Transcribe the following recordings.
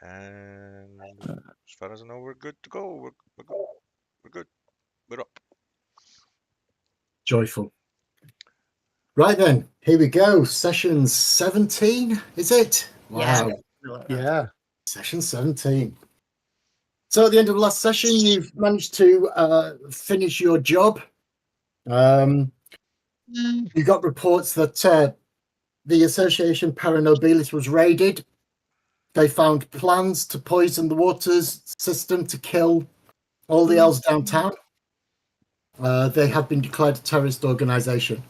And as far as I know, we're good to go. We're good. We're good. We're up. Joyful. Right then, here we go. Session 17, is it? Wow. Yeah. Session 17. So at the end of the last session, you've managed to finish your job. You got reports that the Association Paranobilis was raided. They found plans to poison the waters system to kill all the elves downtown. They have been declared a terrorist organisation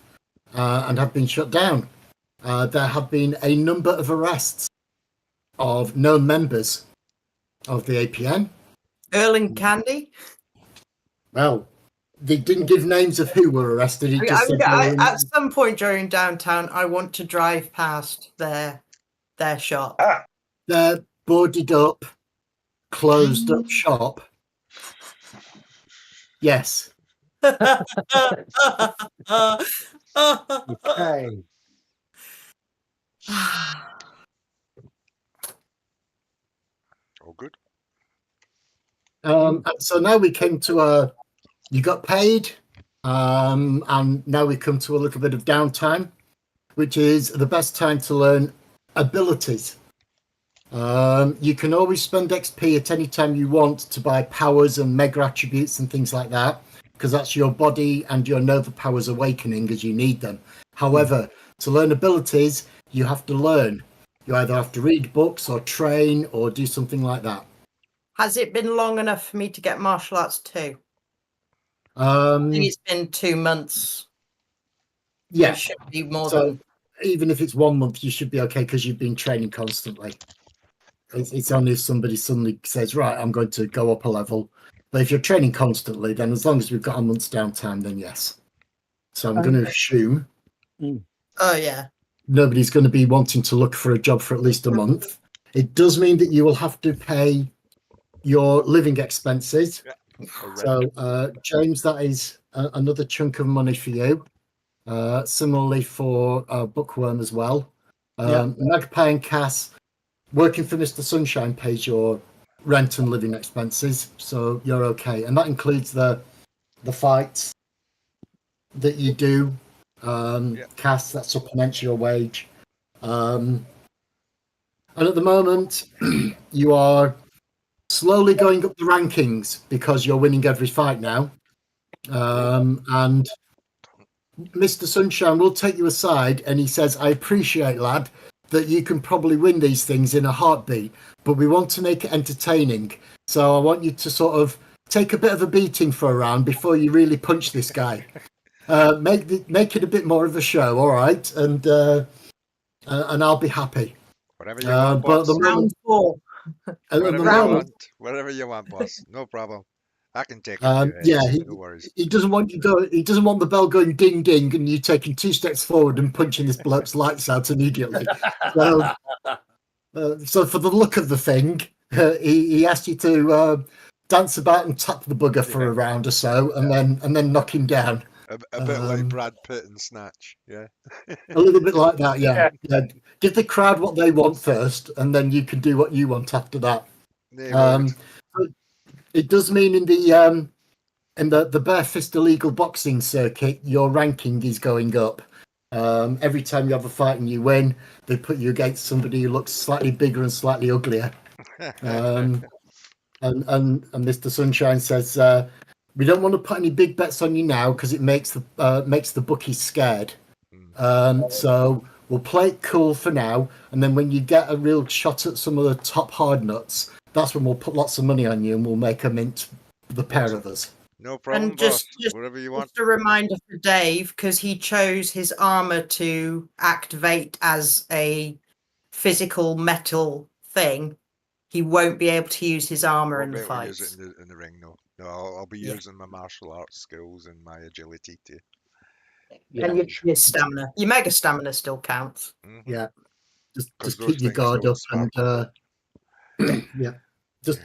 and have been shut down. There have been a number of arrests of known members of the APN. Earl and Candy? Well, they didn't give names of who were arrested. It just said at some point during downtown, I want to drive past their shop. their boarded up, closed up shop. Yes. Okay. All good. So now we came to you got paid, and now we come to a little bit of downtime, which is the best time to learn abilities. You can always spend XP at any time you want to buy powers and mega attributes and things like that, because that's your body and your Nova powers awakening as you need them. However, to learn abilities, you have to learn. You either have to read books or train or do something like that. Has it been long enough for me to get martial arts too? I think it's been 2 months. Yeah. It should be more So than... even if it's 1 month, you should be okay because you've been training constantly. It's only if somebody suddenly says, right, I'm going to go up a level. But if you're training constantly, then as long as we've got a month's downtime, then yes. So I'm going to assume Oh, yeah. nobody's going to be wanting to look for a job for at least a month. It does mean that you will have to pay your living expenses. So, James, that is another chunk of money for you. Similarly for Bookworm as well. Magpie and Cass, working for Mr. Sunshine pays your rent and living expenses, so you're okay. And that includes the fights that you do. Cass, that supplements your wage. And at the moment, you are slowly going up the rankings because you're winning every fight now. And Mr. Sunshine will take you aside and he says, I appreciate, lad, that you can probably win these things in a heartbeat, but we want to make it entertaining. So I want you to sort of take a bit of a beating for a round before you really punch this guy. Make it a bit more of a show, all right? And I'll be happy. Whatever you want, but boss. Round 4. Whatever you want, boss. No problem. I can take it. No worries. He doesn't want you go. He doesn't want the bell going ding ding and you taking 2 steps forward and punching this bloke's lights out immediately. So for the look of the thing, he asked you to dance about and tap the bugger for a round or so, and then knock him down. A bit like Brad Pitt and Snatch, yeah. A little bit like that, yeah. Give the crowd what they want first, and then you can do what you want after that. It does mean in the bare fist illegal boxing circuit, your ranking is going up. Every time you have a fight and you win, they put you against somebody who looks slightly bigger and slightly uglier. And Mr. Sunshine says, we don't want to put any big bets on you now because it makes the bookies scared. So we'll play it cool for now, and then when you get a real shot at some of the top hard nuts, that's when we'll put lots of money on you and we'll make a mint, the pair of us. No problem, and just whatever you want. Just a reminder for Dave, because he chose his armor to activate as a physical metal thing. He won't be able to use his armor in the fights. Use it in the ring, no. I'll be using my martial arts skills and my agility to. And your stamina, your mega stamina still counts. Yeah, just keep your guard up and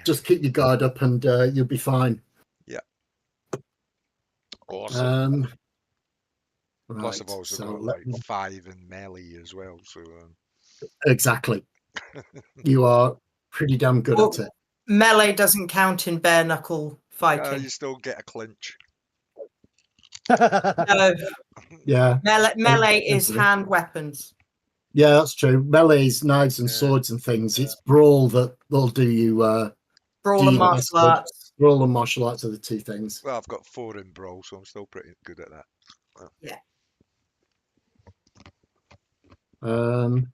just keep your guard up and you'll be fine. Yeah. Awesome. Right, Plus, I've also got like 5 in melee as well. So exactly, you are pretty damn good Well, at it. Melee doesn't count in bare knuckle fighting. You still get a clinch. No, Yeah. melee is hand weapons. Yeah, that's true. Melee's knives and Yeah. swords and things. It's brawl that will do you. Brawl and martial arts. Brawl and martial arts are the two things. Well, I've got 4 in brawl, so I'm still pretty good at that. Yeah. I'm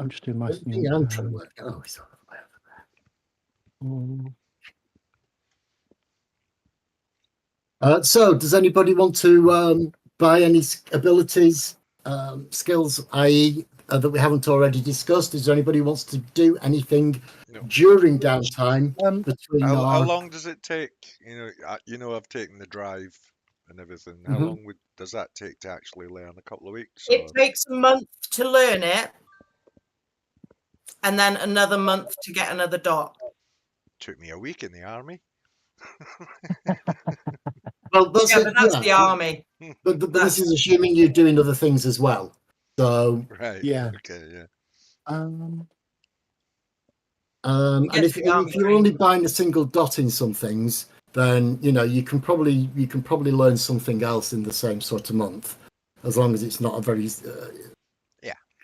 just doing my thing. Yeah, I'm trying to work. Oh, he's so, does anybody want to buy any abilities, skills, i.e., that we haven't already discussed? Is there anybody who wants to do anything during downtime? Between how long does it take? I've taken the drive and everything. How long does that take to actually learn? A couple of weeks? It takes a month to learn it, and then another month to get another dot. Took me a week in the army. Well, that's the army. But this is assuming you're doing other things as well. So right. Yeah. Okay. Yeah. And if you're only buying a single dot in some things, then you can probably learn something else in the same sort of month, as long as it's not a very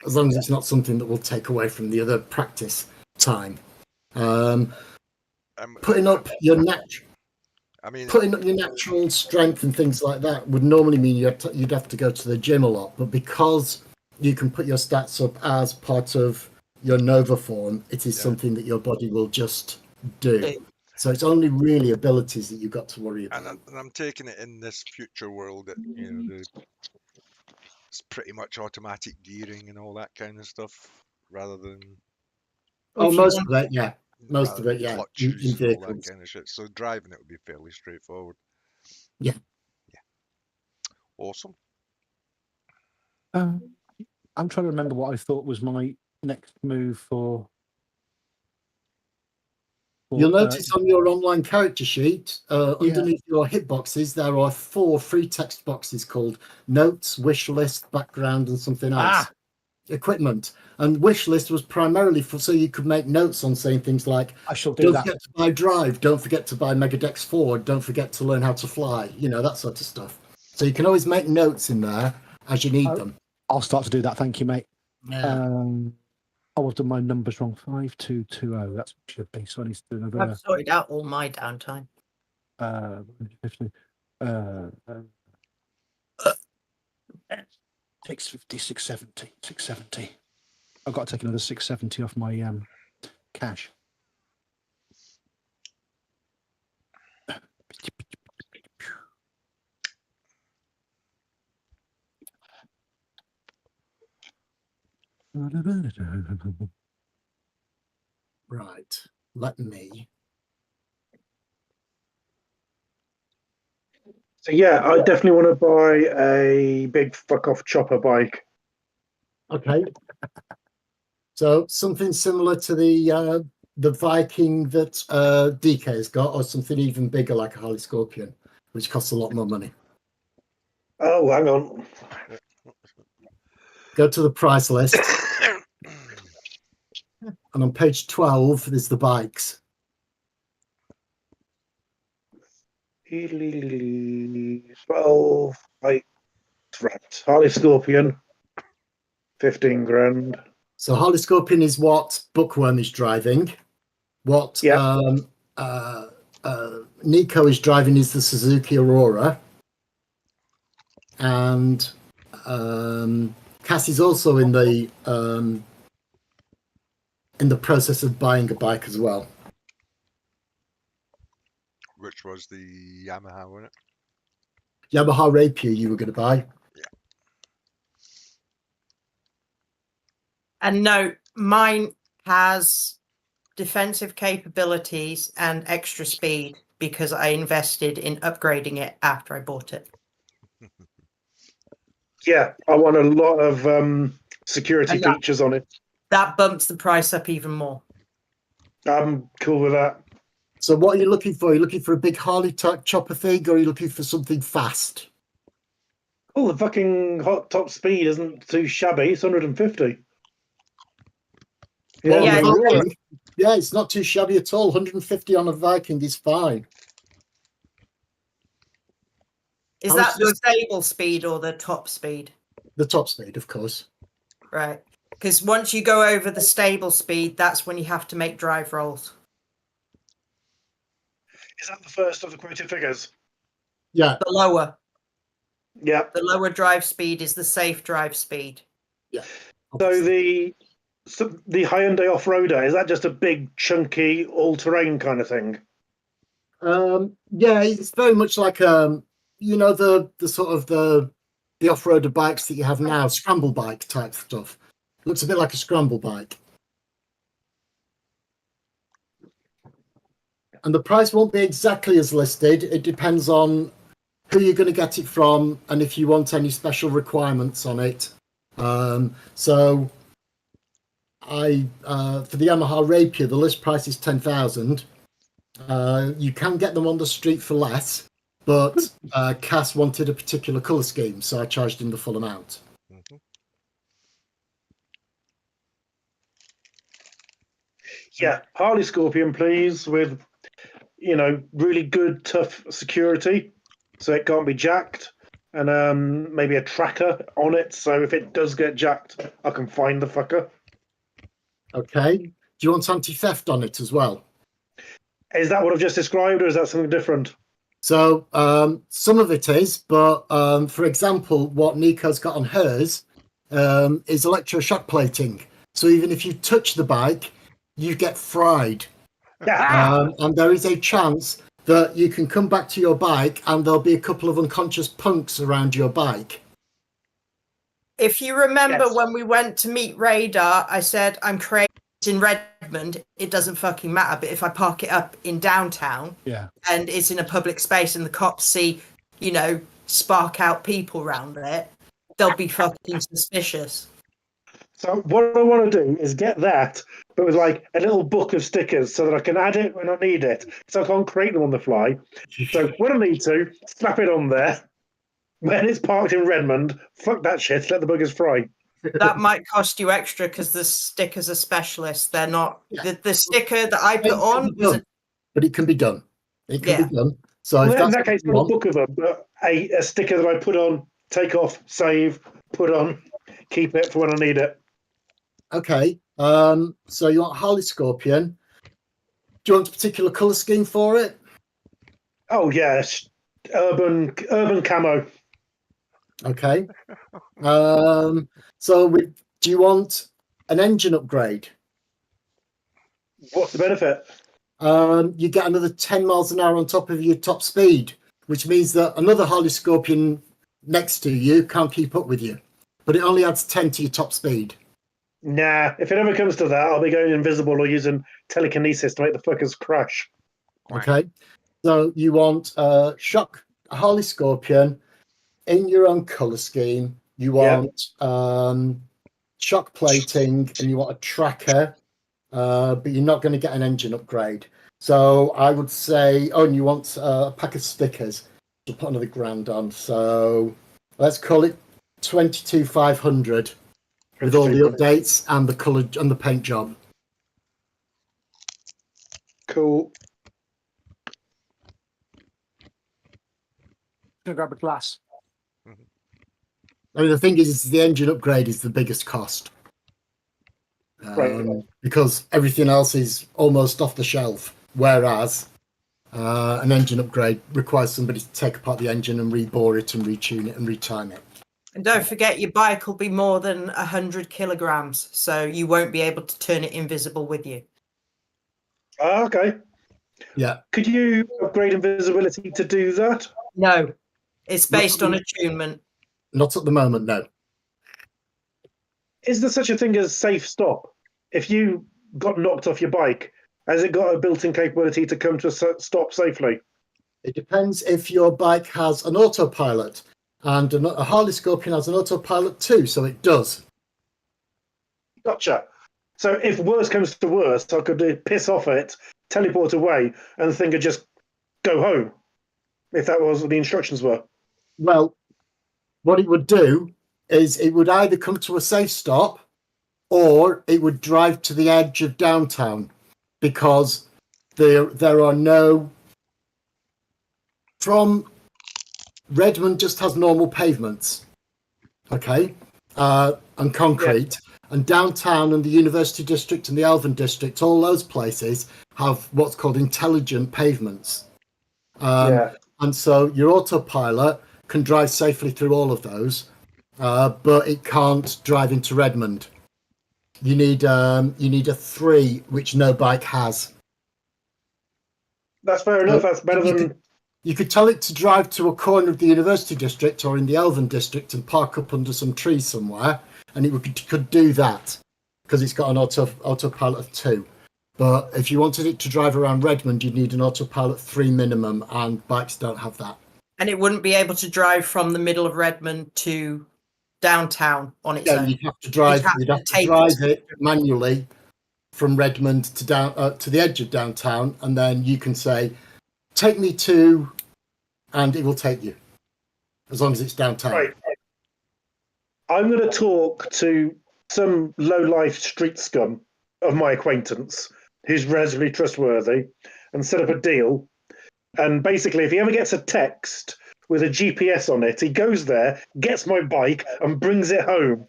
as long as it's not something that will take away from the other practice time. Putting up your natural strength and things like that would normally mean you'd have to go to the gym a lot, but because you can put your stats up as part of your Nova form, it is something that your body will just do. So it's only really abilities that you've got to worry about. And I'm taking it in this future world that it's pretty much automatic gearing and all that kind of stuff, rather than most of it, yeah. Most of it, yeah. Clutches and all that kind of shit. So driving it would be fairly straightforward. Yeah. Awesome. I'm trying to remember what I thought was my next move for. You'll notice on your online character sheet, underneath your hitboxes, there are 4 free text boxes called Notes, Wish List, Background, and something else. Equipment. And Wish List was primarily so you could make notes on saying things like, I shall do don't that. forget to buy Drive, don't forget to buy Megadex 4, don't forget to learn how to fly, that sort of stuff. So you can always make notes in there as you need them. I'll start to do that. Thank you, mate. Yeah. I've done my numbers wrong. 5220. That's what it should be. So I need to do another. I've sorted out all my downtime. 650, 670. I've got to take another 670 off my cash. Right. Let me. So yeah, I definitely want to buy a big fuck off chopper bike. Okay. So something similar to the Viking that DK has got, or something even bigger like a Harley Scorpion, which costs a lot more money. Oh, hang on. Go to the price list. And on page 12, there's the bikes. 12 bikes. Right. Harley Scorpion, 15 grand. So Harley Scorpion is what Bookworm is driving. What Nico is driving is the Suzuki Aurora. And Cass is also in the process of buying a bike as well. Which was the Yamaha, wasn't it? Yamaha Rapier you were going to buy. Yeah. And no, mine has defensive capabilities and extra speed because I invested in upgrading it after I bought it. Yeah, I want a lot of security features on it. That bumps the price up even more. I'm cool with that. So what are you looking for? Are you looking for a big Harley type chopper thing, or are you looking for something fast? Oh, the fucking hot top speed isn't too shabby. It's 150. Yeah, But on Yeah, a no, really. Viking, yeah, it's not too shabby at all. 150 on a Viking is fine. is I was that the just- stable speed or the top speed? The top speed, of course. Right. Because once you go over the stable speed, that's when you have to make drive rolls. Is that the first of the quoted figures? Yeah, The lower. Yeah. The lower drive speed is the safe drive speed. yeah. So the Hyundai off-roader, is that just a big, chunky, all-terrain kind of thing? Yeah, it's very much like the sort of the off-roader bikes that you have now, scramble bike type stuff. Looks a bit like a scramble bike. And the price won't be exactly as listed. It depends on who you're going to get it from and if you want any special requirements on it. So I for the Yamaha Rapier, the list price is 10,000. You can get them on the street for less, but Cass wanted a particular colour scheme, so I charged him the full amount. Mhm. Yeah, Harley Scorpion, please, with really good, tough security, so it can't be jacked, and maybe a tracker on it, so if it does get jacked, I can find the fucker. Okay. Do you want anti-theft on it as well? Is that what I've just described, or is that something different? So some of it is, but for example, what Nico's got on hers is electroshock plating. So even if you touch the bike, you get fried. And there is a chance that you can come back to your bike and there'll be a couple of unconscious punks around your bike. If you remember Yes. when we went to meet Radar, I said I'm crazy in Redmond. It doesn't fucking matter. But if I park it up in downtown Yeah. and it's in a public space and the cops see, spark out people around it, they'll be fucking suspicious. So what I want to do is get that, but with like a little book of stickers so that I can add it when I need it. So I can't create them on the fly. So when I need to, slap it on there. When it's parked in Redmond, fuck that shit, let the buggers fry. That might cost you extra because the stickers are specialist. They're not Yeah. the sticker that I put on is a, But it can be done. It can Yeah. be done. So if Well, in that's that what case, you not a want, book of them, but a sticker that I put on, take off, save, put on, keep it for when I need it. okay. So you want Harley Scorpion. Do you want a particular colour scheme for it? Oh yes, urban camo. Okay. Do you want an engine upgrade? What's the benefit? You get another 10 miles an hour on top of your top speed, which means that another Harley Scorpion next to you can't keep up with you, but it only adds 10 to your top speed. Nah, if it ever comes to that, I'll be going invisible or using telekinesis to make the fuckers crash. Okay. So you want a Harley Scorpion in your own color scheme. You want shock plating and you want a tracker, but you're not going to get an engine upgrade. So I would say, and you want a pack of stickers to put another grand on. So let's call it 22,500 with all the updates and the color and the paint job. Cool. Gonna grab a glass. I mean, the thing is the engine upgrade is the biggest cost. Right. Because everything else is almost off the shelf, whereas an engine upgrade requires somebody to take apart the engine and rebore it and retune it and retime it. And don't forget, your bike will be more than 100 kilograms, so you won't be able to turn it invisible with you. Okay. Yeah. Could you upgrade invisibility to do that? No, it's based on attunement. Not at the moment, no. Is there such a thing as safe stop? If you got knocked off your bike, has it got a built-in capability to come to a stop safely? It depends if your bike has an autopilot, and a Harley Scorpion has an autopilot too, so it does. Gotcha. So if worse comes to worse, I could piss off it, teleport away, and the thing could just go home, if that was what the instructions were. Well, what it would do is it would either come to a safe stop or it would drive to the edge of downtown, because there are no, from Redmond just has normal pavements, okay, and concrete. And downtown and the University District and the Elven District, all those places have what's called intelligent pavements. And so your autopilot can drive safely through all of those, but it can't drive into Redmond. You need a 3, which no bike has. That's fair enough. That's better than. You could tell it to drive to a corner of the University District or in the Elven District and park up under some trees somewhere, and it could do that because it's got an autopilot of 2. But if you wanted it to drive around Redmond, you'd need an autopilot 3 minimum, and bikes don't have that. And it wouldn't be able to drive from the middle of Redmond to downtown on its own. You'd have to drive. You'd have to drive it manually from Redmond to to the edge of downtown, and then you can say, "Take me to," and it will take you, as long as it's downtown. Right. I'm going to talk to some low-life street scum of my acquaintance who's relatively trustworthy and set up a deal. And basically, if he ever gets a text with a GPS on it, he goes there, gets my bike, and brings it home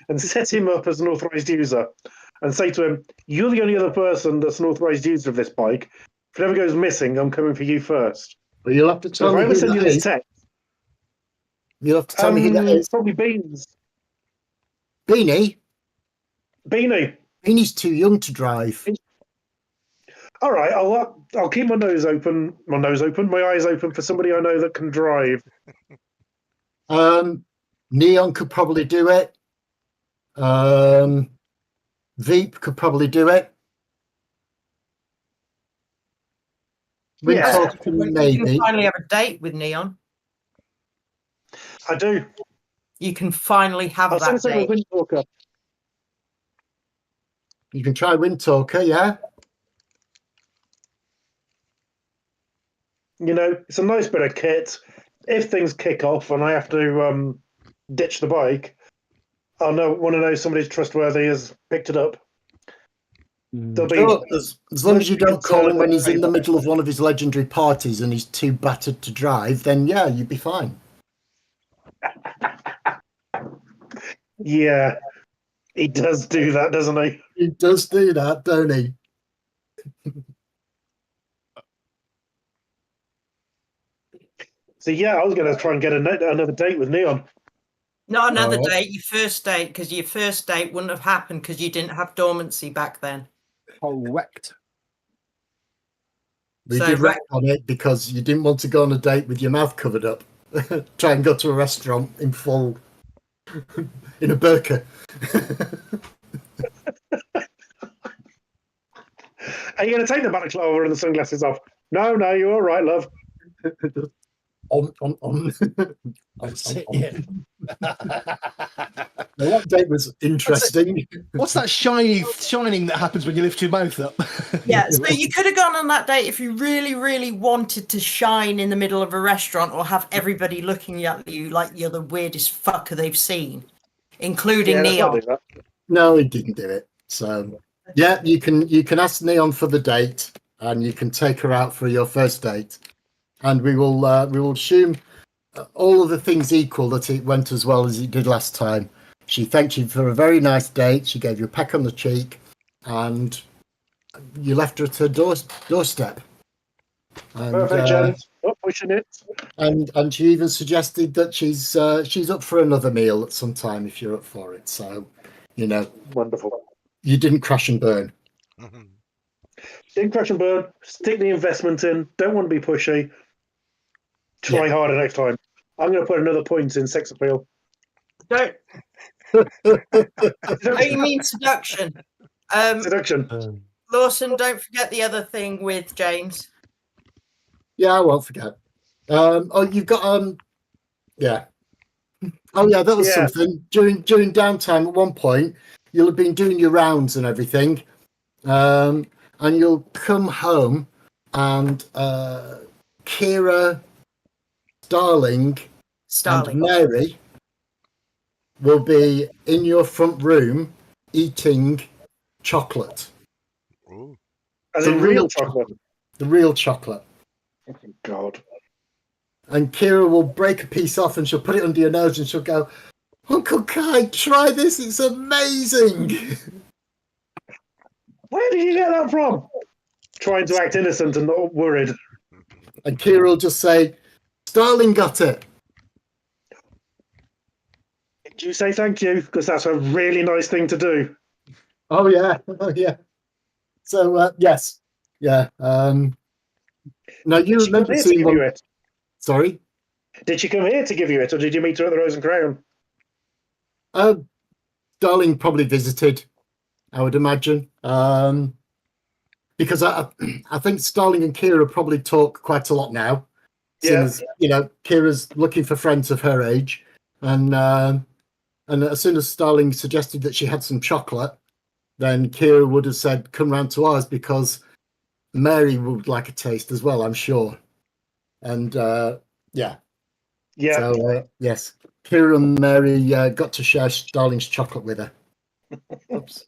and set him up as an authorized user and say to him, "You're the only other person that's an authorized user of this bike. If it ever goes missing, I'm coming for you first." Well, you'll have to tell me who send you that this is. text. You'll have to tell me who that is. Probably Beans. Beanie? Beanie. Beanie's too young to drive. All right, I'll keep my eyes open for somebody I know that can drive. Neon could probably do it. Veep could probably do it. Windtalker, maybe. You can finally have a date with Neon. I do. You can finally have that date. Windtalker. You can try Windtalker, yeah. You know, it's a nice bit of kit. If things kick off and I have to ditch the bike, want to know somebody's trustworthy has picked it up. As long as you don't call him when he's in the middle of one of his legendary parties and he's too battered to drive, then yeah, you'd be fine. Yeah, he does do that, doesn't he? He does do that, don't he? So yeah, I was going to try and get another date with Neon. Not another date, your first date, because your first date wouldn't have happened because you didn't have dormancy back then. Correct. We did wreck on it because you didn't want to go on a date with your mouth covered up. Try and go to a restaurant in full, in a burqa. Are you going to take the balaclava and the sunglasses off? No, you're all right, love. That's it, yeah. That date was interesting. What's that shining that happens when you lift your mouth up? Yeah, so you could have gone on that date if you really, really wanted to shine in the middle of a restaurant or have everybody looking at you like you're the weirdest fucker they've seen, including Neon. No, he didn't do it. So yeah, you can ask Neon for the date, and you can take her out for your first date, and we will assume all of the things equal that it went as well as it did last time. She thanked you for a very nice date. She gave you a peck on the cheek, and you left her at her doorstep. And, perfect, James. Not pushing it. And she even suggested that she's up for another meal at some time if you're up for it. So, wonderful. You didn't crash and burn. Mm-hmm. Didn't crash and burn. Stick the investment in. Don't want to be pushy. Try harder next time. I'm going to put another point in sex appeal. Don't. Oh, you mean seduction? Seduction. Lawson, don't forget the other thing with James. Yeah, I won't forget. You've got yeah. Oh yeah, that was something. During downtime at one point, you'll have been doing your rounds and everything, and you'll come home and Kira, Starling, and Mary will be in your front room eating chocolate. Ooh. As The in real chocolate. The real chocolate. Oh, God. And Kira will break a piece off and she'll put it under your nose and she'll go, Uncle Kai, try this. It's amazing. Where did you get that from? Trying to act innocent and not worried. And Kira will just say, Starling got it. Did you say thank you? Because that's a really nice thing to do. Oh, yeah. Oh, yeah. So, yes. Yeah. Now, you Did she come remember here to seeing give one. you it? Sorry? Did she come here to give you it, or did you meet her at the Rose and Crown? Starling probably visited, I would imagine. Because I think Starling and Kira probably talk quite a lot now. Yeah. As, Kira's looking for friends of her age. And as soon as Starling suggested that she had some chocolate, then Kira would have said, come round to ours, because Mary would like a taste as well, I'm sure. And yeah. Yeah. So, yes, Kira and Mary got to share Starling's chocolate with her. Oops.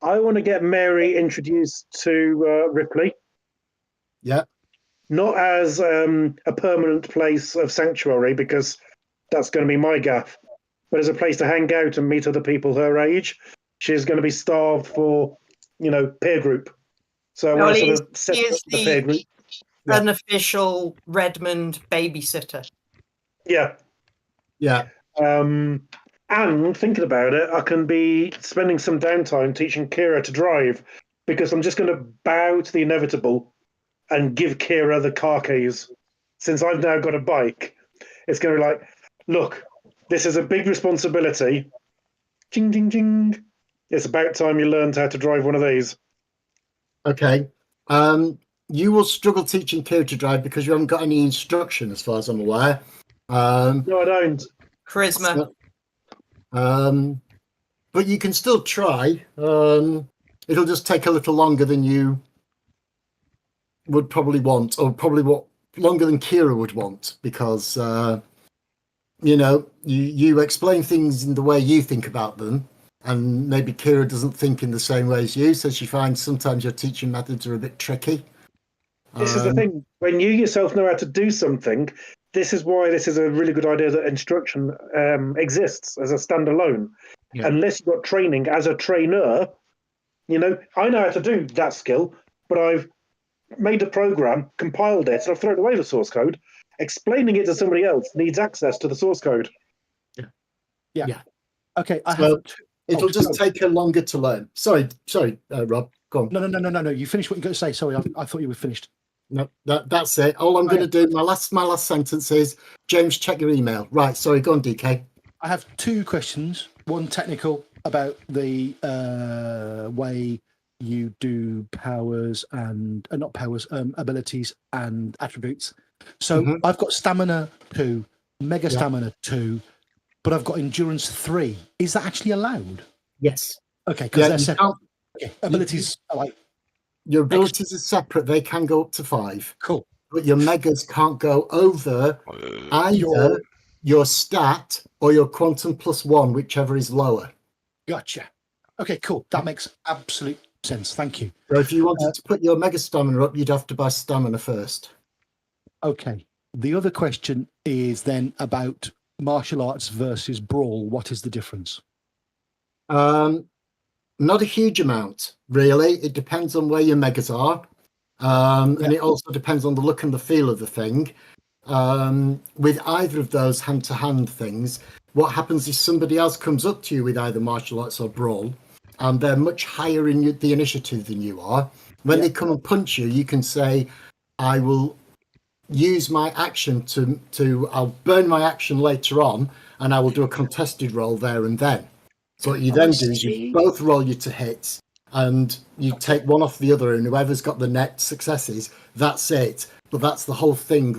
I want to get Mary introduced to Ripley. Yeah. Not as a permanent place of sanctuary, because that's going to be my gaff, but as a place to hang out and meet other people her age. She's going to be starved for, peer group. So I want to sort of set he up is the peer group. Yeah. unofficial Redmond babysitter. Yeah. Yeah. And thinking about it, I can be spending some downtime teaching Kira to drive, because I'm just going to bow to the inevitable and give Kira the car keys. Since I've now got a bike, it's going to be like, look, this is a big responsibility. Ching, ching, ching. It's about time you learned how to drive one of these. Okay. You will struggle teaching Kira to drive because you haven't got any instruction, as far as I'm aware. No, I don't. Charisma. But you can still try. It'll just take a little longer than you would probably want, or probably longer than Kira would want, because you explain things in the way you think about them, and maybe Kira doesn't think in the same way as you, so she finds sometimes your teaching methods are a bit tricky. This is the thing. When you yourself know how to do something, this is why this is a really good idea that instruction exists as a standalone. Yeah. Unless you've got training as a trainer, I know how to do that skill, but I've made a program, compiled it, and I've thrown away the source code. Explaining it to somebody else needs access to the source code. Yeah. Okay, It'll just take her longer to learn. Sorry, Rob, go on. No. You finished what you're going to say. Sorry, I thought you were finished. No, that's it. All I'm going to do, my last sentence is, James, check your email. Right, sorry, go on, DK. I have two questions. One technical about the way you do powers and not powers, abilities and attributes. So I've got stamina 2, mega stamina 2, but I've got endurance 3. Is that actually allowed? Yes. Okay, because they're separate. Okay. Abilities are like your abilities are separate. They can go up to 5. Cool. But your megas can't go over either your stat or your quantum +1, whichever is lower. Gotcha. Okay, cool. That makes absolute sense. Thank you. So if you wanted to put your mega stamina up, you'd have to buy stamina first. Okay. The other question is then about martial arts versus brawl. What is the difference? Not a huge amount, really. It depends on where your megas are. And it also depends on the look and the feel of the thing. With either of those hand-to-hand things, what happens is somebody else comes up to you with either martial arts or brawl, and they're much higher in the initiative than you are. When they come and punch you, you can say, I will use my action I'll burn my action later on, and I will do a contested roll there and then. So what you then do is you both roll you to hits, and you take one off the other, and whoever's got the net successes, that's it. But that's the whole thing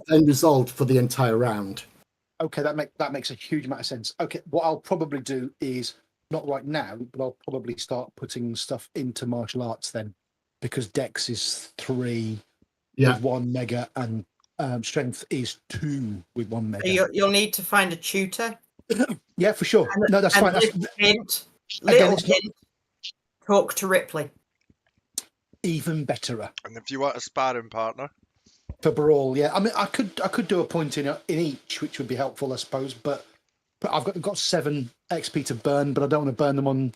then resolved for the entire round. Okay, that makes a huge amount of sense. Okay, what I'll probably do is, not right now, but I'll probably start putting stuff into martial arts then, because Dex is 3 with 1 mega, and strength is 2 with 1 mega. So you'll need to find a tutor. Yeah, for sure. No, that's fine. Hint, Little it's not hint, talk to Ripley. even betterer And if you want a sparring partner, for Brawl. Yeah, I mean, I could do a point in each, which would be helpful, I suppose. But I've got 7 XP to burn, but I don't want to burn them on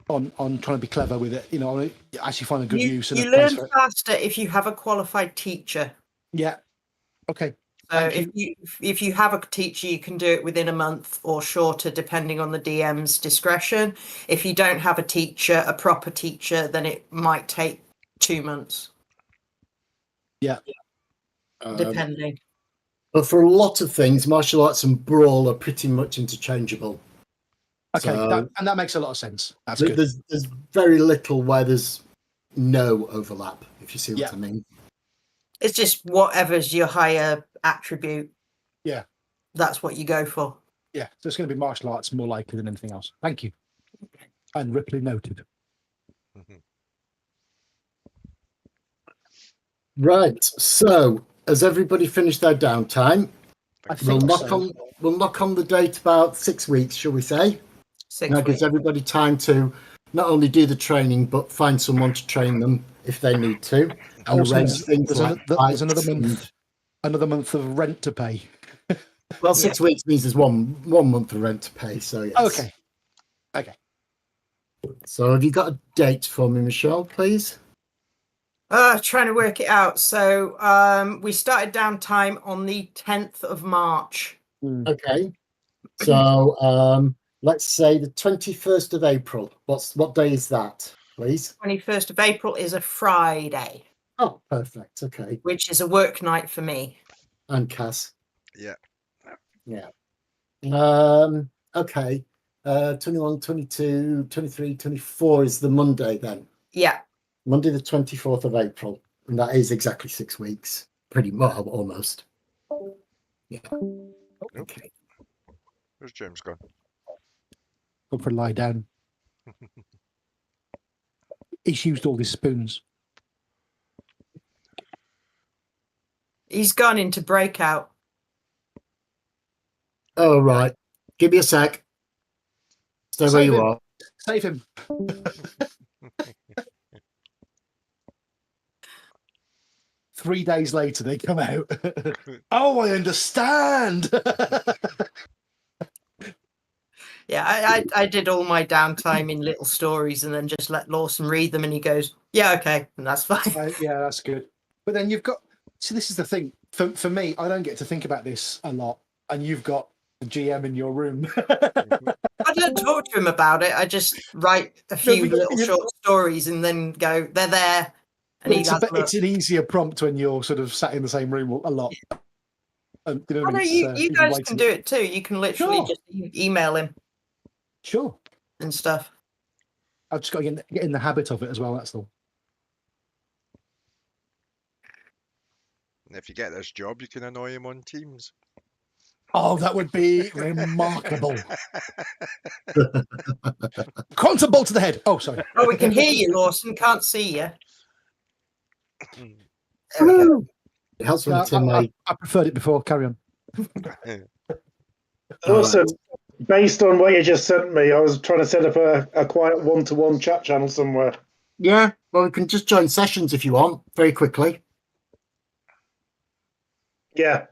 trying to be clever with it. You know, I want to actually find a good use and You a place learn for it. faster if you have a qualified teacher. Yeah. Okay. So Thank if you have a teacher, you can do it within a month or shorter, depending on the DM's discretion. If you don't have a teacher, a proper teacher, then it might take 2 months, Yeah. depending. But for a lot of things, martial arts and brawl are pretty much interchangeable. Okay. So that makes a lot of sense. That's good. there's very little where there's no overlap, if you see what Yeah. I mean. It's just whatever's your higher attribute. Yeah. That's what you go for. Yeah. So it's going to be martial arts more likely than anything else. Thank you. And Ripley noted. Right. So has everybody finished their downtime? I We'll think knock so. on we'll knock on the date about 6 weeks, shall we say? 6 That weeks. gives everybody time to not only do the training but find someone to train them if they need to, and Also, arrange things there's like there's another flights month. Another month of rent to pay. Well, 6 weeks means there's one month of rent to pay. So yes. Okay. So have you got a date for me, Michelle, please? Trying to work it out. So we started downtime on the 10th of March. Okay. So let's say the 21st of April. What day is that, please? 21st of April is a Friday, Oh, perfect. Okay. which is a work night for me. And Cass. yeah. Yeah. Okay. 21, 22, 23, 24 is the Monday then. Yeah. Monday the 24th of April. And that is exactly 6 weeks. Pretty much, almost. Yeah. Okay. Where's James gone? Go for a lie down. He's used all his spoons. He's gone into breakout. All right. Give me a sec. Stay where Save you him. are. Save him. Three days later, they come out. Oh, I understand. Yeah, I did all my downtime in little stories and then just let Lawson read them and he goes, yeah, okay, and that's fine. Yeah, that's good. But then you've got, see, this is the thing. For me, I don't get to think about this a lot. And you've got the GM in your room. I don't talk to him about it. I just write a few but little short stories and then go, they're there. And he goes, look. It's an easier prompt when you're sort of sat in the same room a lot. You know Oh, what I no, mean? you guys can do it too. You can literally Sure. just email him Sure. and stuff. I've just got to get in the habit of it as well. That's all. And if you get this job, you can annoy him on Teams. Oh, that would be remarkable. Quantum bolt to the head. Oh, sorry. Oh, we can hear you, Lawson. Can't see you. It helps when it's in my. I preferred it before. Carry on. Also, based on what you just sent me, I was trying to set up a quiet one-to-one chat channel somewhere. Yeah, well, we can just join sessions if you want, very quickly. Yeah.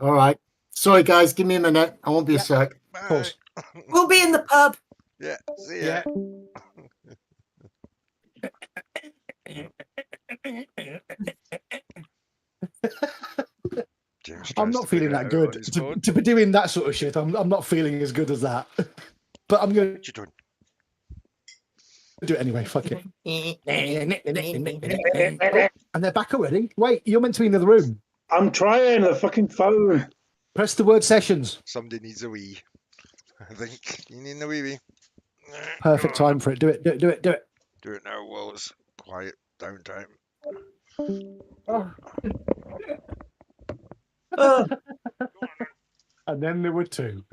All right. Sorry, guys, give me a minute. I won't be a sec. Bye. Pause. We'll be in the pub. Yeah, see ya. James I'm tries not to feeling figure that it out good. on his phone. To be doing that sort of shit, I'm not feeling as good as that. But I'm going What you doing? to do it anyway. Fuck it. And they're back already. Wait, you're meant to be in the other room. I'm trying the fucking phone. Press the word sessions. Somebody needs a wee. I think you need a wee. Perfect time for it. Do it. Do it. Do it. Do it. Do it now while it's quiet downtime. Oh, And then there were two.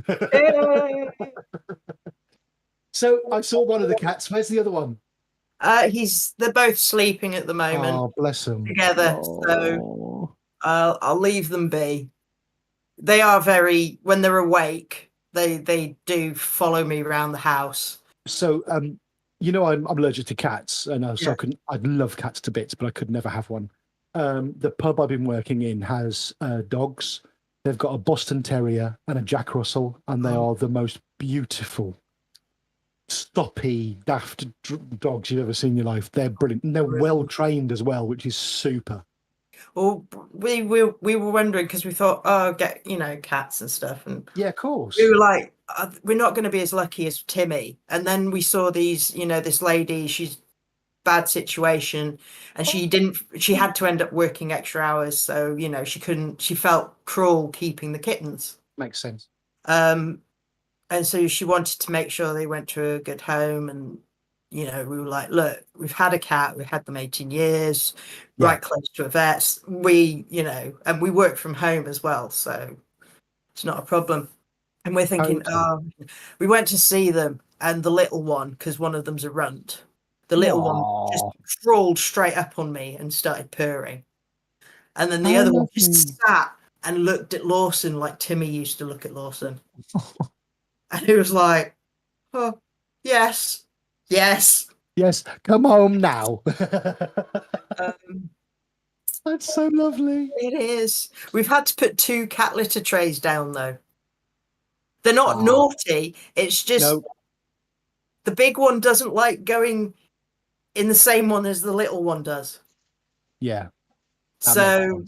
So I saw one of the cats. Where's the other one? they're both sleeping at the moment Oh, bless them. together. So I'll leave them be. They are when they're awake, they do follow me around the house. So, I'm allergic to cats, and so Yeah. I'd love cats to bits, but I could never have one. The pub I've been working in has dogs. They've got a Boston Terrier and a Jack Russell, and they Oh. are the most beautiful, stoppy, daft dogs you've ever seen in your life. They're brilliant. And they're well trained as well, which is super. Well, we were wondering because we thought, oh, get cats and stuff, and Yeah, of course. we were like, we're not going to be as lucky as Timmy. And then we saw these, this lady. She's bad situation, and she had to end up working extra hours, so she couldn't. She felt cruel keeping the kittens. Makes sense. And so she wanted to make sure they went to a good home, and we were like, look, we've had a cat, we've had them 18 years, Yeah. right close to a vet. We and we work from home as well, so it's not a problem. And we're thinking, Totally. we went to see them, and the little one, because one of them's a runt, the little one just Aw. crawled straight up on me and started purring, and then the How other one lovely. just sat and looked at Lawson like Timmy used to look at Lawson. And he was like, oh, yes. Yes, come home now. That's so lovely. It is. We've had to put 2 cat litter trays down, though. They're not naughty. It's just the big one doesn't like going in the same one as the little one does. Yeah. So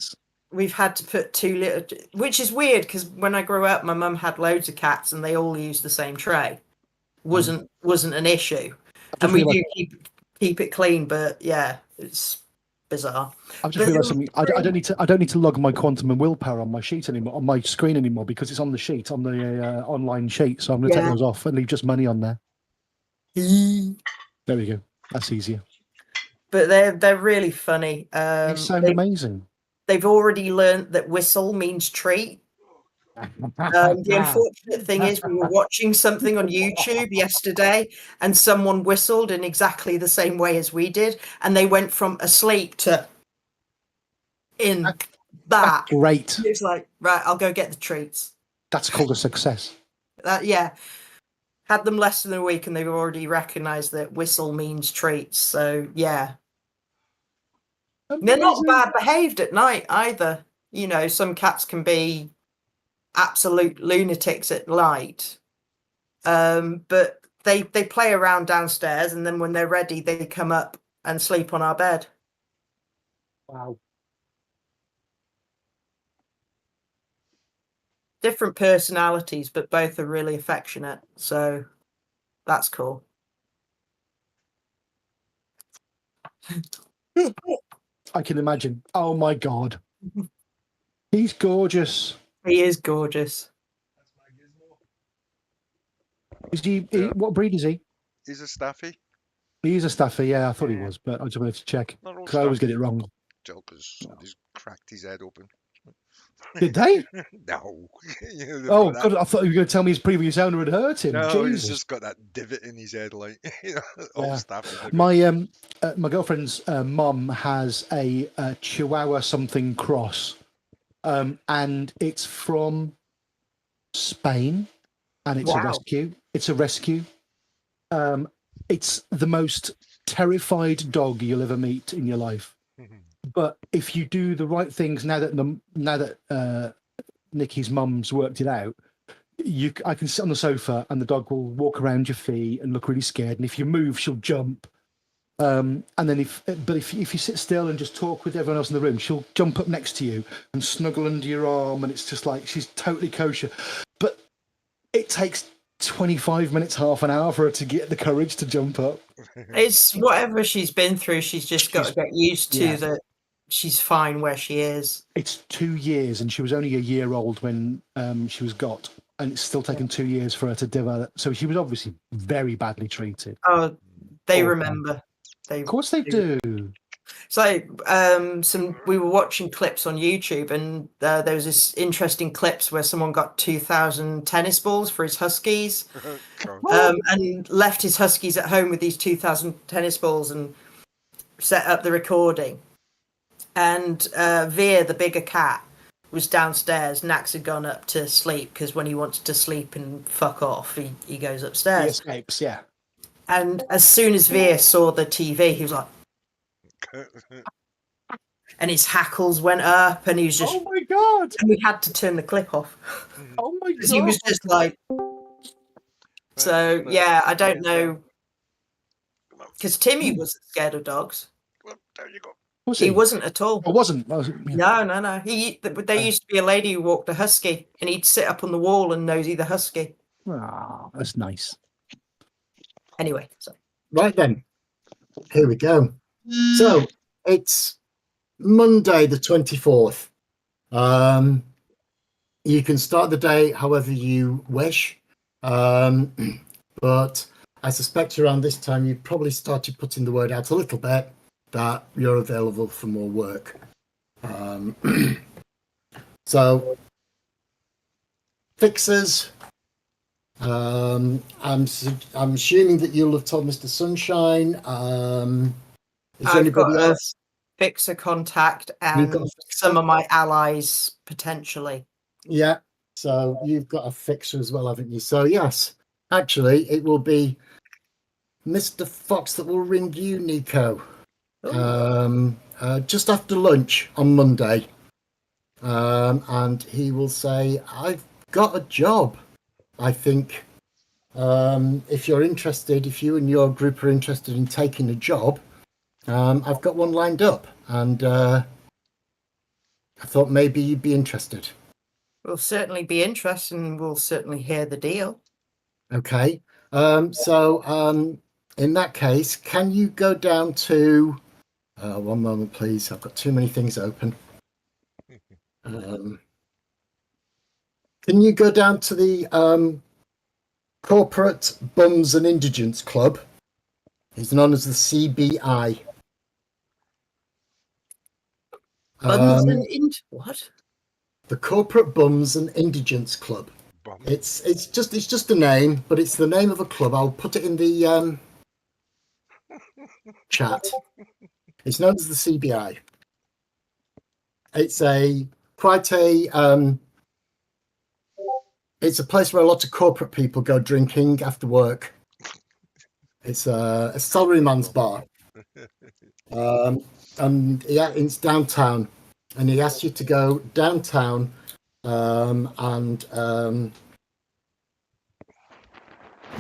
we've had to put 2 little, which is weird because when I grew up, my mum had loads of cats and they all used the same tray. Wasn't an issue, and we do keep it clean. But yeah, it's bizarre. I've just realised something. I don't need to log my quantum and willpower on my sheet anymore, on my screen anymore, because it's on the sheet, on the online sheet. So I'm going to take those off and leave just money on there. There we go. That's easier. But they're really funny. They sound amazing. They've already learned that whistle means treat. The unfortunate thing is we were watching something on YouTube yesterday and someone whistled in exactly the same way as we did, and they went from asleep to in that. That's great. It's like, right, I'll go get the treats. That's called a success. Yeah. Had them less than a week and they've already recognised that whistle means treats. So yeah. Amazing. They're not bad behaved at night either. Some cats can be absolute lunatics at night, but they play around downstairs, and then when they're ready they come up and sleep on our bed. Wow. Different personalities, but both are really affectionate, so that's cool. I can imagine. Oh my god, he's gorgeous. He is gorgeous. Is he? What breed is he? He's a Staffy. He is a Staffy. Yeah, I thought he was, but I just wanted to check because I always get it wrong. Jokers, he's cracked his head open. Did they? No. Oh god, I thought you were going to tell me his previous owner had hurt him. No, Jesus. he's just got that divot in his head, like Staffy. My girlfriend's mum has a Chihuahua something cross, and it's from Spain, and it's a rescue. It's a rescue. It's the most terrified dog you'll ever meet in your life. But if you do the right things, now that Nikki's mum's worked it out, I can sit on the sofa and the dog will walk around your feet and look really scared. And if you move, she'll jump. And then if you sit still and just talk with everyone else in the room, she'll jump up next to you and snuggle under your arm. And it's just like she's totally kosher. But it takes 25 minutes, half an hour for her to get the courage to jump up. It's whatever she's been through. She's just got to get used to that. She's fine where she is. It's 2 years, and she was only a year old when she was got, and it's still taken 2 years for her to develop. So she was obviously very badly treated. Oh, they remember. Of course they do. So we were watching clips on YouTube, and there was this interesting clips where someone got 2,000 tennis balls for his huskies, and left his huskies at home with these 2,000 tennis balls and set up the recording. And Veer, the bigger cat, was downstairs. Nax had gone up to sleep because when he wants to sleep and fuck off, he goes upstairs. He escapes, yeah. And as soon as Veer saw the TV, he was like, and his hackles went up, and he was just, Oh my god! and we had to turn the clip off Oh my because he was god! just like, so yeah, I don't know, because Timmy wasn't scared of dogs. There you go. Was He he? wasn't at all. I wasn't. I was, yeah. No. There used to be a lady who walked a husky, and he'd sit up on the wall and nosy the husky. Ah, that's nice. Anyway, so Right then, here we go. So it's Monday the 24th. You can start the day however you wish, but I suspect around this time you probably started putting the word out a little bit that you're available for more work. So fixers. I'm assuming that you'll have told Mr. Sunshine. Is there I've got anybody a else? fixer contact You've got a and fixer? some of my allies potentially. Yeah. So you've got a fixer as well, haven't you? So yes, actually, it will be Mr. Fox that will ring you, Nico. Just after lunch on Monday. And he will say, I've got a job. I think if you're interested, if you and your group are interested in taking a job, I've got one lined up. And I thought maybe you'd be interested. We'll certainly be interested and we'll certainly hear the deal. Okay. So in that case, can you go down to... one moment, please. I've got too many things open. Can you go down to the Corporate Bums and Indigents Club? It's known as the CBI. What? The Corporate Bums and Indigents Club. Bum. It's just a name, but it's the name of a club. I'll put it in the chat. It's known as the CBI. It's it's a place where a lot of corporate people go drinking after work. It's a salaryman's bar. And yeah, it's downtown. And he asked you to go downtown and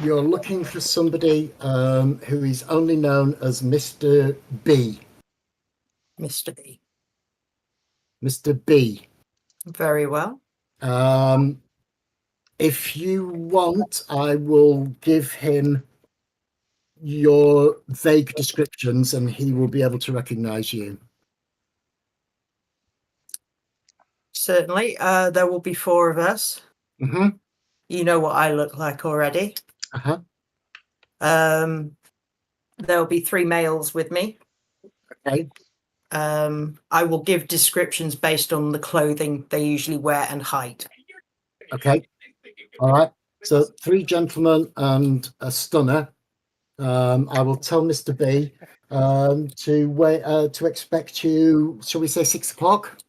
you're looking for somebody who is only known as Mr. B. Mr. B. Mr. B. Very well. If you want, I will give him your vague descriptions and he will be able to recognize you. Certainly. There will be 4 of us. Mm-hmm. You know what I look like already. Uh-huh. There'll be 3 males with me. Okay. I will give descriptions based on the clothing they usually wear and height. Okay. All right. So 3 gentlemen and a stunner. I will tell Mr. B to expect you, shall we say 6 o'clock?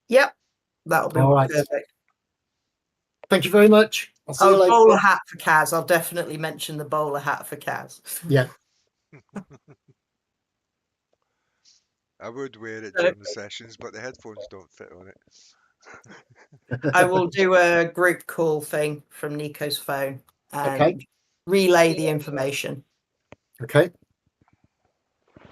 Yep. That'll be All right. perfect. Thank you very much. I'll see you later. Bowler hat for Kaz. I'll definitely mention the bowler hat for Kaz. Yeah. I would wear it during the sessions, but the headphones don't fit on it. I will do a group call thing from Nico's phone and Okay. relay the information. Okay.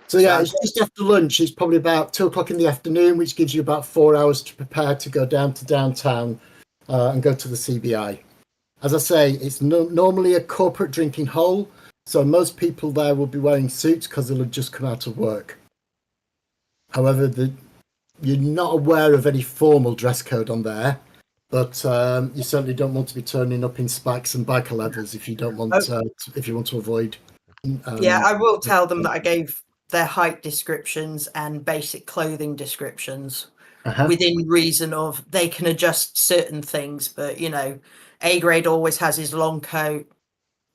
So yeah, it's just after lunch. It's probably about 2 o'clock in the afternoon, which gives you about 4 hours to prepare to go down to downtown and go to the CBI. As I say, it's normally a corporate drinking hole, so most people there will be wearing suits because they'll have just come out of work. However, you're not aware of any formal dress code on there, but you certainly don't want to be turning up in spikes and biker leathers if you don't want if you want to avoid. Yeah, I will tell them that I gave their height descriptions and basic clothing descriptions within reason of they can adjust certain things, but you know, A grade always has his long coat.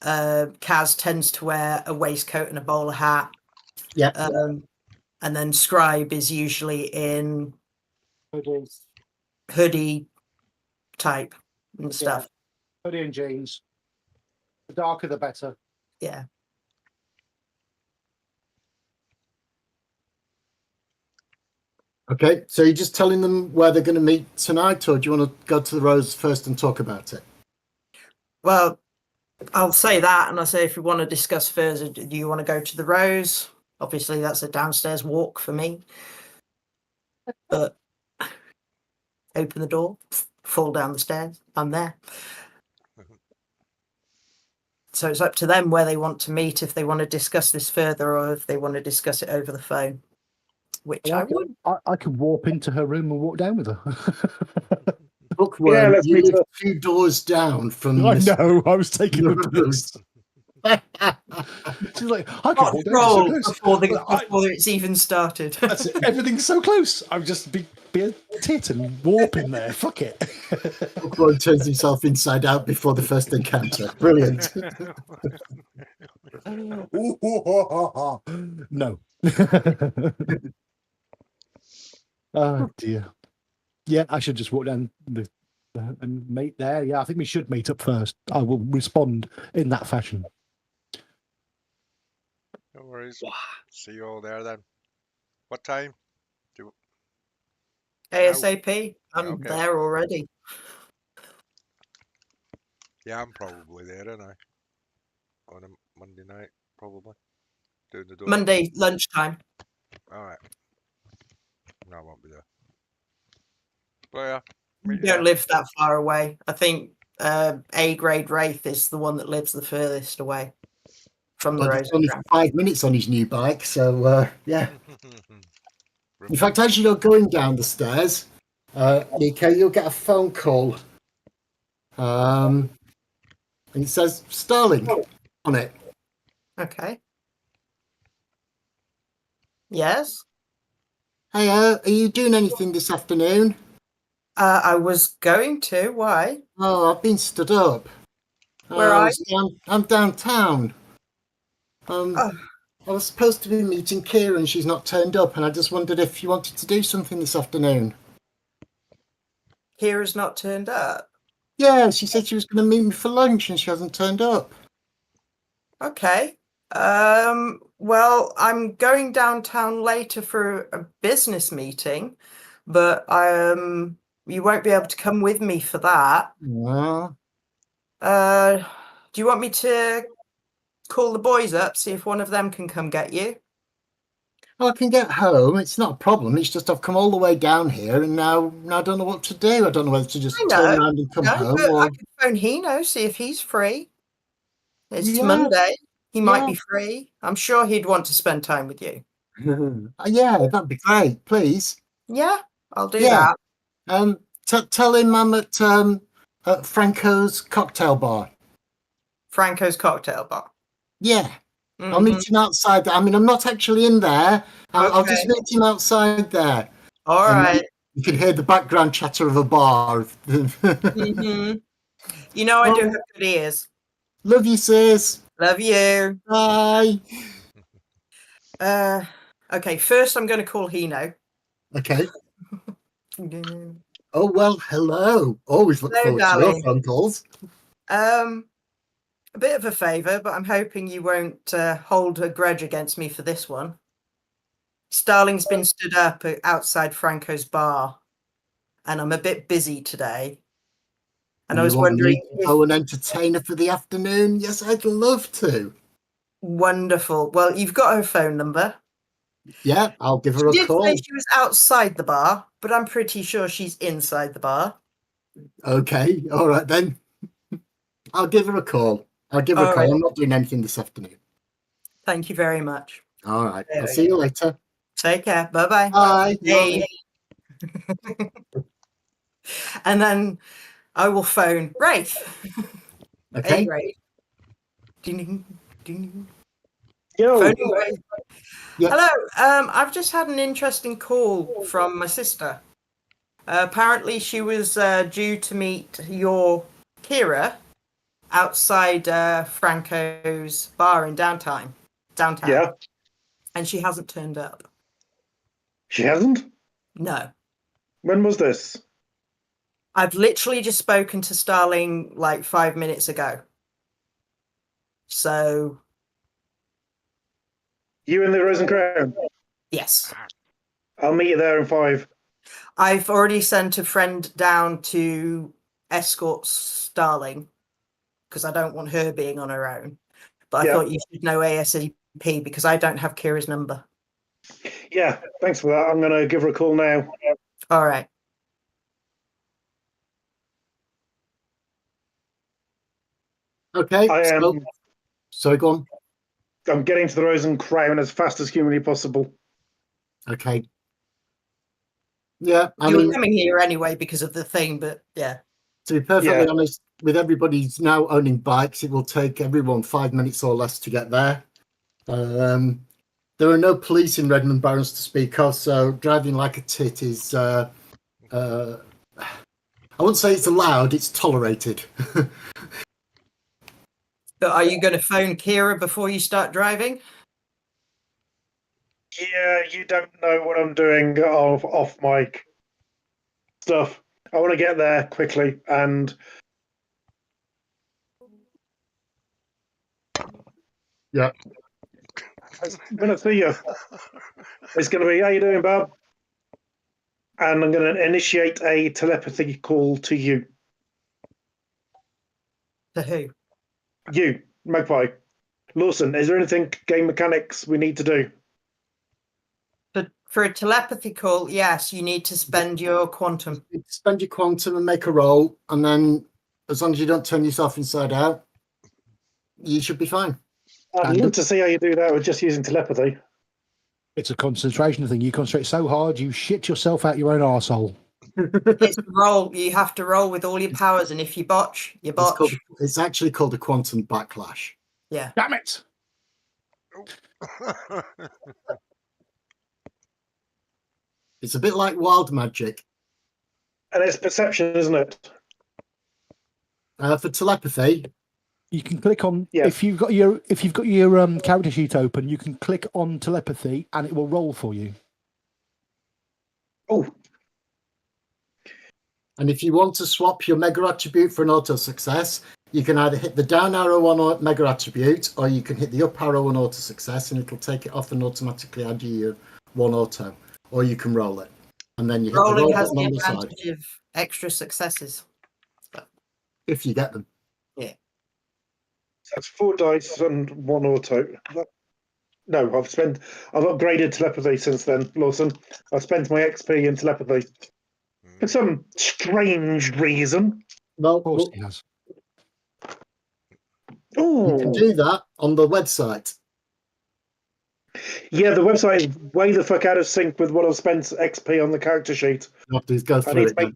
Kaz tends to wear a waistcoat and a bowler hat. Yeah. And then Scribe is usually in hoodie type and stuff. Hoodie and jeans. The darker, the better. Yeah. Okay, so you're just telling them where they're going to meet tonight, or do you want to go to the Rose first and talk about it? Well, I'll say that, and I say if you want to discuss further, do you want to go to the Rose? Obviously, that's a downstairs walk for me. But open the door, fall down the stairs, I'm there. So it's up to them where they want to meet, if they want to discuss this further or if they want to discuss it over the phone, which I would. I could warp into her room and walk down with her. Bookworm, let's you meet live her. 2 doors down from I Miss know, I was taking the Rose. piss. She's like, I could Not walk down, it's so roll close. before, But before it's even started. that's it, everything's so close. I'll just be a tit and warp in there. Fuck it. Bookworm turns himself inside out before the first encounter. Brilliant. No. Oh dear. Yeah, I should just walk down and meet there. Yeah, I think we should meet up first. I will respond in that fashion. No worries. See you all there then. What time? ASAP. I'm Okay. there already. Yeah, I'm probably there, and I on a Monday night, probably doing the door. Monday lunchtime. All right. No, I won't be there. But yeah, You meet you don't there. live that far away. I think A grade Wraith is the one that lives the furthest away from the But Rose it's only Ground. 5 minutes on his new bike, so yeah. In fact, as you're going down the stairs, Nico, you'll get a phone call. And it says Starling on it. Okay. Yes. Hey, are you doing anything this afternoon? I was going to. Why? Oh, I've been stood up. Where are I'm downtown. Oh, I was supposed to be meeting Kira and she's not turned up, and I just wondered if you wanted to do something this afternoon. Kira's not turned up. Yeah, she said she was going to meet me for lunch and she hasn't turned up. Okay. Well, I'm going downtown later for a business meeting, but you won't be able to come with me for that. Yeah. Do you want me to call the boys up, see if one of them can come get you? Well, I can get home. It's not a problem. It's just I've come all the way down here and now I don't know what to do. I don't know whether to just I turn know. around and come No, home but or... I could phone Hino, see if he's free. It's Yeah. Monday. He might Yeah. be free. I'm sure he'd want to spend time with you. Yeah, that'd be great, please. Yeah, I'll do Yeah. that. Tell him I'm at Franco's cocktail bar. Franco's cocktail bar. Yeah. I'll Mhm. meet him outside. I mean, I'm not actually in there. I'll just Okay. meet him outside there. All And right. you can hear the background chatter of a bar. Mhm. You know I do have good ears. Love you, sis. Love you. Bye. Okay, first I'm going to call Hino. Okay. Oh, well, hello. Always look Hello, forward to your darling. phone calls. A bit of a favour, but I'm hoping you won't hold a grudge against me for this one. Starling's been stood up outside Franco's bar, and I'm a bit busy today. And I was you want wondering me to if... go and entertain her for the afternoon? Yes, I'd love to. Wonderful. Well, you've got her phone number. Yeah, I'll give her She a did call. say she was outside the bar, but I'm pretty sure she's inside the bar. Okay, all right then. I'll give her a call. I'll give her a All call. right. I'm not doing anything this afternoon. Thank you very much. All right. There I'll we see you later. Take care. Bye-bye. Bye. Hey. And then I will phone Wraith. Okay. Hey, Wraith. Ding, ding. Yo, Phoning Wraith. Yeah. Hello. I've just had an interesting call from my sister. Apparently, she was due to meet your Kira outside Franco's bar in downtown. yeah, And she hasn't turned up. she hasn't. No. When was this? I've literally just spoken to Starling like 5 minutes ago. So, You in the Rose and Crown? yes. I'll meet you there in 5. I've already sent a friend down to escort Starling because I don't want her being on her own. But I Yeah. thought you should know ASAP because I don't have Kira's number. Yeah, thanks for that. I'm going to give her a call now. All right. Okay. I am. So go on. I'm getting to the Rose and Crown as fast as humanly possible. Okay. Yeah, I You were mean, coming here anyway because of the thing, but yeah. to be perfectly Yeah. honest, with everybody's now owning bikes, it will take everyone 5 minutes or less to get there. There are no police in Redmond Barrens to speak of, so driving like a tit is, I wouldn't say it's allowed, it's tolerated. But are you going to phone Kira before you start driving? Yeah, you don't know what I'm doing off mic stuff. I want to get there quickly, and Yeah. when I see you, it's going to be, how you doing, Bob? And I'm going to initiate a telepathy call to you. To who? You, Magpie. Lawson, is there anything game mechanics we need to do? For a telepathy call, yes, you need to spend your quantum. Spend your quantum and make a roll, and then as long as you don't turn yourself inside out, you should be fine. I'd love to see how you do that with just using telepathy. It's a concentration thing. You concentrate so hard, you shit yourself out your own arsehole. It's a roll. You have to roll with all your powers, and if you botch, you botch. It's actually called a quantum backlash. Yeah. Damn it! It's a bit like wild magic. And it's perception, isn't it? For telepathy, You can click on Yeah. if you've got your character sheet open. You can click on telepathy, and it will roll for you. Oh, and if you want to swap your mega attribute for an auto success, you can either hit the down arrow on mega attribute, or you can hit the up arrow on auto success, and it'll take it off and automatically add you your one auto. Or you can roll it, and then you hit the Rolling roll has button the on the side advantage of extra successes. if you get them. that's 4 dice and 1 auto. No, I've upgraded telepathy since then, Lawson. I've spent my XP in telepathy. For some strange reason. Well, Of course, he has. you can Oh, do that on the website. yeah, the website is way the fuck out of sync with what I've spent XP on the character sheet. You have to go I through need it to make, then.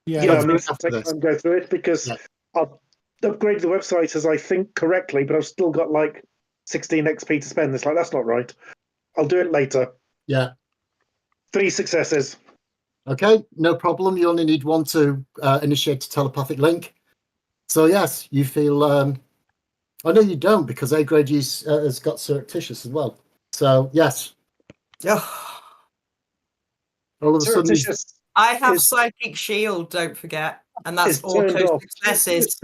Yeah, I do need it to after take this. time to go through it because Yeah. I've upgraded the website as I think correctly, but I've still got like 16 XP to spend. It's like, that's not right. I'll do it later. Yeah. 3 successes. Okay, no problem. You only need one to initiate a telepathic link. So yes, you feel. Oh no, you don't, because A grade use has got surreptitious as well. So yes, Oh, all of a sudden, Surreptitious I have Is- psychic shield, don't forget, and that's is turned auto off. successes.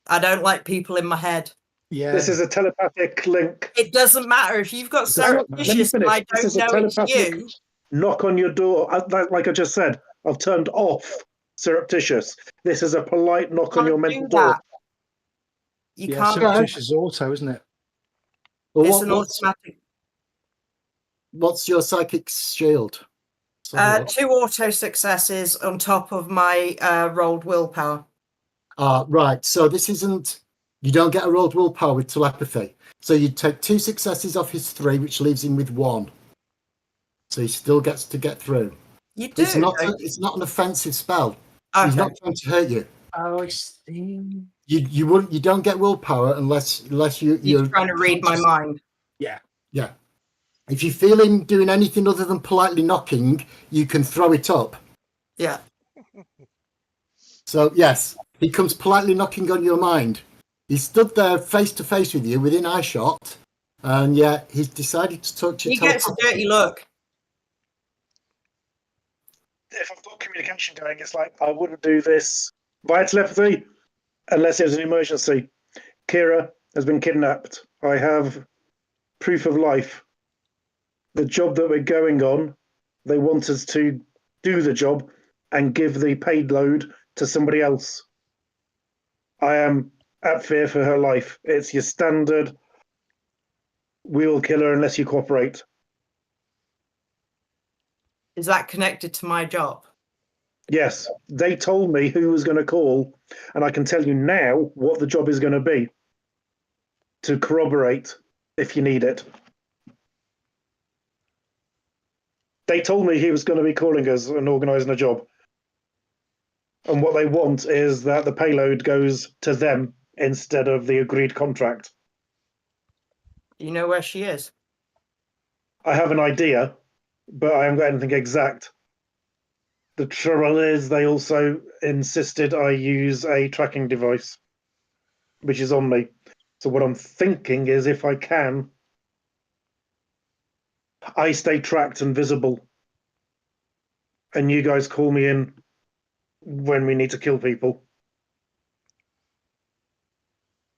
I don't like people in my head. yeah. This is a telepathic link. It doesn't matter if you've got Hang on, let me surreptitious and finish. I This don't is a know it's telepathic you. knock on your door. Like I just said, I've turned off surreptitious. This is a polite knock on Can't your do mental door. that. You Yeah, can't. surreptitious is auto, isn't it? well, It's an automatic. what's your psychic shield? Let's have a look. 2 auto successes on top of my rolled willpower. Right. So this isn't. You don't get a rolled willpower with telepathy. So you take 2 successes off his 3, which leaves him with 1. So he still gets to get through. You do. It's not. It's not an offensive spell. Okay. He's not trying to hurt you. Oh, I see. You wouldn't. You don't get willpower unless you're He's trying to read my mind. Yeah. Yeah. If you feel him doing anything other than politely knocking, you can throw it up. Yeah. So yes, he comes politely knocking on your mind. He stood there face to face with you within eye shot, and yet he's decided to talk to you. He gets a dirty look. If I've got communication going, it's like I wouldn't do this via telepathy unless it was an emergency. Kira has been kidnapped. I have proof of life. The job that we're going on They want us to do the job and give the paid load to somebody else. I am at fear for her life. It's your standard, we will kill her unless you cooperate. Is that connected to my job? Yes, they told me who was going to call, and I can tell you now what the job is going to be to corroborate if you need it. They told me he was going to be calling us and organising a job. And what they want is that the payload goes to them instead of the agreed contract. Do you know where she is? I have an idea, but I haven't got anything exact. The trouble is, they also insisted I use a tracking device, which is on me. So what I'm thinking is, if I can, I stay tracked and visible, and you guys call me in when we need to kill people.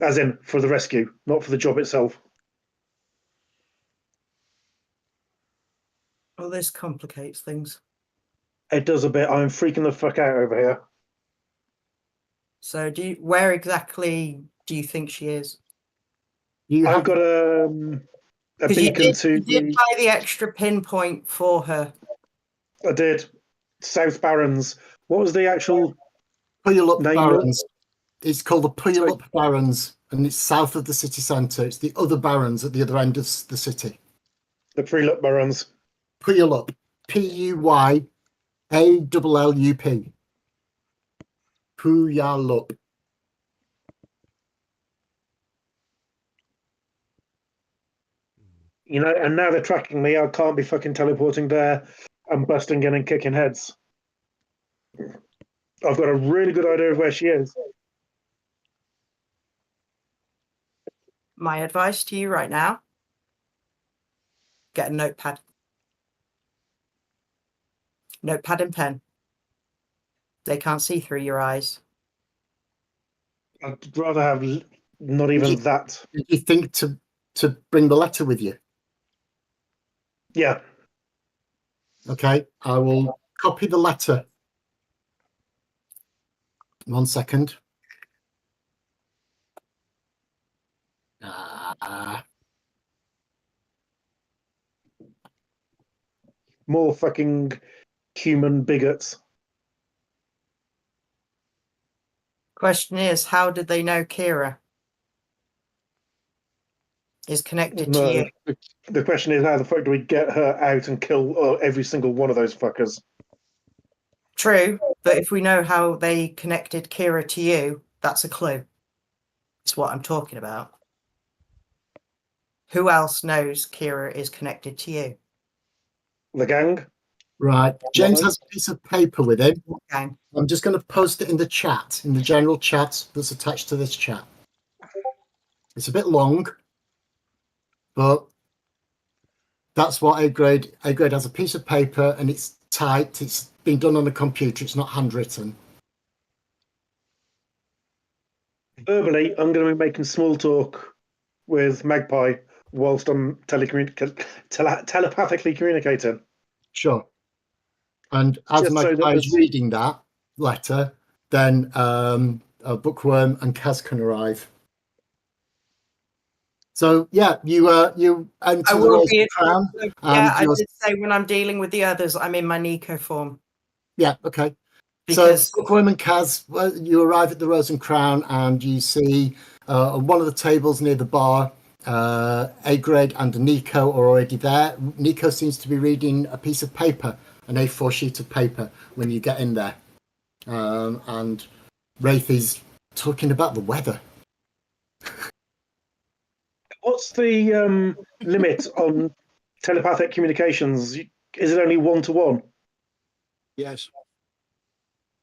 As in, for the rescue, not for the job itself. Well, this complicates things. It does a bit. I'm freaking the fuck out over here. So, where exactly do you think she is? You I've have got a Because you beacon you did buy the extra pinpoint for her. I did. South Barrens. What was the actual Puyallup name? Barrens. It's called the Puyallup Sorry. Barrens, and it's south of the city centre. It's the other barrens at the other end of the city. The Prelup Barrens. Puyallup. Puyallup. Puyallup. You know, and now they're tracking me. I can't be fucking teleporting there and busting in and kicking heads. I've got a really good idea of where she is. My advice to you right now: get a notepad. Notepad and pen. They can't see through your eyes. I'd rather have not even that. Did you think to bring the letter with you? Yeah. Okay, I will copy the letter. 1 second. More fucking human bigots. Question is, how did they know Kira is connected to No, you? the question is, how the fuck do we get her out and kill every single one of those fuckers? True, but if we know how they connected Kira to you, that's a clue. That's what I'm talking about. Who else knows Kira is connected to you? The gang? Right. James has a piece of paper with him. Okay. I'm just going to post it in the chat, in the general chat that's attached to this chat. It's a bit long, but that's what A grade. A grade has a piece of paper and it's typed. It's been done on a computer. It's not handwritten. Verbally, I'm going to be making small talk with Magpie whilst I'm telepathically communicating. Sure. And as Just so that Magpie is there's- reading that letter, then Bookworm and Kaz can arrive. So yeah, you enter I the will Rose be. and Crown. Yeah, I you're- did say when I'm dealing with the others, I'm in my Nico form. Yeah, okay. Because So Bookworm and Kaz, well, you arrive at the Rose and Crown and you see on one of the tables near the bar, A grade and Nico are already there. Nico seems to be reading a piece of paper, an A4 sheet of paper when you get in there. And Wraith is talking about the weather. What's the limit on telepathic communications? Is it only 1-to-1? Yes.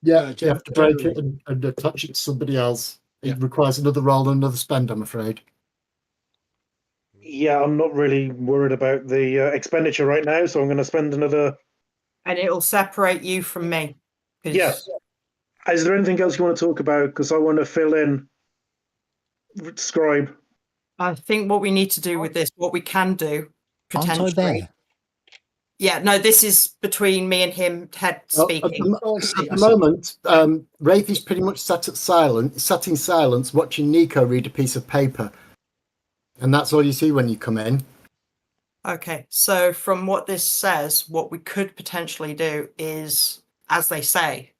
Yeah, you have to break generally. it and attach it to somebody else. Yeah. It requires another roll and another spend, I'm afraid. Yeah, I'm not really worried about the expenditure right now, so I'm going to spend another. and it'll separate you from me. 'Cause Yeah. Is there anything else you want to talk about? Because I want to fill in Scribe. I think what we need to do with this, what we can do Aren't I potentially. there? Yeah, no, this is between me and him head Well, speaking. Oh, I see. At the moment, Wraith is pretty much sat in silence, watching Nico read a piece of paper, and that's all you see when you come in. Okay, so from what this says, what we could potentially do is, as they say,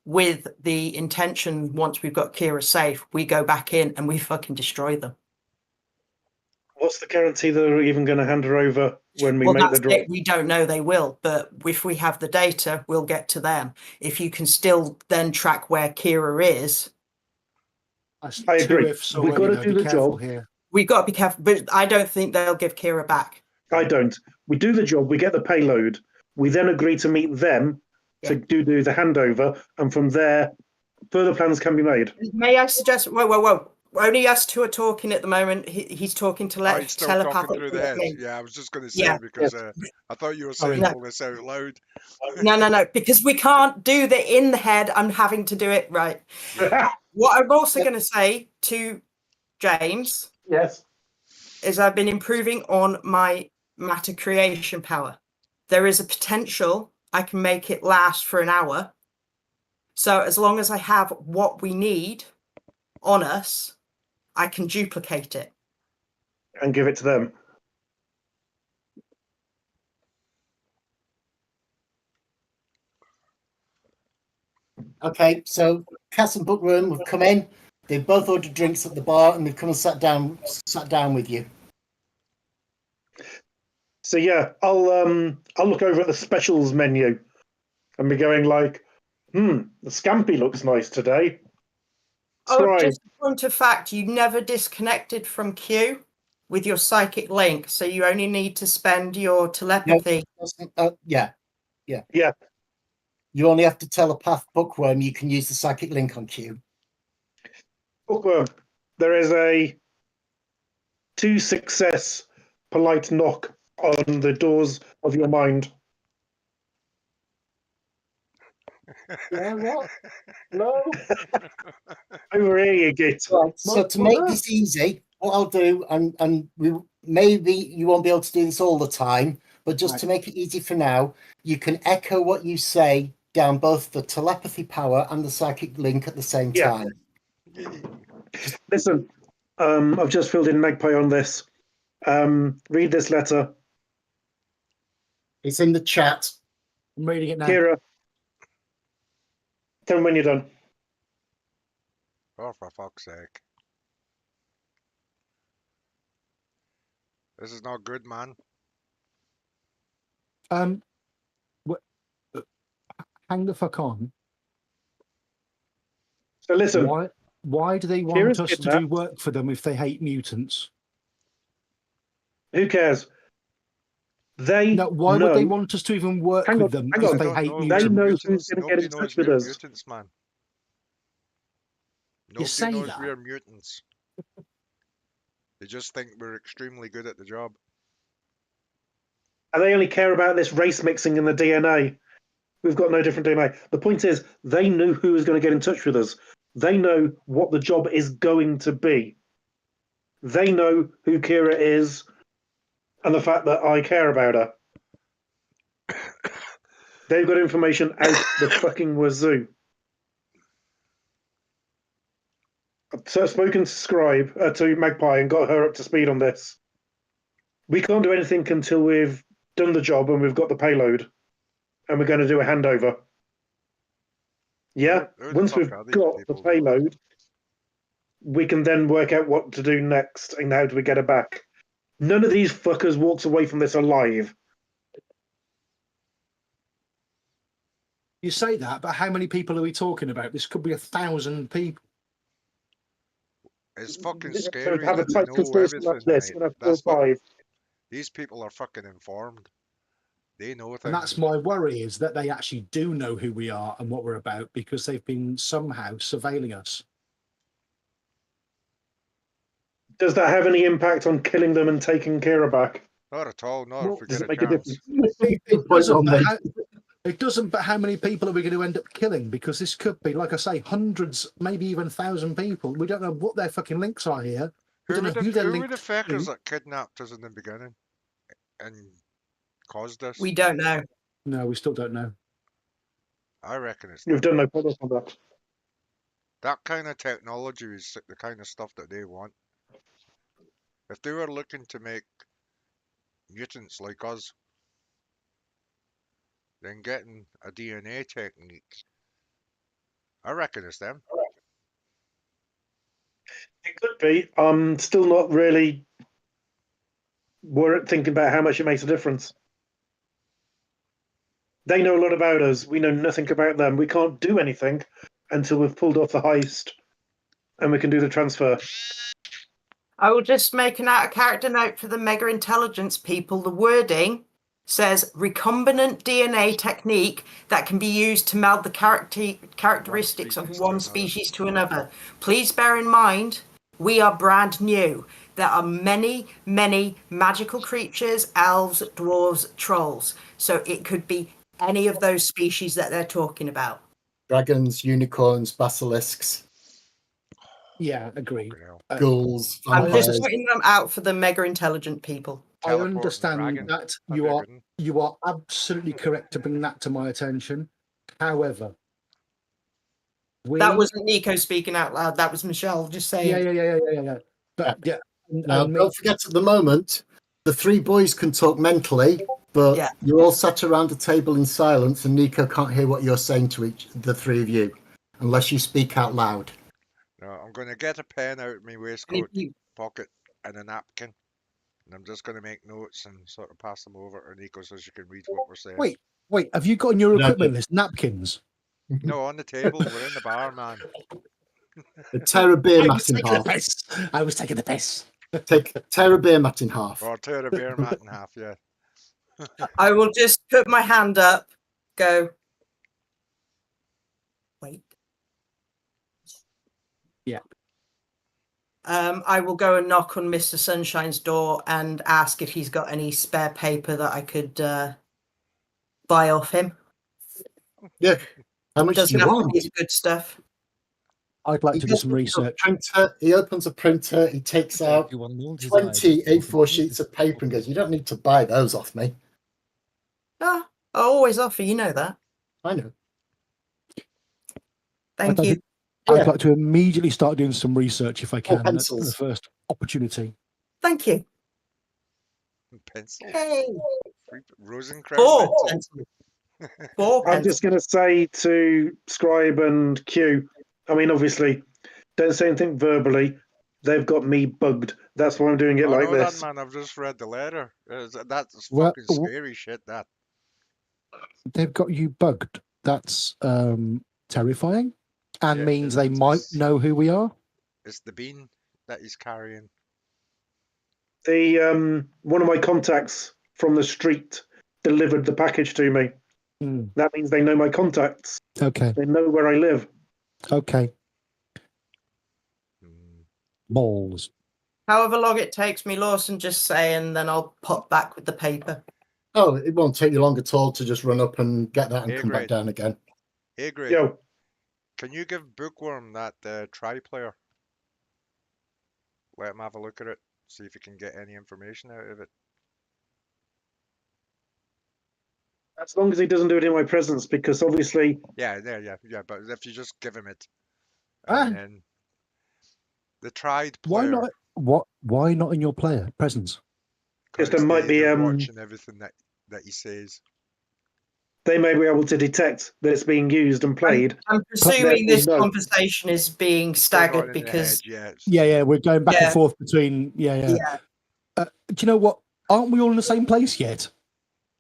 with the intention, once we've got Kira safe, we go back in and we fucking destroy them. What's the guarantee that they're even going to hand her over when we Well, make the that's drop? it. We don't know they will, but if we have the data, we'll get to them. If you can still then track where Kira is, That's I two agree. ifs We've already, got to though. do Be the careful job. here. we've got to be careful. But I don't think they'll give Kira back. I don't. We do the job. We get the payload. We then agree to meet them to do the handover, and from there, further plans can be made. May I suggest? Whoa! Only us two are talking at the moment. He's talking Oh, he's still talking telepathic. through the head. Yeah, I was just going to say Yeah. because Yes. I thought you were saying No. all this out loud. No, because we can't do the in the head. I'm having to do it right. What I'm also going to say to James Yes. is I've been improving on my matter creation power. There is a potential I can make it last for an hour. So as long as I have what we need on us, I can duplicate it. And give it to them. Okay, so Cass and Bookworm have come in. They've both ordered drinks at the bar, and they've come and sat down with you. So yeah, I'll look over at the specials menu and be going like, the scampi looks nice today. Oh, just a point of fact, you never disconnected from Q with your psychic link, so you only need to spend your telepathy. Yeah. Yeah. You only have to telepath Bookworm. You can use the psychic link on Q. Bookworm, there is a 2 success polite knock on the doors of your mind. Yeah, what? No. Over here you get. Right. So to make this easy, what I'll do, and maybe you won't be able to do this all the time, but just to make it easy for now, you can echo what you say down both the telepathy power and the psychic link at the same time. Listen, I've just filled in Magpie on this. Read this letter. It's in the chat. I'm reading it now. Kira, tell me when you're done. Oh, for fuck's sake. This is not good, man. Hang the fuck on. So listen. Why do they want us to do work for them if they hate mutants? Who cares? Why would they want us to even work with them if they hate mutants? They know who's going to get in touch with us. Mutants, man. Nobody knows we're mutants. They just think we're extremely good at the job. And they only care about this race mixing in the DNA. We've got no different DNA. The point is, they knew who was going to get in touch with us. They know what the job is going to be. They know who Kira is and the fact that I care about her. They've got information out the fucking wazoo. I've spoken to Scribe, to Magpie, and got her up to speed on this. We can't do anything until we've done the job and we've got the payload. And we're going to do a handover. Yeah? Once we've got the payload, we can then work out what to do next and how do we get it back. None of these fuckers walks away from this alive. You say that, but how many people are we talking about? This could be 1,000 people. It's fucking scary to have a that tight they know conspiracy everything, like this, mate. we're gonna That's have 4 or 5. These people are fucking informed. They know things. And that's my worry, is that they actually do know who we are and what we're about because they've been somehow surveilling us. Does that have any impact on killing them and taking Kira back? Not at all. Not if we Does get it make a a chance. difference? It doesn't, but how many people are we going to end up killing? Because this could be, like I say, hundreds, maybe even 1,000 people. We don't know what their fucking links are here. We don't know who they're Who were linked the fuckers to. that kidnapped us in the beginning and caused this? We don't know. No, we still don't know. I reckon it's You've them. done no progress on that. That kind of technology is the kind of stuff that they want. If they were looking to make mutants like us, then getting a DNA technique, I reckon it's them. It could be. I'm still not really thinking about how much it makes a difference. They know a lot about us. We know nothing about them. We can't do anything until we've pulled off the heist and we can do the transfer. I will just make an out of character note for the mega intelligence people. The wording says recombinant DNA technique that can be used to meld the characteristics of one species to another. Please bear in mind, we are brand new. There are many, many magical creatures, elves, dwarves, trolls. So it could be any of those species that they're talking about. Dragons, unicorns, basilisks, Yeah, agreed. Fucking hell. ghouls, I'm just vampires. putting them out for the mega intelligent people. I Teleporting understand dragon. that That'd be a good one. you are absolutely correct to bring that to my attention. However, That wasn't Nico speaking out loud. That was Michelle just saying. yeah. But yeah, Now, don't forget at the moment, the three boys can talk mentally, but Yeah. you're all sat around a table in silence and Nico can't hear what you're saying to the three of you, unless you speak out loud. No, I'm going to get a pen out of my And waistcoat if you- pocket and a napkin, and I'm just going to make notes and sort of pass them over to Nico so she can read what we're saying. Wait, have you got on your No, equipment no. list napkins? No, on the table. We're in the bar, man. Tear a beer I mat was in taking the half. piss. I was taking the piss. Tear a beer mat in half. Or tear a beer mat in half, yeah. I will just put my hand up, go, wait. Yeah. I will go and knock on Mr. Sunshine's door and ask if he's got any spare paper that I could buy off him. Yeah. How much do Doesn't you have to want? be the good stuff. I'd like He to do some opens a research. printer, he opens a printer, he takes out 20 A4 sheets of paper and goes, you don't need to buy those off me. Ah, I always offer, you know that. I know. Thank I'd you. I'd like to immediately start doing some research if I can. At the pencils. first opportunity. Thank you. Pencil. Hey. Rosencrantz Four pencil. pencils. Four I'm pencils. just going to say to Scribe and Q, I mean, obviously, don't say anything verbally. They've got me bugged. That's why I'm doing it Oh, like no, this. that man, I've just read the letter. That's Well, fucking scary shit, that. They've got you bugged. That's terrifying, and Yeah, means they might know who we are. It's the bean that he's carrying. The one of my contacts from the street delivered the package to me. Mm. That means they know my contacts. Okay. They know where I live. Okay. Hmm. Balls. However long it takes me, Lawson, just say, and then I'll pop back with the paper. Oh, it won't take you long at all to just run up and get that and Hey, come back great. down again. Hey, Greg, Yo, can you give Bookworm that tri-player? Let him have a look at it, see if he can get any information out of it. as long as he doesn't do it in my presence, because obviously Yeah, but if you just give him it, Ah. and then the tried Why player, not? Why not in your player presence? Because there might be, they're watching everything that he says. they may be able to detect that it's being used and played. I'm presuming Therefore, this no. conversation is being Still not staggered in the because head yet. Yeah, we're going back Yeah. and forth between. Yeah. yeah. Do you know what? Aren't we all in the same place yet?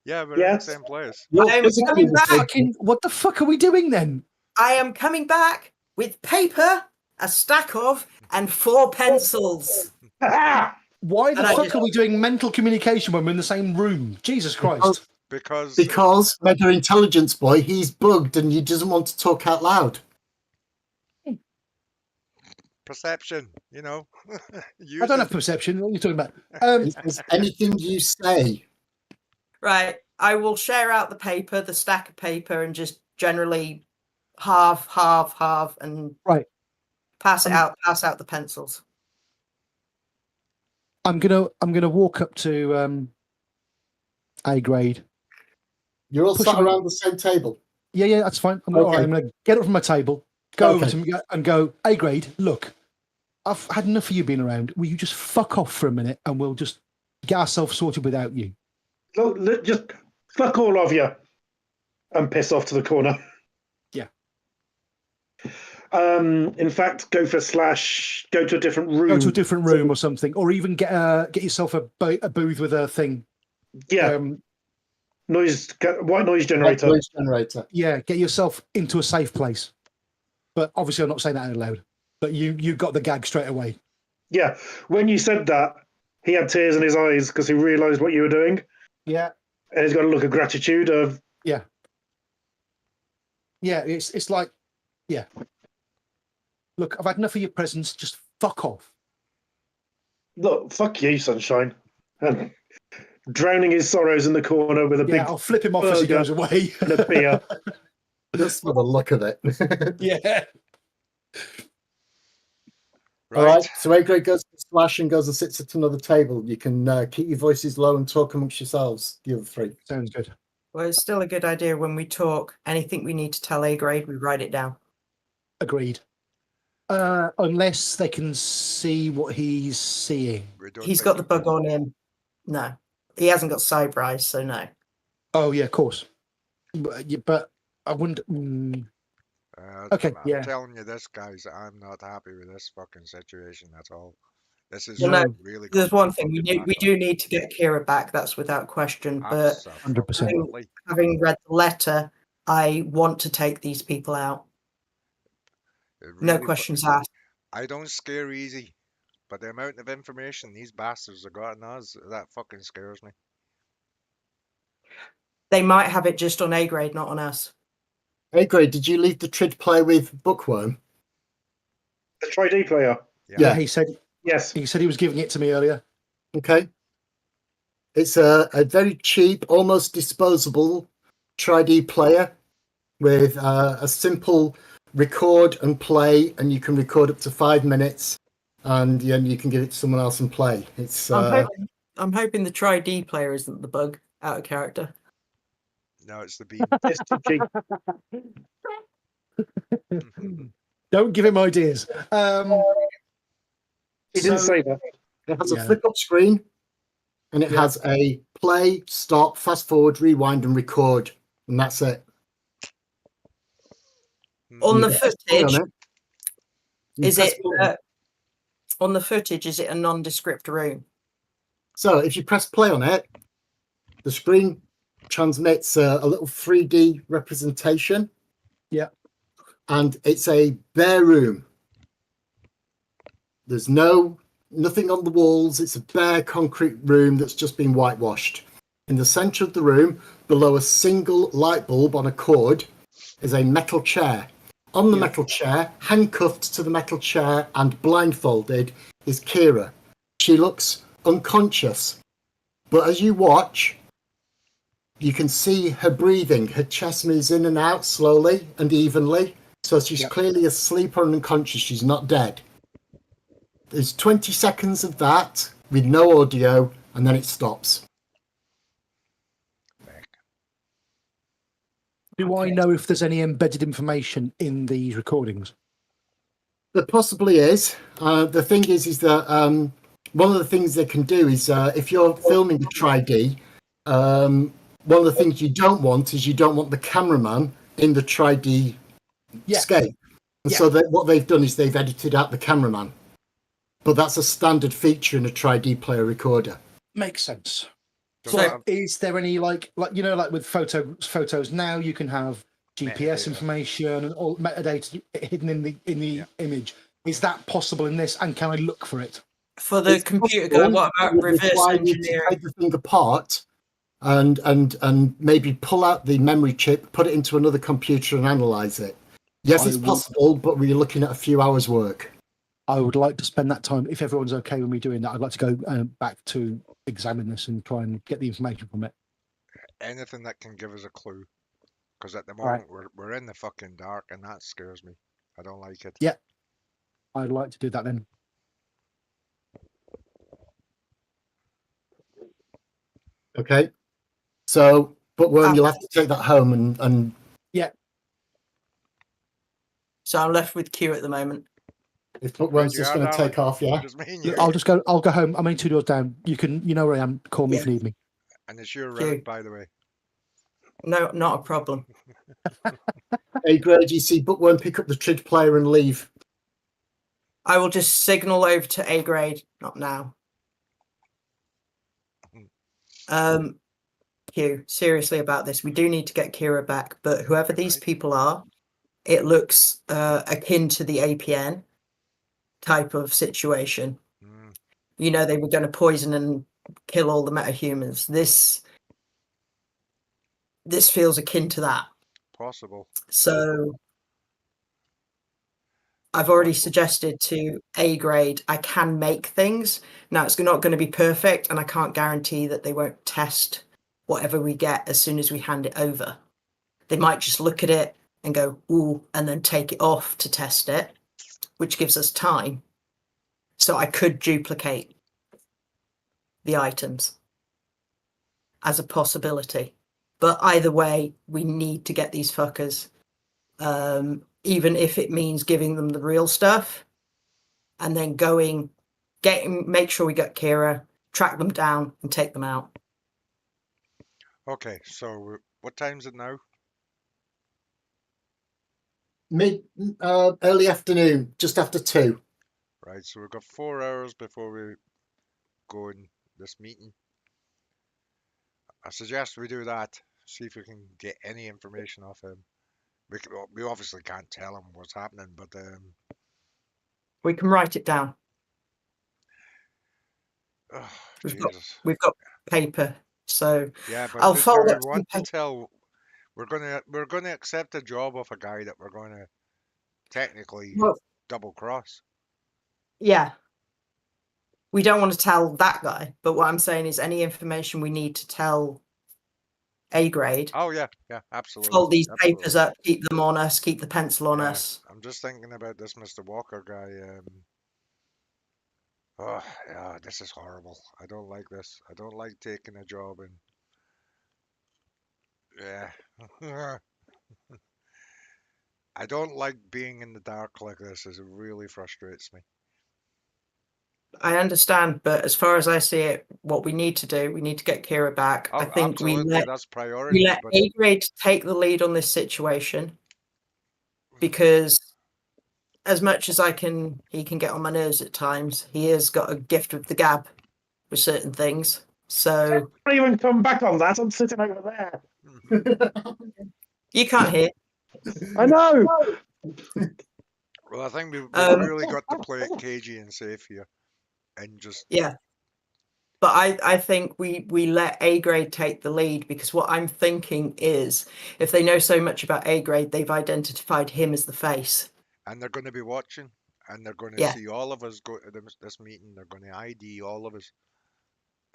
Yeah, we're in the Yes. same place. You're I'm physically coming the same- back. What the fuck are we doing then? I am coming back with paper, a stack of, and 4 pencils. Ah! Why the And I fuck just- are we doing mental communication when we're in the same room? Jesus Christ. Because Mega Intelligence Boy, he's bugged and he doesn't want to talk out loud. perception, I don't have perception. What are you talking about? It's anything you say. Right. I will share out the paper, the stack of paper, and just generally half, and Right. pass out the pencils. I'm gonna walk up to A grade. You're all Push sat him in. around the same table. Yeah, that's fine. All right, Okay. I'm going to get up from my table, go over Okay. to him and go, A grade, look, I've had enough of you being around. Will you just fuck off for a minute and we'll just get ourselves sorted without you? Look, just fuck all of you and piss off to the corner. Yeah. In fact, go for slash. Go to a different room. Go to a different room or something, or even get yourself a booth with a thing. Yeah. White noise generator. Noise generator. Yeah, get yourself into a safe place. But obviously, I'm not saying that out loud. But you got the gag straight away. Yeah. When you said that, he had tears in his eyes because he realised what you were doing. Yeah. And he's got a look of gratitude of. Yeah. Yeah, it's like, yeah. Look, I've had enough of your presence. Just fuck off. Look, fuck you, sunshine. And drowning his sorrows in the corner with a big I'll flip him off as he burger goes away. and a beer. Just for the look of it. Yeah. All right. So A grade goes to slash and goes and sits at another table. You can keep your voices low and talk amongst yourselves. The other three. Sounds good. Well, it's still a good idea when we talk. Anything we need to tell A grade, we write it down. Agreed. Unless they can see what he's seeing. He's got the bug on him. No, he hasn't got cyber eyes, so no. Oh yeah, of course. But I wouldn't. Okay, I'm telling you this, guys, I'm not happy with this fucking situation at all. This is really. There's one thing we do need to get Kira back. That's without question. But 100%. Having read the letter, I want to take these people out. No questions asked. I don't scare easy, but the amount of information these bastards have got on us, that fucking scares me. They might have it just on A grade, not on us. A grade, did you leave the Trid play with Bookworm? The Tri-D player. Yeah, he said yes. He said he was giving it to me earlier. Okay. It's a very cheap, almost disposable Tri-D player with a simple record and play, and you can record up to 5 minutes, and you can give it to someone else and play. It's. I'm hoping the Tri-D player isn't the bug out of character. No, it's the beam. It's too cheap. Don't give him ideas. He didn't say that. It has a flip-up screen, and it has a play, stop, fast forward, rewind, and record, and that's it. On the footage, is it on the footage? Is it a nondescript room? So if you press play on it, the screen transmits a little 3D representation. Yeah. And it's a bare room. There's nothing on the walls. It's a bare concrete room that's just been whitewashed. In the center of the room, below a single light bulb on a cord, is a metal chair. On the metal chair, handcuffed to the metal chair and blindfolded, is Kira. She looks unconscious. But as you watch, you can see her breathing. Her chest moves in and out slowly and evenly. So she's clearly asleep or unconscious. She's not dead. There's 20 seconds of that with no audio, and then it stops. Do I know if there's any embedded information in these recordings? There possibly is. The thing is that one of the things they can do is if you're filming a Tri-D, one of the things you don't want is you don't want the cameraman in the Tri-D scape. And so what they've done is they've edited out the cameraman. But that's a standard feature in a Tri-D player recorder. Makes sense. So is there any like with photos now you can have GPS information and all metadata hidden in the image. Is that possible in this? And can I look for it? For the computer go, what about reverse engineering? Take the thing apart and maybe pull out the memory chip, put it into another computer and analyze it. Yes, it's possible, but we're looking at a few hours work. I would like to spend that time, if everyone's okay with me doing that, I'd like to go back to examine this and try and get the information from it. Anything that can give us a clue. Because at the moment, we're in the fucking dark, and that scares me. I don't like it. Yeah. I'd like to do that then. Okay. So, Bookworm, you'll have to take that home and So I'm left with Q at the moment. if Where Bookworm's do you just are, going to darling? take off, yeah. Just me and Look, you. I'll go home. I'm only 2 doors down. You know where I am. Call me if you need me. And it's your Q. route, by the way. No, not a problem. A grade, you see Bookworm pick up the trid player and leave. I will just signal over to A grade, not now. Q, seriously about this. We do need to get Kira back, but whoever these Right. people are, it looks akin to the APN type of situation. Mm, You know, they were going to poison and kill all the metahumans. This feels akin to that. possible. So I've It's already possible. suggested to A grade, I can make things. Now, it's not going to be perfect, and I can't guarantee that they won't test whatever we get as soon as we hand it over. They might just look at it and go, ooh, and then take it off to test it, which gives us time. So I could duplicate the items as a possibility. But either way, we need to get these fuckers. Even if it means giving them the real stuff and then make sure we get Kira, track them down and take them out. Okay, so what time is it now? Early afternoon, just after 2. Right, so we've got 4 hours before we go in this meeting. I suggest we do that. See if we can get any information off him. We obviously can't tell him what's happening, but We can write it down. oh, We've got Jesus. we've got paper. So Yeah, but I'll do fold we up some want to paper. tell? We're gonna accept a job of a guy that we're gonna technically Well, double cross. yeah. We don't want to tell that guy, but what I'm saying is any information we need to tell A grade, Oh yeah, absolutely. fold these Absolutely. papers up, keep them on us, keep the pencil on Yeah, us. I'm just thinking about this Mr. Walker guy. Oh yeah, this is horrible. I don't like this. I don't like taking a job and yeah. I don't like being in the dark like this. It really frustrates me. I understand, but as far as I see it, what we need to do, we need to get Kira back. I Oh, think we absolutely, let that's we priority. let But A grade take the lead on this situation because as much as he can get on my nerves at times. He has got a gift of the gab with certain things. So Don't even come back on that. I'm sitting over there. you can't hear. I know. well, I think we've Um, really got to play it cagey and safe here, and just yeah. But I think we let A grade take the lead because what I'm thinking is if they know so much about A grade, they've identified him as the face. and they're going to be watching, and they're going to Yeah. see all of us go to this meeting. They're going to ID all of us.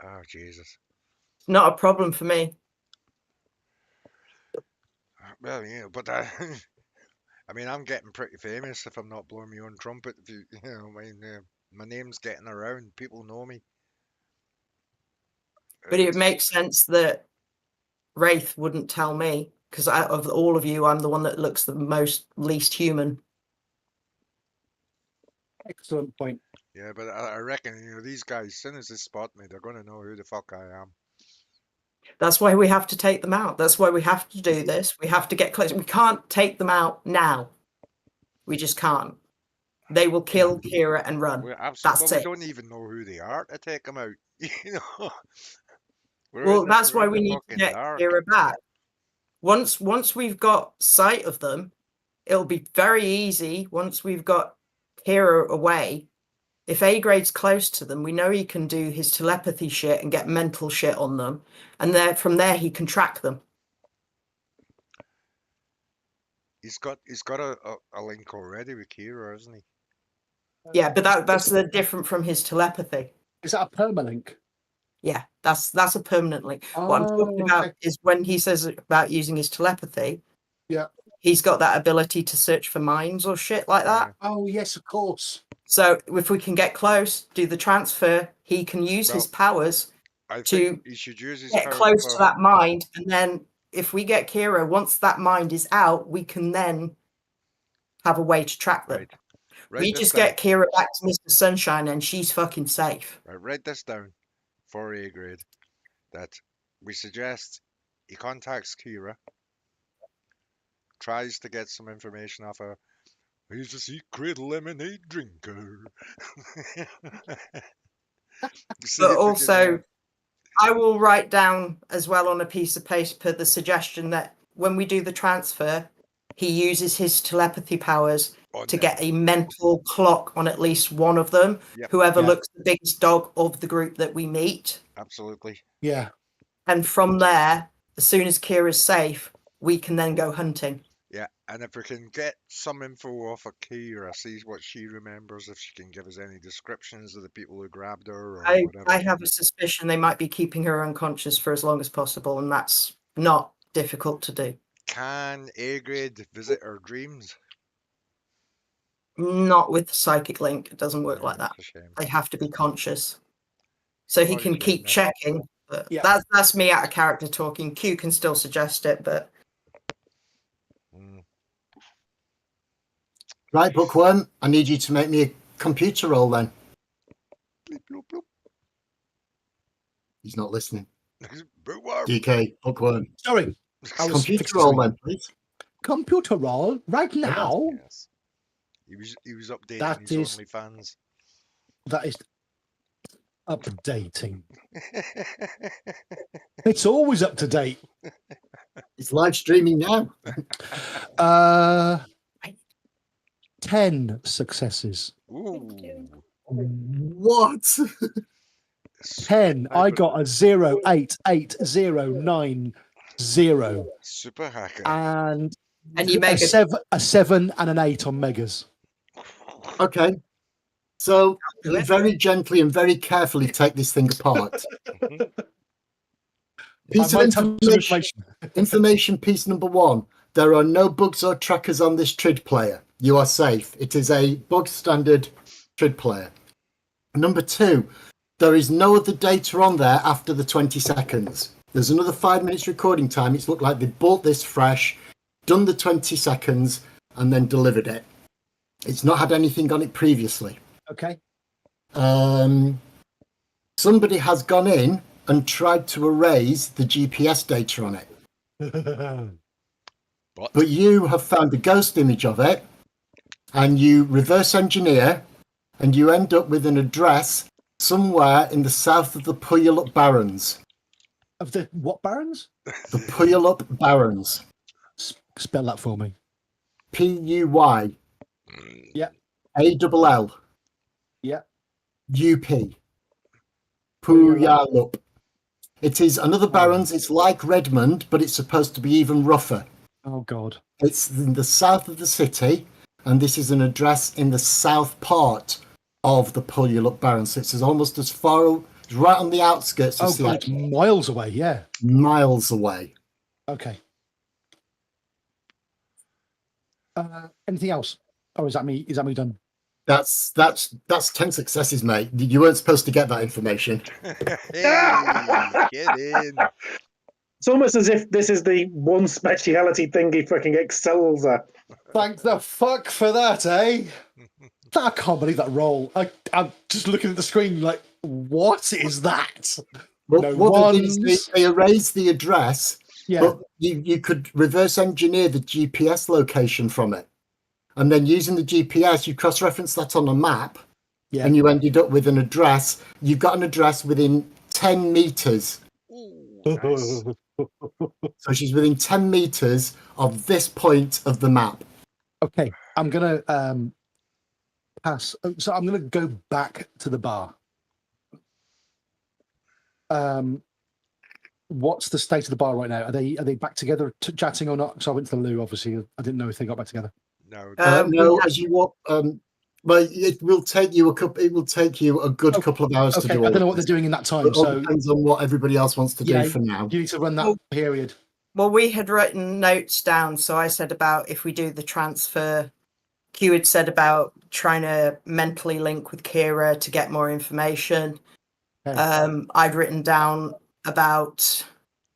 Oh Jesus. It's not a problem for me. Well, yeah, but I mean, I'm getting pretty famous if I'm not blowing my own trumpet. If you know, I mean, my name's getting around. People know me. But it It's, makes sense that Wraith wouldn't tell me because out of all of you, I'm the one that looks the least human. Excellent point. yeah, but I reckon these guys, as soon as they spot me, they're going to know who the fuck I am. That's why we have to take them out. That's why we have to do this. We have to get close. We can't take them out now. We just can't. They will kill Kira and run. We absolutely, That's but we it. don't even know who they are to take them out. You know, Well, that's we're why in we the need to fucking get dark. Kira back. Once we've got sight of them, it'll be very easy. Once we've got Kira away, if A grade's close to them, we know he can do his telepathy shit and get mental shit on them, and then from there he can track them. He's got a link already with Kira, hasn't he? Yeah, but that's different from his telepathy. Is that a permalink? Yeah, that's a permanent link. What I'm talking about Okay. is when he says about using his telepathy. Yeah. He's got that ability to search for minds or shit like that. Oh yes, of course. So if we can get close, do the transfer, he can use his Well, powers I to think he should use his get powers close for to that mind, and then if we get Kira, once that mind is out, we can then have a way to track them. right. Write We this just down. get Kira back to Mr. Sunshine, and she's fucking safe. Right, write this down for A grade. That we suggest he contacts Kira, tries to get some information off her. He's a secret lemonade drinker. See But if we can. also, I will write down as well on a piece of paper the suggestion that when we do the transfer, he uses his telepathy powers On to them. get a mental clock on at least one of them. Yep. Whoever Yeah. looks the biggest dog of the group that we meet. Absolutely. Yeah. And from there, as soon as Kira's safe, we can then go hunting. Yeah, and if we can get some info off of Kira, see what she remembers, if she can give us any descriptions of the people who grabbed her or whatever. I have a suspicion they might be keeping her unconscious for as long as possible, and that's not difficult to do. Can A grade visit her dreams? Not with the psychic link. It doesn't work like that. That's a shame. They have to be conscious. So he What a can shame, keep then. checking. But Yeah. that's me out of character talking. Q can still suggest it, but Mm. Right, Bookworm, I need you to make me a computer roll then. Bleep, bloop, bloop. He's not listening. Bookworm. DK, Bookworm. Sorry. I was Computer fixing roll something. then, please. Computer roll right now. Yes. He was updating That his is- OnlyFans. That is updating. It's always up to date. It's live streaming now. 10 successes. Ooh. What? 10. I got a 088090 Super hacker. and you a make a 7 and an 8 on megas. Okay. So you very gently and very carefully take this thing apart. Piece I of might have some information. Information piece number 1. There are no bugs or trackers on this TRID player. You are safe. It is a bog standard TRID player. Number 2, there is no other data on there after the 20 seconds. There's another 5 minutes recording time. It's looked like they bought this fresh, done the 20 seconds, and then delivered it. It's not had anything on it previously. Okay. Somebody has gone in and tried to erase the GPS data on it. But you have found a ghost image of it, and you reverse engineer, and you end up with an address somewhere in the south of the Puyallup Barrens. Of the what barons? The Puyallup Barrens. Spell that for me. Puy. Yeah. ALL. Yeah. UP. Puyallup. It is another Barrens. It's like Redmond, but it's supposed to be even rougher. Oh, God. It's in the south of the city, and this is an address in the south part of the Puyallup Barrens. So it's almost as far, it's right on the outskirts of Oh, God. Seattle, Miles away. Yeah. miles away. Okay. Anything else? Or is that me? Is that me done? That's 10 successes, mate. You weren't supposed to get that information. Hey, get in. It's almost as if this is the one speciality thing he fucking excels at. Thank the fuck for that, eh? I can't believe that roll. I'm just looking at the screen like, what is that? Well, No what they did is ones. they erased the address, Yeah. but you could reverse engineer the GPS location from it. And then using the GPS, you cross-reference that on a map, Yeah. and you ended up with an address. You've got an address within 10 meters. Ooh, nice. So she's within 10 meters of this point of the map. Okay. I'm going to pass. So I'm going to go back to the bar. What's the state of the bar right now? Are they back together chatting or not? So I went to the loo, obviously. I didn't know if they got back together. No, No, as you walk, but it will take you a couple. It will take you a good couple of hours to Okay. do. I All don't know what of this. they're doing in that time. It all So depends on what everybody else wants to Yeah. do for now. you need to run that period. Well, we had written notes down. So I said about if we do the transfer, Q had said about trying to mentally link with Kira to get more information. I'd written down about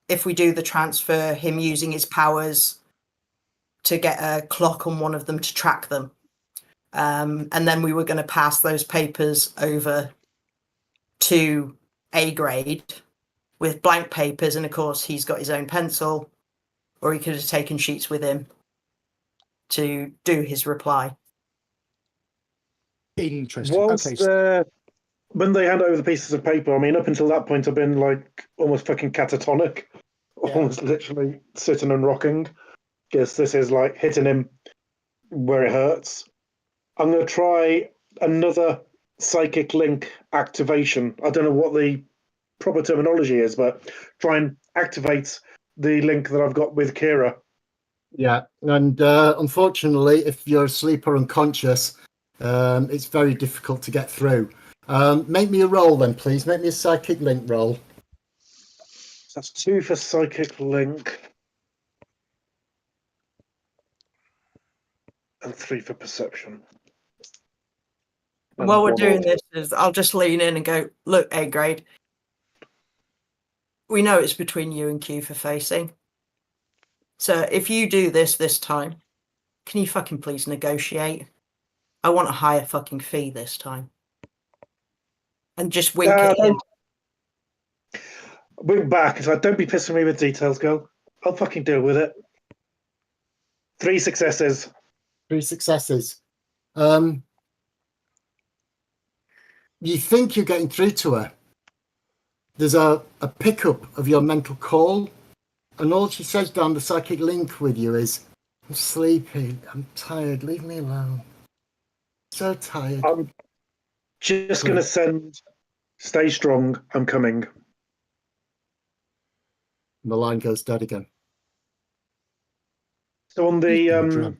if we do the transfer, him using his powers to get a clock on one of them to track them. And then we were going to pass those papers over to A grade with blank papers. And of course, he's got his own pencil, or he could have taken sheets with him to do his reply. Interesting. Whilst when they hand over the pieces of paper, I mean, up until that point, I've been like almost fucking catatonic, almost literally sitting and rocking. Guess this is like hitting him where it hurts. I'm going to try another psychic link activation. I don't know what the proper terminology is, but try and activate the link that I've got with Kira. Yeah, and unfortunately, if you're asleep or unconscious, it's very difficult to get through. Make me a roll then, please. Make me a psychic link roll. So that's 2 for psychic link. And 3 for perception. And while we're doing this, I'll just lean in and go, look, A grade, we know it's between you and Q for facing. So if you do this time, can you fucking please negotiate? I want a higher fucking fee this time. And just wink at him. Wink back. It's like, don't be pissing me with details, girl. I'll fucking deal with it. 3 successes. 3 successes. You think you're getting through to her. There's a pickup of your mental call, and all she says down the psychic link with you is, I'm sleepy, I'm tired, leave me alone. So tired. I'm just going to send, stay strong, I'm coming. And the line goes dead again. So on the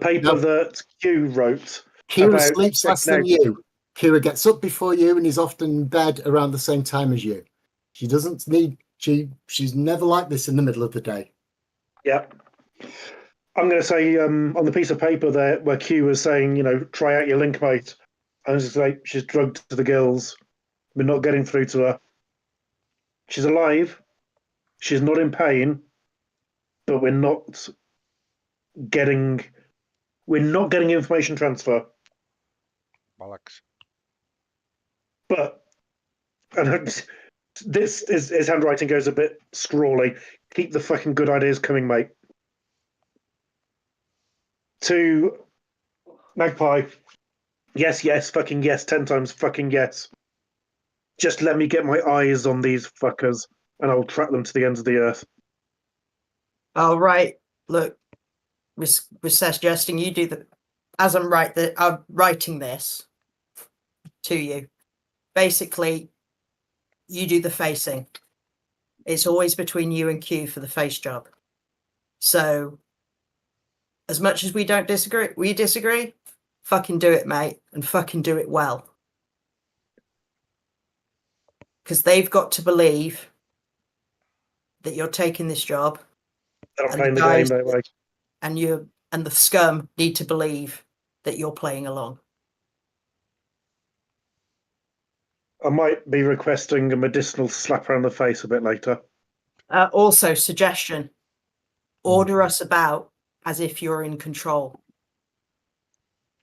paper that Q wrote, Kira sleeps less than you. Kira gets up before you and is often in bed around the same time as you. She doesn't need, she's never like this in the middle of the day. Yeah. I'm going to say on the piece of paper there where Q was saying, you know, try out your link mate. I was just like, she's drugged to the gills. We're not getting through to her. She's alive. She's not in pain, but we're not getting information transfer. Bollocks. But and this is his handwriting goes a bit scrawly. Keep the fucking good ideas coming, mate. To Magpie. Yes, fucking yes, 10 times fucking yes. Just let me get my eyes on these fuckers and I'll track them to the ends of the earth. Oh, right. Look, we're suggesting you do the... As I'm writing this to you, basically, you do the facing. It's always between you and Q for the face job. So, as much as we disagree, fucking do it, mate, and fucking do it well. Because they've got to believe that you're taking this job. They're not playing the game, don't they? And the scum need to believe that you're playing along. I might be requesting a medicinal slap around the face a bit later. Also, suggestion. Order us about as if you're in control.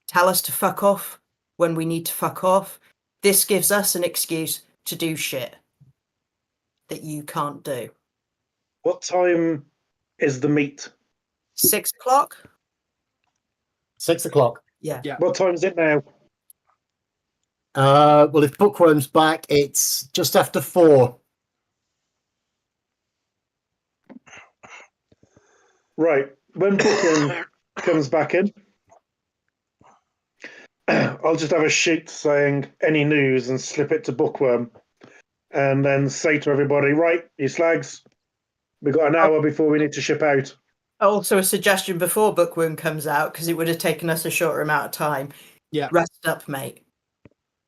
Tell us to fuck off when we need to fuck off. This gives us an excuse to do shit that you can't do. What time is the meet? 6 o'clock? 6 o'clock. Yeah. What time is it now? Well, if Bookworm's back, it's just after 4. Right. When Bookworm comes back in, I'll just have a sheet saying any news and slip it to Bookworm. And then say to everybody, right, you slags, we've got an hour before we need to ship out. Also, a suggestion before Bookworm comes out, because it would have taken us a shorter amount of time. Yeah. Rest up, mate.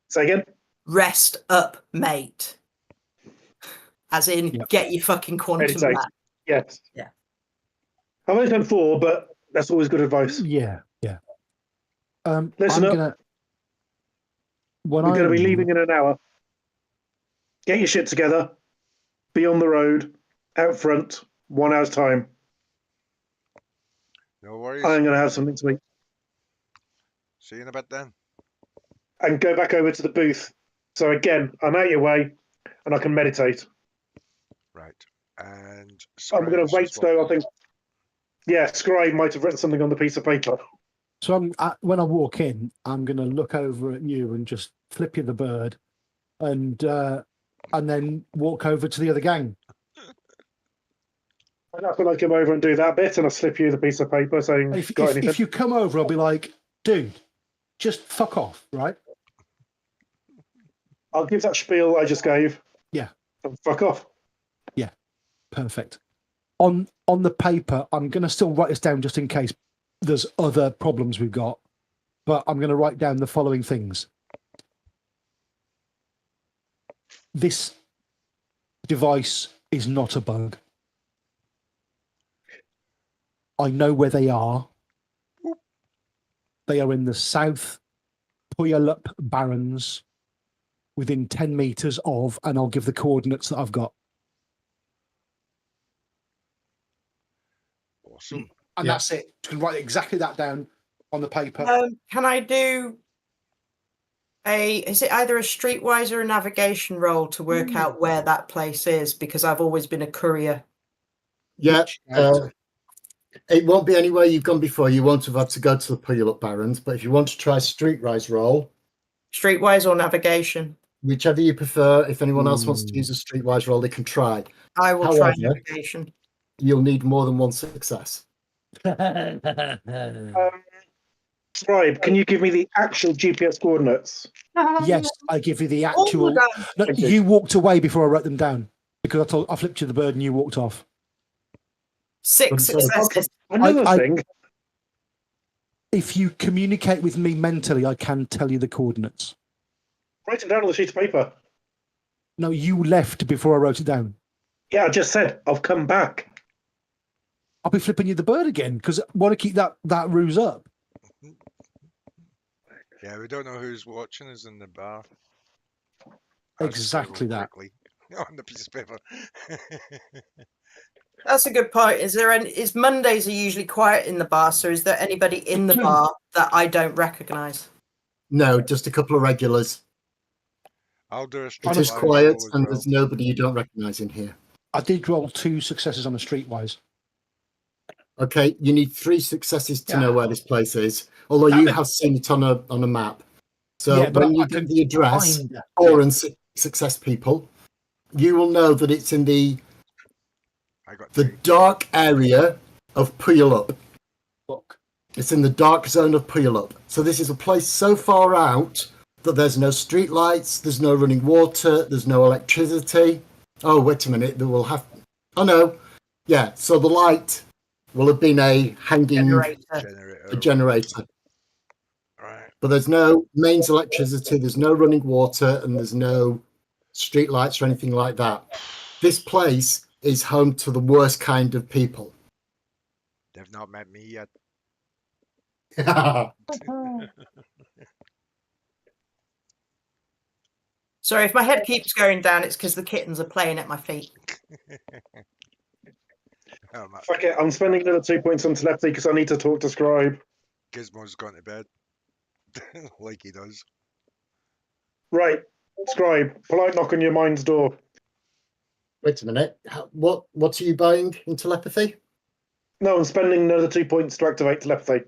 Say again? Rest up, mate. As in, get your fucking quantum back. Yes. Yeah. I've only done 4, but that's always good advice. Yeah. Listen up. We're going to be leaving in an hour. Get your shit together. Be on the road, out front, 1 hour's time. No worries. I'm going to have something to eat. See you in a bit then. And go back over to the booth. So again, I'm out your way, and I can meditate. Right. And I'm going to Scribes wait is what? though. I think, yeah, Scribe might have written something on the piece of paper. So when I walk in, I'm going to look over at you and just flip you the bird, and then walk over to the other gang. And that's when I come over and do that bit, and I slip you the piece of paper saying, If, "Got if, anything?" if you come over, I'll be like, dude, just fuck off, right? I'll give that spiel I just gave. Yeah. And fuck off. Perfect. On the paper, I'm going to still write this down just in case there's other problems we've got, but I'm going to write down the following things. This device is not a bug. I know where they are. They are in the South Puyallup Barrens, within 10 meters of, and I'll give the coordinates that I've got. Awesome. And Yeah. that's it. You can write exactly that down on the paper. Can I do is it either a streetwise or a navigation roll to work out where that place is? Because I've always been a courier. Yeah. It won't be anywhere you've gone before. You won't have had to go to the Puyallup Barrens. But if you want to try Streetwise roll, Streetwise or navigation? whichever you prefer, if anyone else wants to use a Streetwise roll, they can try. I will try However, navigation. you'll need more than one success. Scribe, can you give me the actual GPS coordinates? Yes, I give you the Oh, actual. God. No, Thank you. you walked away before I wrote them down because I flipped you the bird and you walked off. 6 Sorry. successes. Another I- thing. If you communicate with me mentally, I can tell you the coordinates. Write it down on the sheet of paper. No, you left before I wrote it down. Yeah, I just said I'll come back. I'll be flipping you the bird again because I want to keep that ruse up. Yeah, we don't know who's watching us in the bar. Exactly that. Quickly on the piece of paper. That's a good point. Is Mondays are usually quiet in the bar, so is there anybody in the bar that I don't recognise? No, just a couple of regulars. I'll do a It street is live quiet, roll as and well. there's nobody you don't recognise in here. I did roll 2 successes on the streetwise. Okay, you need 3 successes to know where this place is. Although you have seen it on a map. So Yeah, but when you I get can the address, find it. or in success people, you will know that it's in the I got the 3. dark area of Puyallup. Look. It's in the dark zone of Puyallup. So this is a place so far out that there's no street lights, there's no running water, there's no electricity. Oh, wait a minute, there will have... Oh, no. Yeah, so the light will have been a hanging Generator. generator. Right. But there's no mains electricity, there's no running water, and there's no street lights or anything like that. This place is home to the worst kind of people. They've not met me yet. Sorry, if my head keeps going down, it's because the kittens are playing at my feet. Fuck it, I'm spending another 2 points on telepathy because I need to talk to Scribe. Gizmo's gone to bed. Like he does. Right, Scribe, polite knock on your mind's door. Wait a minute. What are you buying in telepathy? No, I'm spending another 2 points to activate telepathy.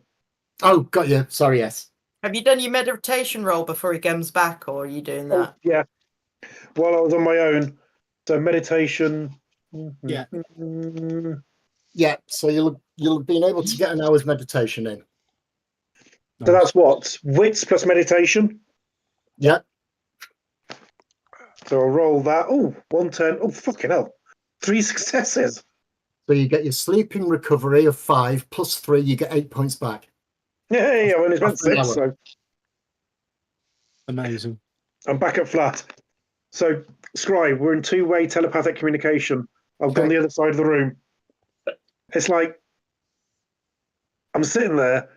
Oh, got you. Sorry, yes. Have you done your meditation roll before he comes back, or are you doing Oh, that? yeah. While I was on my own. So meditation. Yeah. Yeah, so you'll have been able to get an hour's meditation in. So that's what? Wits plus meditation? Yeah. So I'll roll that. Oh, 110. Oh, fucking hell. 3 successes. So you get your sleeping recovery of 5 plus 3, you get 8 points back. Yay, I only spent After an 6, so Amazing. I'm back at flat. So, Scribe, we're in 2-way telepathic communication. I've gone Okay. the other side of the room. It's like I'm sitting there,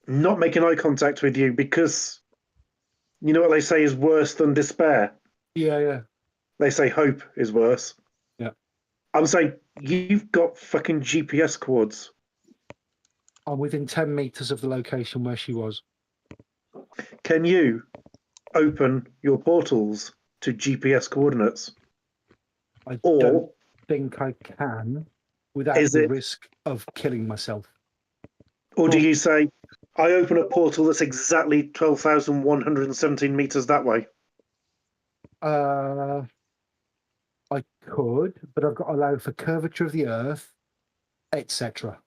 not making eye contact with you because you know what they say is worse than despair. Yeah. They say hope is worse. Yeah. I'm saying you've got fucking GPS cords. I'm within 10 meters of the location where she was. Can you open your portals to GPS coordinates? I Or don't think I can without is the it, risk of killing myself. or do you say, I open a portal that's exactly 12,117 meters that way? I could, but I've got to allow for curvature of the Earth, etc.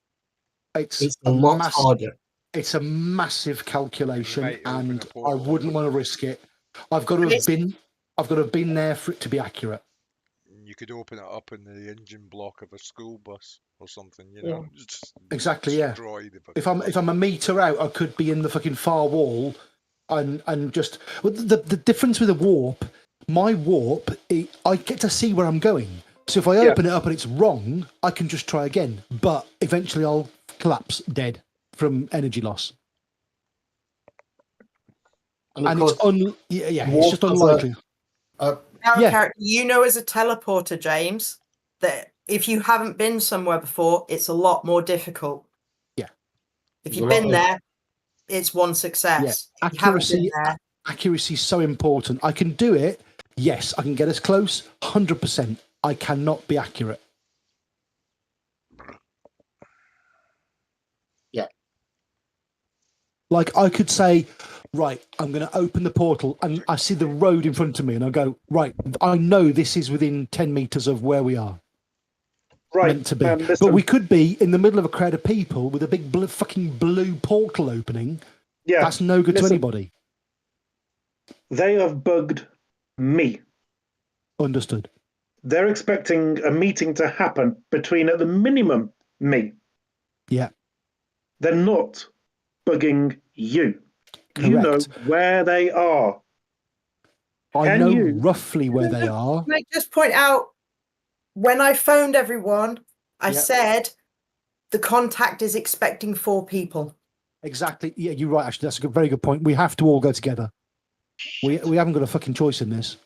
It's a lot harder. It's a massive calculation, might open and a I portal wouldn't up want to risk it. I've got to have been there for it to be accurate. You could open it up in the engine block of a school bus or something, you Yeah. know? Just Exactly, yeah. destroy the If fucking I'm bus. a meter out, I could be in the fucking far wall, and just the difference with a warp. My warp, I get to see where I'm going. So if I open it up and it's wrong, I can just try again. But eventually, I'll collapse dead from energy loss. And of And course, it's just warp has a- unlikely. Now, Yeah. character, you know, as a teleporter, James, that if you haven't been somewhere before, it's a lot more difficult. Yeah. If There's you've a lot been of- there, it's one success. Yeah. If you haven't been there, Accuracy is so important. I can do it. Yes, I can get as close. 100%. I cannot be accurate. Yeah. Like I could say, right, I'm going to open the portal and I see the road in front of me and I go, right, I know this is within 10 meters of where we are Right. meant to be. Listen, But we could be in the middle of a crowd of people with a big fucking blue portal opening. yeah, That's no good to listen. anybody. They have bugged me. Understood. They're expecting a meeting to happen between, at the minimum, me. Yeah. They're not bugging you. Correct. You know where they are. I Can know you- roughly where they are. can I just point out, when I phoned everyone, I Yeah. said the contact is expecting 4 people. Exactly. Yeah, you're right. Actually, that's a very good point. We have to all go together. We haven't got a fucking choice in this.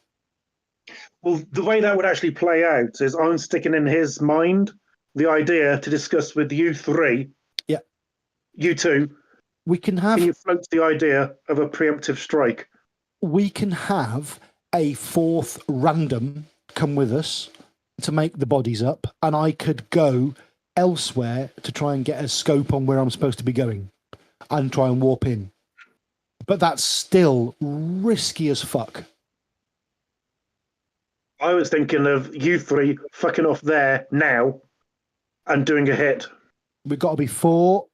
Well, the way that would actually play out is I'm sticking in his mind the idea to discuss with you 3. Yeah. You 2. We can have Can you float the idea of a preemptive strike? we can have a 4th random come with us to make the bodies up, and I could go elsewhere to try and get a scope on where I'm supposed to be going and try and warp in. But that's still risky as fuck. I was thinking of you 3 fucking off there now and doing a hit. We've got to be 4.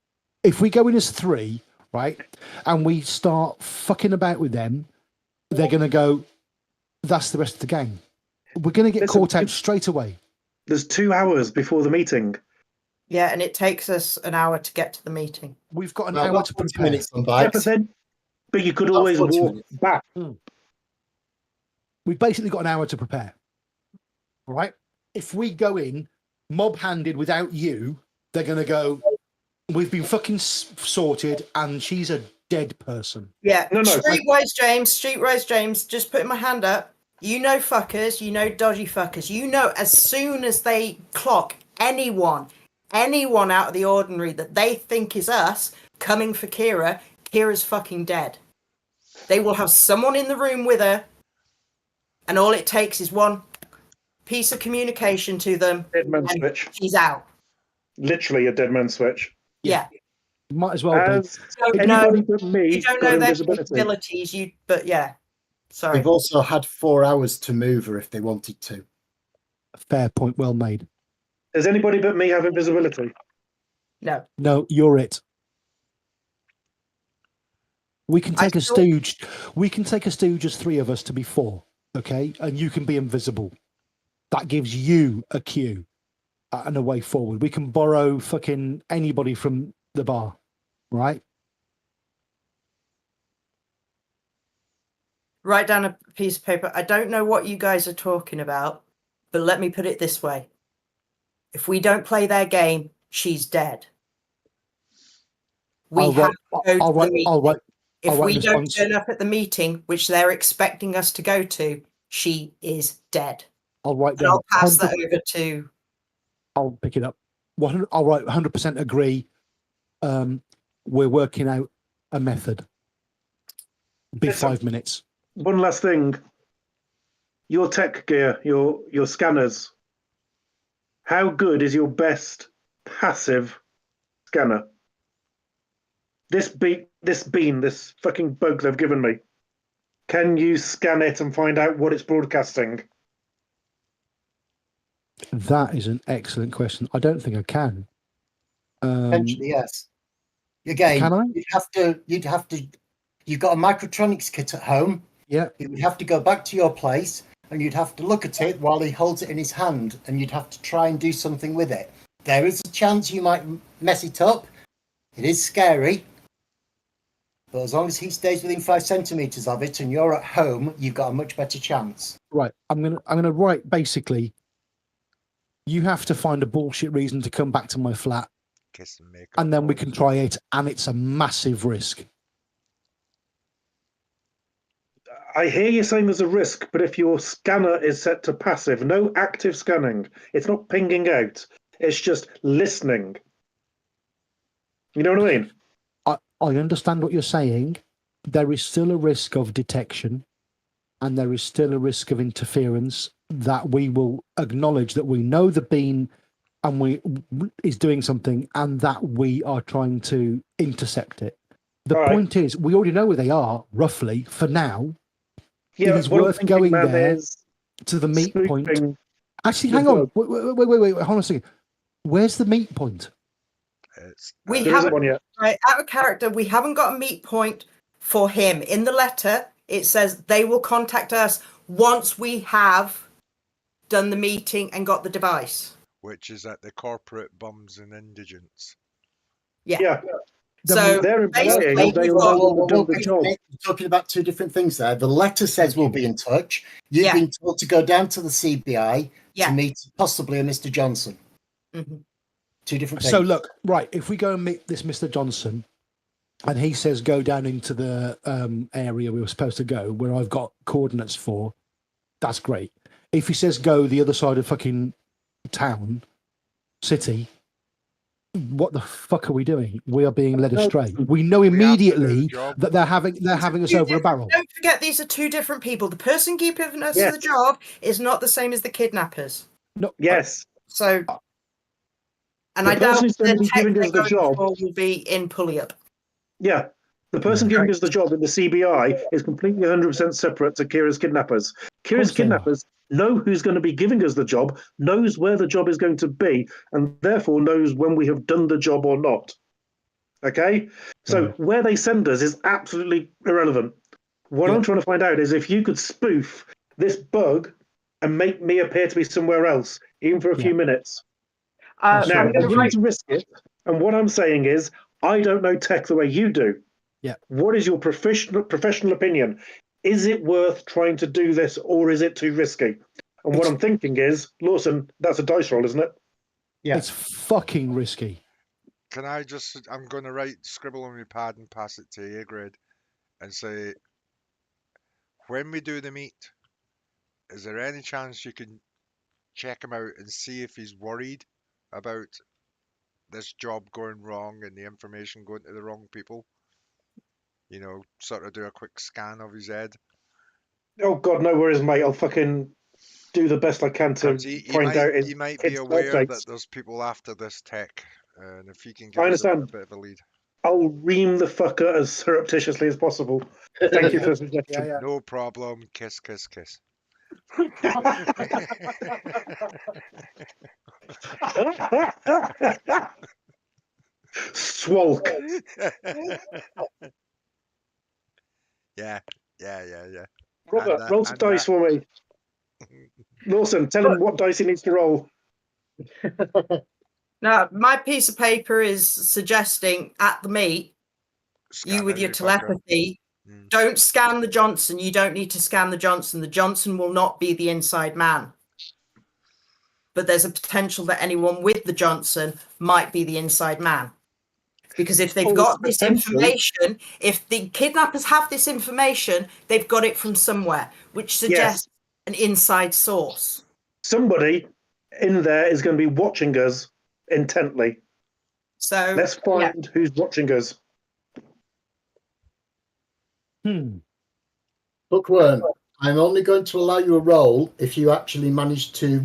If we go in as 3, right, and we start fucking about with them, they're going to go, that's the rest of the gang. We're going to get Listen, caught out straight away. There's 2 hours before the meeting. Yeah, and it takes us an hour to get to the meeting. We've got an Well, hour about to 40 prepare. minutes on Yeah, bikes. but you could About always 40 walk minutes. back. We've basically got an hour to prepare. All right? If we go in mob-handed without you, they're going to go, we've been fucking sorted and she's a dead person. Yeah, No. Streetwise James, just putting my hand up. You know fuckers, you know dodgy fuckers. You know as soon as they clock anyone out of the ordinary that they think is us coming for Kira, Kira's fucking dead. They will have someone in the room with her, and all it takes is one piece of communication to them, Dead man and switch. she's out. Literally a dead man switch. Yeah. Might as well be. As Don't know, anybody but me you don't got know their invisibility. capabilities, but yeah. Sorry. They've also had 4 hours to move her if they wanted to. Fair point, well made. Does anybody but me have invisibility? No. No, you're it. We can take a stooge. We can take a stooge as 3 of us to be 4, okay? And you can be invisible. That gives you a cue and a way forward. We can borrow fucking anybody from the bar, right? Write down a piece of paper. I don't know what you guys are talking about, but let me put it this way. If we don't play their game, she's dead. We I'll have write- to go to the meeting. I'll write If I'll write we in don't response. turn up at the meeting, which they're expecting us to go to, she is dead. I'll write And down. I'll pass 100 that over to. I'll pick it up. I'll write 100% agree. We're working out a method. Be Listen. 5 minutes. One last thing. Your tech gear, your scanners. How good is your best passive scanner? This fucking bug they've given me. Can you scan it and find out what it's broadcasting? That is an excellent question. I don't think I can. Potentially, yes. Again, Can I? you've got a microtronics kit at home. Yeah. You would have to go back to your place and you'd have to look at it while he holds it in his hand and you'd have to try and do something with it. There is a chance you might mess it up. It is scary. But as long as he stays within 5 centimeters of it and you're at home, you've got a much better chance. Right. I'm gonna write basically. You have to find a bullshit reason to come back to my flat, Kiss and make and up then we calls. can try it. And it's a massive risk. I hear you saying there's a risk, but if your scanner is set to passive, no active scanning, it's not pinging out, it's just listening. You know what I mean? I understand what you're saying. There is still a risk of detection, and there is still a risk of interference that we will acknowledge that we know the bean and is doing something, and that we are trying to intercept it. The All right. point is, we already know where they are roughly for now. Yeah, It is what I'm worth thinking, going man, there is to the meet point. spoofing Actually, the hang on. bug. Wait. Hold on a second. Where's the meet point? It's, We There isn't haven't, one yet. right, out of character, we haven't got a meet point for him. In the letter, it says they will contact us once we have done the meeting and got the device. which is at the corporate bums and indigents. Yeah, So they're implying basically, they we've will got, know we've done the wait a job. minute. You're talking about two different things there. The letter says we'll be in touch. You've Yeah. been told to go down to the CBI Yeah. to meet possibly a Mr. Johnson. Mhm. Two different things. So look, right, if we go and meet this Mr. Johnson and he says go down into the area we were supposed to go, where I've got coordinates for, that's great. If he says go the other side of fucking town, city, what the fuck are we doing? We are being led astray. We know We have to do the immediately job. that they're having us over a barrel. Don't forget, these are two different people. The person giving us Yes. the job is not the same as the kidnappers. No, Yes. So, and The I doubt person who's going the to be tech giving they're us the going job. for will be in Pulliup. Yeah. The person giving us the job in the CBI is completely 100% separate to Kira's kidnappers. Kira's course they are. kidnappers know who's going to be giving us the job, knows where the job is going to be, and therefore knows when we have done the job or not. Okay? So where they send us is absolutely irrelevant. What Yeah. I'm trying to find out is if you could spoof this bug and make me appear to be somewhere else, even for a few minutes. That's Now, right. I'm willing to risk it, and what I'm saying is, I don't know tech the way you do. Yeah. What is your professional opinion? Is it worth trying to do this, or is it too risky? And what I'm thinking is, Lawson, that's a dice roll, isn't it? Yeah. It's fucking risky. Can I just, I'm going to scribble on my pad and pass it to you, Grid, and say, when we do the meet, is there any chance you can check him out and see if he's worried about this job going wrong and the information going to the wrong people? You know, sort of do a quick scan of his head. Oh God, no worries, mate. I'll fucking do the best I can to 'Cause he find out his he might be kids' aware birthdays. that there's people after this tech, and if he can I give us a understand. bit of a lead. I'll ream the fucker as surreptitiously as possible. Thank you for the suggestion. Yeah. No problem. Kiss, kiss, kiss. Swalk. Yeah. Robert, And, roll some and dice for me. Lawson, tell him what dice he needs to roll. Now, my piece of paper is suggesting at the meet, scan you with out your fucker. telepathy, don't scan the Johnson. You don't need to scan the Johnson. The Johnson will not be the inside man. But there's a potential that anyone with the Johnson might be the inside man. Because if they've got this information, if the kidnappers have this information, they've got it from somewhere, which suggests An inside source. Somebody in there is going to be watching us intently. So Let's find who's watching us. Bookworm, I'm only going to allow you a roll if you actually manage to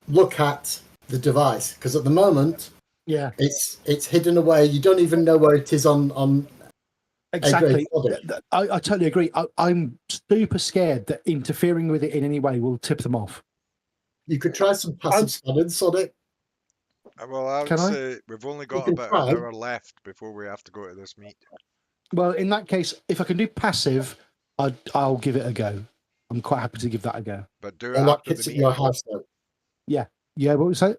look at the device, because at the moment, it's hidden away. You don't even know where it is on Exactly. body. I totally agree. I'm super scared that interfering with it in any way will tip them off. You could try some passive scanners on it. Well, I would Can I? say we've only got can about an try. hour left before we have to go to this meet. Well, in that case, if I can do passive, I'll give it a go. I'm quite happy to give that a go. But do it All that after the kit's at your meeting. house, though. Yeah. What was that?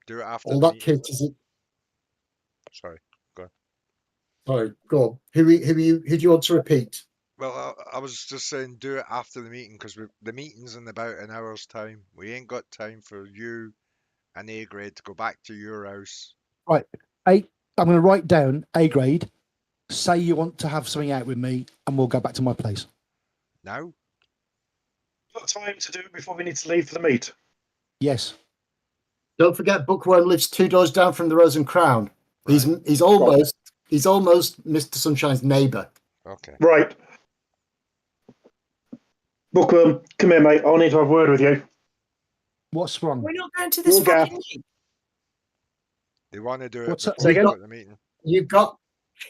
Do it after All the that meeting. kit is. Sorry, go on. Sorry, go on. Who do you want to repeat? Well, I was just saying do it after the meeting because the meeting's in about an hour's time. We ain't got time for you and A grade to go back to your house. Right. I'm going to write down A grade. Say you want to have something out with me, and we'll go back to my place. Now? Got time to do it before we need to leave for the meet. Yes. Don't forget, Bookworm lives 2 doors down from the Rose and Crown. Right. He's almost Mr. Sunshine's neighbour. Okay. Right. Bookworm, come here, mate. I need to have a word with you. What's wrong? we're not going to this We'll fucking go. meet. They want to do it What's up? before we Second? go to the meeting. You've got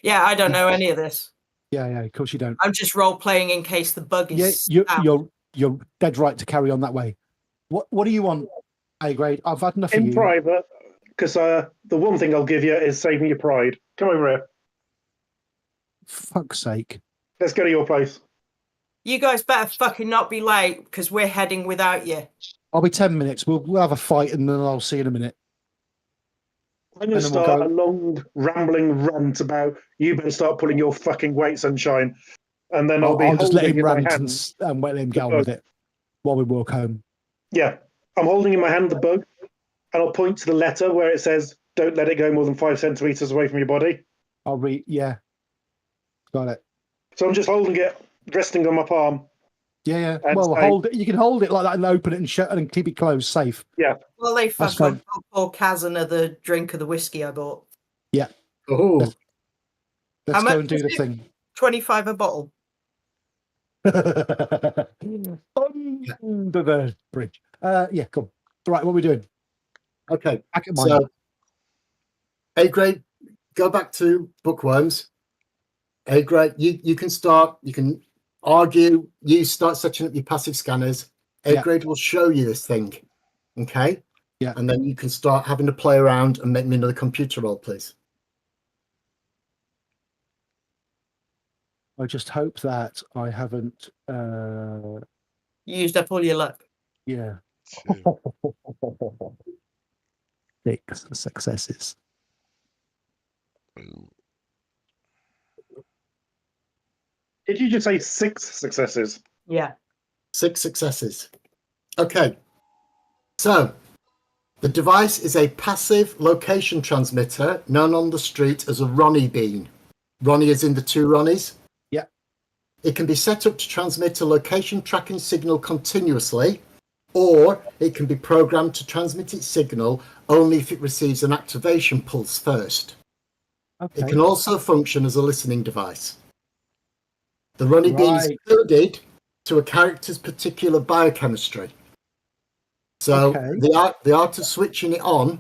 Yeah, I don't know any of this. Yeah, of course you don't. I'm just role playing in case the bug is. You're dead right to carry on that way. What do you want, A grade? I've had enough of In you. private, because the one thing I'll give you is saving your pride. Come over here. Fuck's sake. Let's go to your place. You guys better fucking not be late because we're heading without you. I'll be 10 minutes. We'll have a fight, and then I'll see you in a minute. I'm going to And then we'll start go- a long, rambling rant about you better start pulling your fucking weight, Sunshine. And then I'll be I'll just let holding him in my rant hand. and let him get on with it while we walk home. Yeah, I'm holding in my hand the bug, and I'll point to the letter where it says, "Don't let it go more than 5 centimeters away from your body." I'll read. Yeah, got it. So I'm just holding it, resting on my palm. Yeah. And Well, say- hold it. You can hold it like that and open it and shut it and keep it closed, safe. Yeah. Well, they That's fuck on poor Kaz another drink of the whiskey I bought. oh Let's How go much and do is the it? thing. 25 a bottle. Under the bridge. Yeah, cool. Right, what are we doing? okay. Back at mine. So A grade, go back to Bookworms. A grade, you can start. You can argue. You start setting up your passive scanners. A Yeah. grade will show you this thing. Okay. Yeah. And then you can start having to play around and make me another computer roll, please. I just hope that I haven't. You used up all your luck. Yeah. Two. 6 successes. Did you just say 6 successes? Yeah. 6 successes. Okay. So the device is a passive location transmitter known on the street as a Ronnie bean. Ronnie is in the 2 Ronnies. Yeah. It can be set up to transmit a location tracking signal continuously, or it can be programmed to transmit its signal only if it receives an activation pulse first. Okay. It can also function as a listening device. The Ronnie bean is Right. coded to a character's particular biochemistry. So Okay. the art of switching it on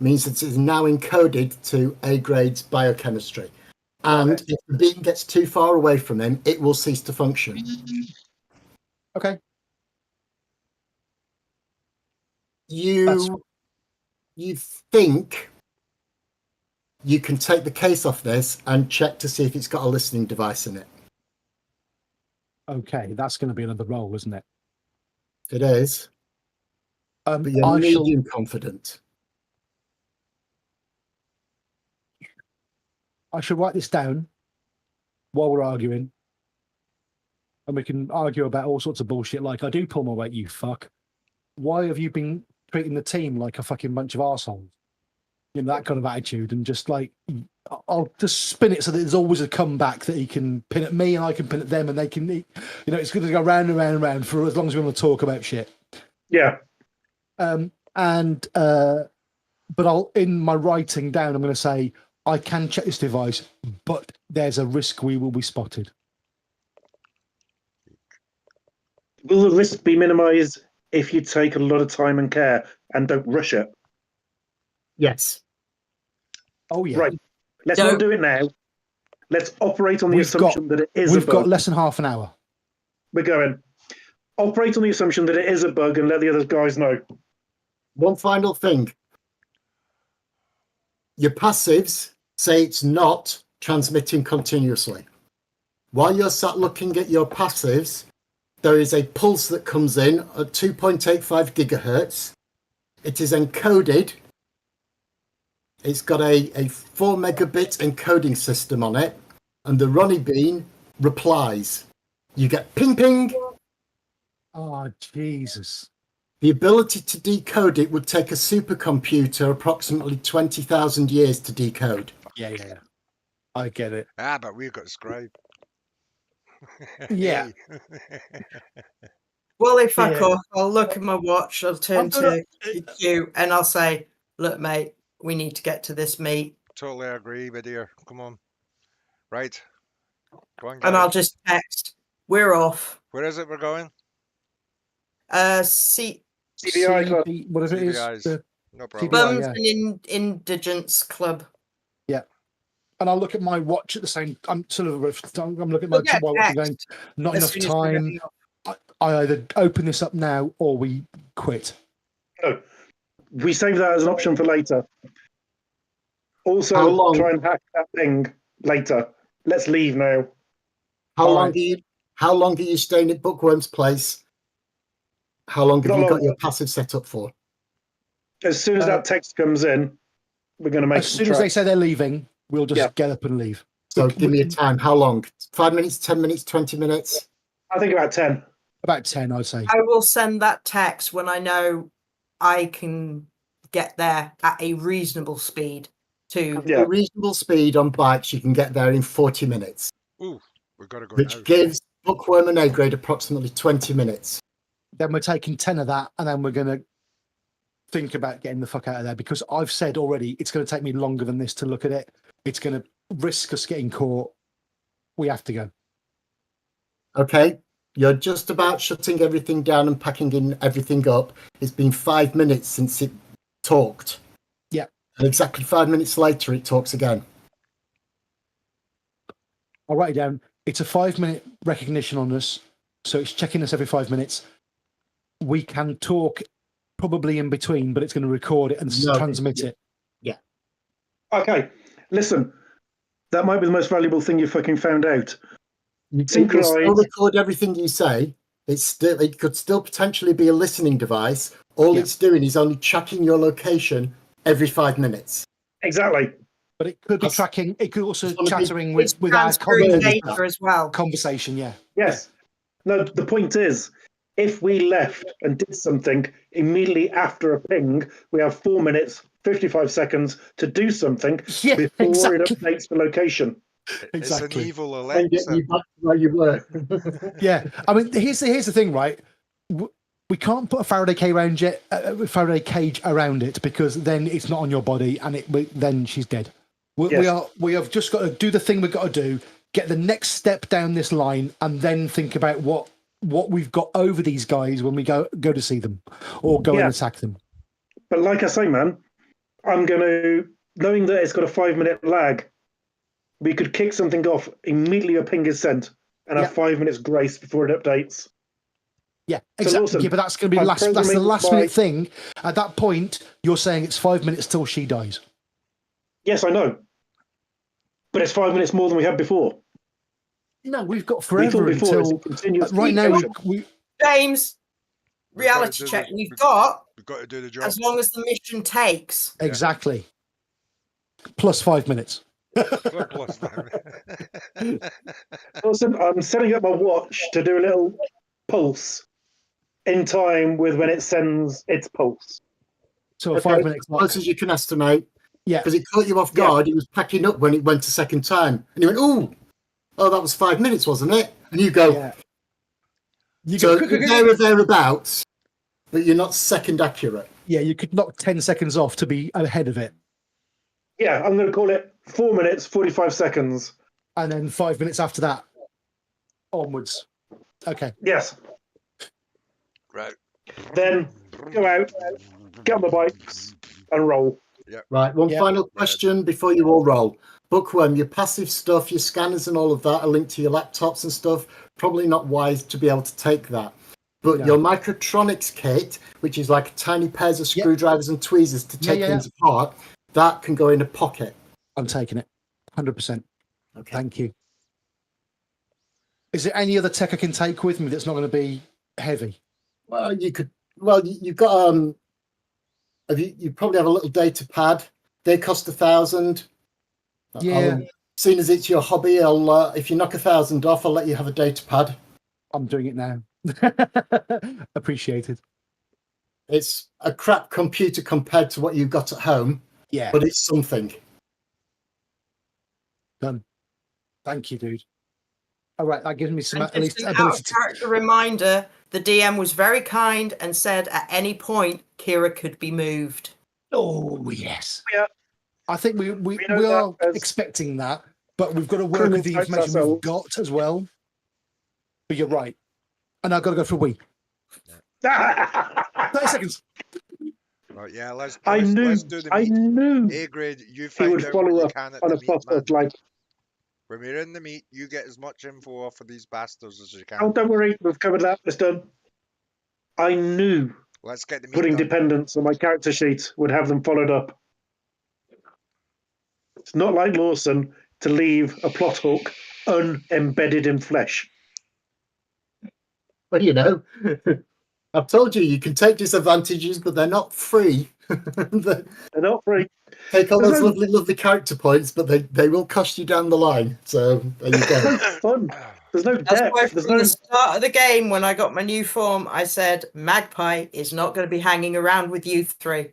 means that it is now encoded to A grade's biochemistry. And if the beam gets too far away from him, it will cease to function. Okay. You think you can take the case off this and check to see if it's got a listening device in it. Okay. That's going to be another roll, isn't it? It is, but you're I shall. medium confident. I should write this down while we're arguing. And we can argue about all sorts of bullshit like, I do pull my weight, you fuck. Why have you been treating the team like a fucking bunch of arseholes? that kind of attitude, and just like I'll just spin it so that there's always a comeback that he can pin at me and I can pin at them, and they can, it's going to go round and round and round for as long as we want to talk about shit. Yeah. But I'll, in my writing down, I'm going to say I can check this device, but there's a risk we will be spotted. Will the risk be minimised if you take a lot of time and care and don't rush it? Yes. Oh yeah. Right. Let's No. not do it now. Let's operate on the assumption that it is a We've bug. got less than half an hour. We're going. Operate on the assumption that it is a bug and let the other guys know. One final thing. Your passives say it's not transmitting continuously. While you're sat looking at your passives, there is a pulse that comes in at 2.85 gigahertz. It is encoded. It's got a 4 megabit encoding system on it, and the Ronnie Bean replies. You get ping ping. Oh, Jesus. The ability to decode it would take a supercomputer approximately 20,000 years to decode. Yeah. I get it. But we've got Scribe. Yeah. Well, if I Yeah. could, I'll look at my watch, I'll turn I'm gonna- to you, and I'll say, look, mate, we need to get to this meet. Totally agree with you. Come on. Right. Go on, And Gary. I'll just text, we're off. Where is it we're going? See, CBI club. Whatever it is. CBI's. No problem. CBI. Bums and Indigents Club. And I'll look at my watch at the same. I'm looking at my We'll get watch and going, text not as enough soon as we're time. getting off. I either open this up now or we quit. No. We save that as an option for later. How Also, long? try and hack that thing later. Let's leave now. How All long right. How long are you staying at Bookworm's place? How long have Not you got long. your passive set up for? As soon as that text comes in, we're going to make As soon as they say they're leaving, we'll just get up and leave. So give me a time. How long? 5 minutes, 10 minutes, 20 minutes? I think about 10. About 10, I'd say. I will send that text when I know I can get there at a reasonable speed to Yeah. A reasonable speed on bikes, you can get there in 40 minutes, Ooh, we've got to go which now. gives Bookworm and A-grade approximately 20 minutes. Then we're taking 10 of that, and then we're going to think about getting the fuck out of there, because I've said already it's going to take me longer than this to look at it. It's going to risk us getting caught. We have to go. Okay, you're just about shutting everything down and packing in everything up. It's been 5 minutes since it talked. Yeah. And exactly 5 minutes later, it talks again. I'll write it down. It's a 5-minute recognition on us, so it's checking us every 5 minutes. We can talk probably in between, but it's going to record it and transmit it. Yeah. Okay, listen. That might be the most valuable thing you fucking found out. It will still record everything you say. It could still potentially be a listening device. All it's doing is only tracking your location every 5 minutes. Exactly. But it could be tracking. It could also It's chattering it's with our transferring data as well. conversation. Yeah. Yes. No, the point is, if we left and did something immediately after a ping, we have 4 minutes, 55 seconds to do something Yeah, before exactly. it updates the location. It's an Exactly. evil And get Alexa. you back to where you were. Yeah. I mean, here's the thing, right? We can't put a Faraday cage around it, because then it's not on your body, and then she's dead. We have just got to do the thing we've got to do, get the next step down this line, and then think about what we've got over these guys when we go to see them or go and attack them. But like I say, man, I'm going to, knowing that it's got a 5-minute lag, we could kick something off immediately a ping is sent and have 5 minutes grace before it updates. Yeah, exactly. Listen, yeah, but that's going to be that's the programming last minute thing. At that point, you're saying it's 5 minutes till she dies. Yes, I know. But it's 5 minutes more than we had before. No, we've got forever it's a until continuous right now. communication. James, We've got to reality do check. the- We've got We've got to do the job. as long as the mission takes. exactly plus 5 minutes. Plus 5 minutes. Listen, I'm setting up my watch to do a little pulse in time with when it sends its pulse. So a Okay, 5 minute as clock. close as you can estimate. Yeah. Because it caught you off guard. He was packing up when it went a second time. And he went, oh, that was 5 minutes, wasn't it? And you go, Yeah. You so go, you're there or thereabouts, but you're not second accurate. yeah, you could knock 10 seconds off to be ahead of it. Yeah, I'm going to call it 4 minutes, 45 seconds. And then 5 minutes after that, onwards. Okay. Yes. Right. Then go out, get on the bikes, and roll. Right, one Yeah. final question before you all roll. Bookworm, your passive stuff, your scanners and all of that are linked to your laptops and stuff. Probably not wise to be able to take that. But No. your microtronics kit, which is like tiny pairs of screwdrivers and tweezers to take things apart, that can go in a pocket. I'm taking it. 100%. Okay. Thank you. Is there any other tech I can take with me that's not going to be heavy? Well, you could. Well, you've got you probably have a little data pad. They cost 1,000. Yeah. Seeing as it's your hobby, I'll if you knock 1,000 off, I'll let you have a data pad. I'm doing it now. Appreciated. It's a crap computer compared to what you've got at home, Yeah. but it's something. Done. Thank you, dude. All right, that gives me some And at least just an ability to... out-of-character reminder, the DM was very kind and said at any point Kira could be moved. Oh, yes. Yeah. I think we know are that as expecting that, but we've got to work criminal with the types information we've ourselves. got as well. But you're right. And I've got to go for a wee. 30 seconds. Right, yeah, let's I do the I meet. knew A grade, you he find would out what follow you up can at on the a meet, post man. up like, When we're in the meet, you get as much info off of these bastards as you oh, can. don't worry, we've covered that. It's done. I knew Let's get the meet putting done. dependents on my character sheet would have them followed up. It's not like Lawson to leave a plot hook unembedded in flesh. Well, you know, I've told you, you can take disadvantages, but they're not free. They They're not free. take all There's those no- lovely character points, but they will cost you down the line. So there you go. Fun. There's no That's why depth. There's from no. the start of the game, when I got my new form, I said Magpie is not going to be hanging around with you three.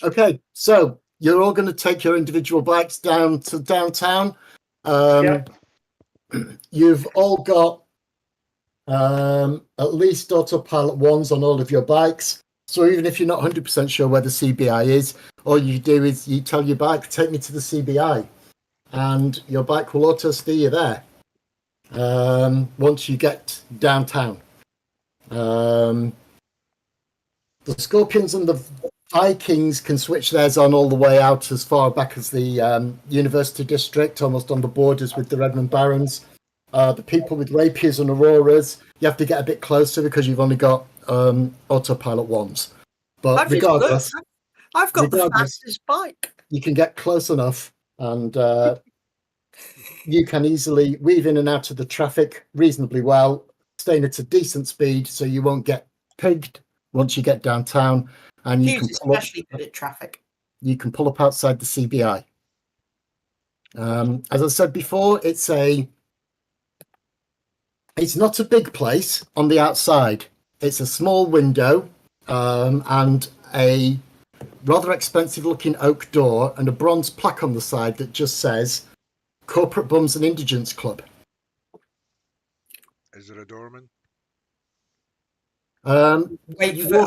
Okay, so you're all going to take your individual bikes down to downtown. You've all got at least autopilot ones on all of your bikes. So even if you're not 100% sure where the CBI is, all you do is you tell your bike, take me to the CBI. And your bike will auto steer you there once you get downtown. The Scorpions and the Vikings can switch theirs on all the way out as far back as the University District, almost on the borders with the Redmond Barons. The people with rapiers and auroras, you have to get a bit closer because you've only got autopilot ones. But regardless, I've got the fastest bike. You can get close enough, and you can easily weave in and out of the traffic reasonably well, staying at a decent speed so you won't get pigged once you get downtown. And you Hugh's can pull especially good at traffic. You can pull up outside the CBI. As I said before, it's not a big place on the outside. It's a small window and a rather expensive looking oak door and a bronze plaque on the side that just says Corporate Bums and Indigents Club. Is it a doorman? Wait for